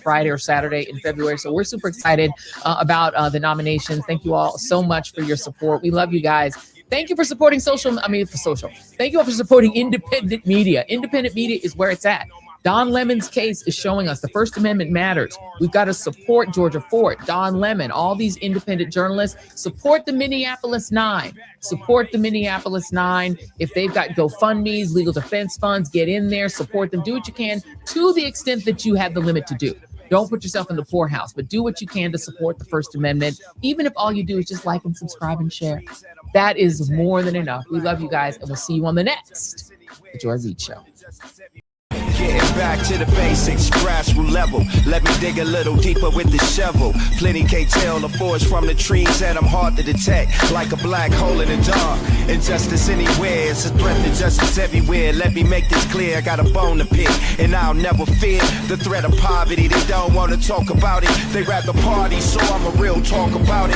Friday or Saturday in February. So we're super excited about the nominations. Thank you all so much for your support. We love you guys. Thank you for supporting Thank you all for supporting independent media. Independent media is where it's at. Don Lemon's case is showing us the First Amendment matters. We've got to support Georgia Fort, Don Lemon, all these independent journalists. Support the Minneapolis 9. Support the Minneapolis 9. If they've got GoFundMes, legal defense funds, get in there, support them. Do what you can to the extent that you have the limit to do. Don't put yourself in the poorhouse, but do what you can to support the First Amendment, even if all you do is just like and subscribe and share. That is more than enough. We love you guys, and we'll see you on the next The Joy Reid Show. Getting back to the basics, grassroots level. Let me dig a little deeper with the shovel. Plenty can't tell the forest from the trees, and I'm hard to detect, like a black hole in the dark. Injustice anywhere, it's a threat to justice everywhere. Let me make this clear, I got a bone to pick, and I'll never fear the threat of poverty. They don't want to talk about it, they rather party, so I'm a real talk about it.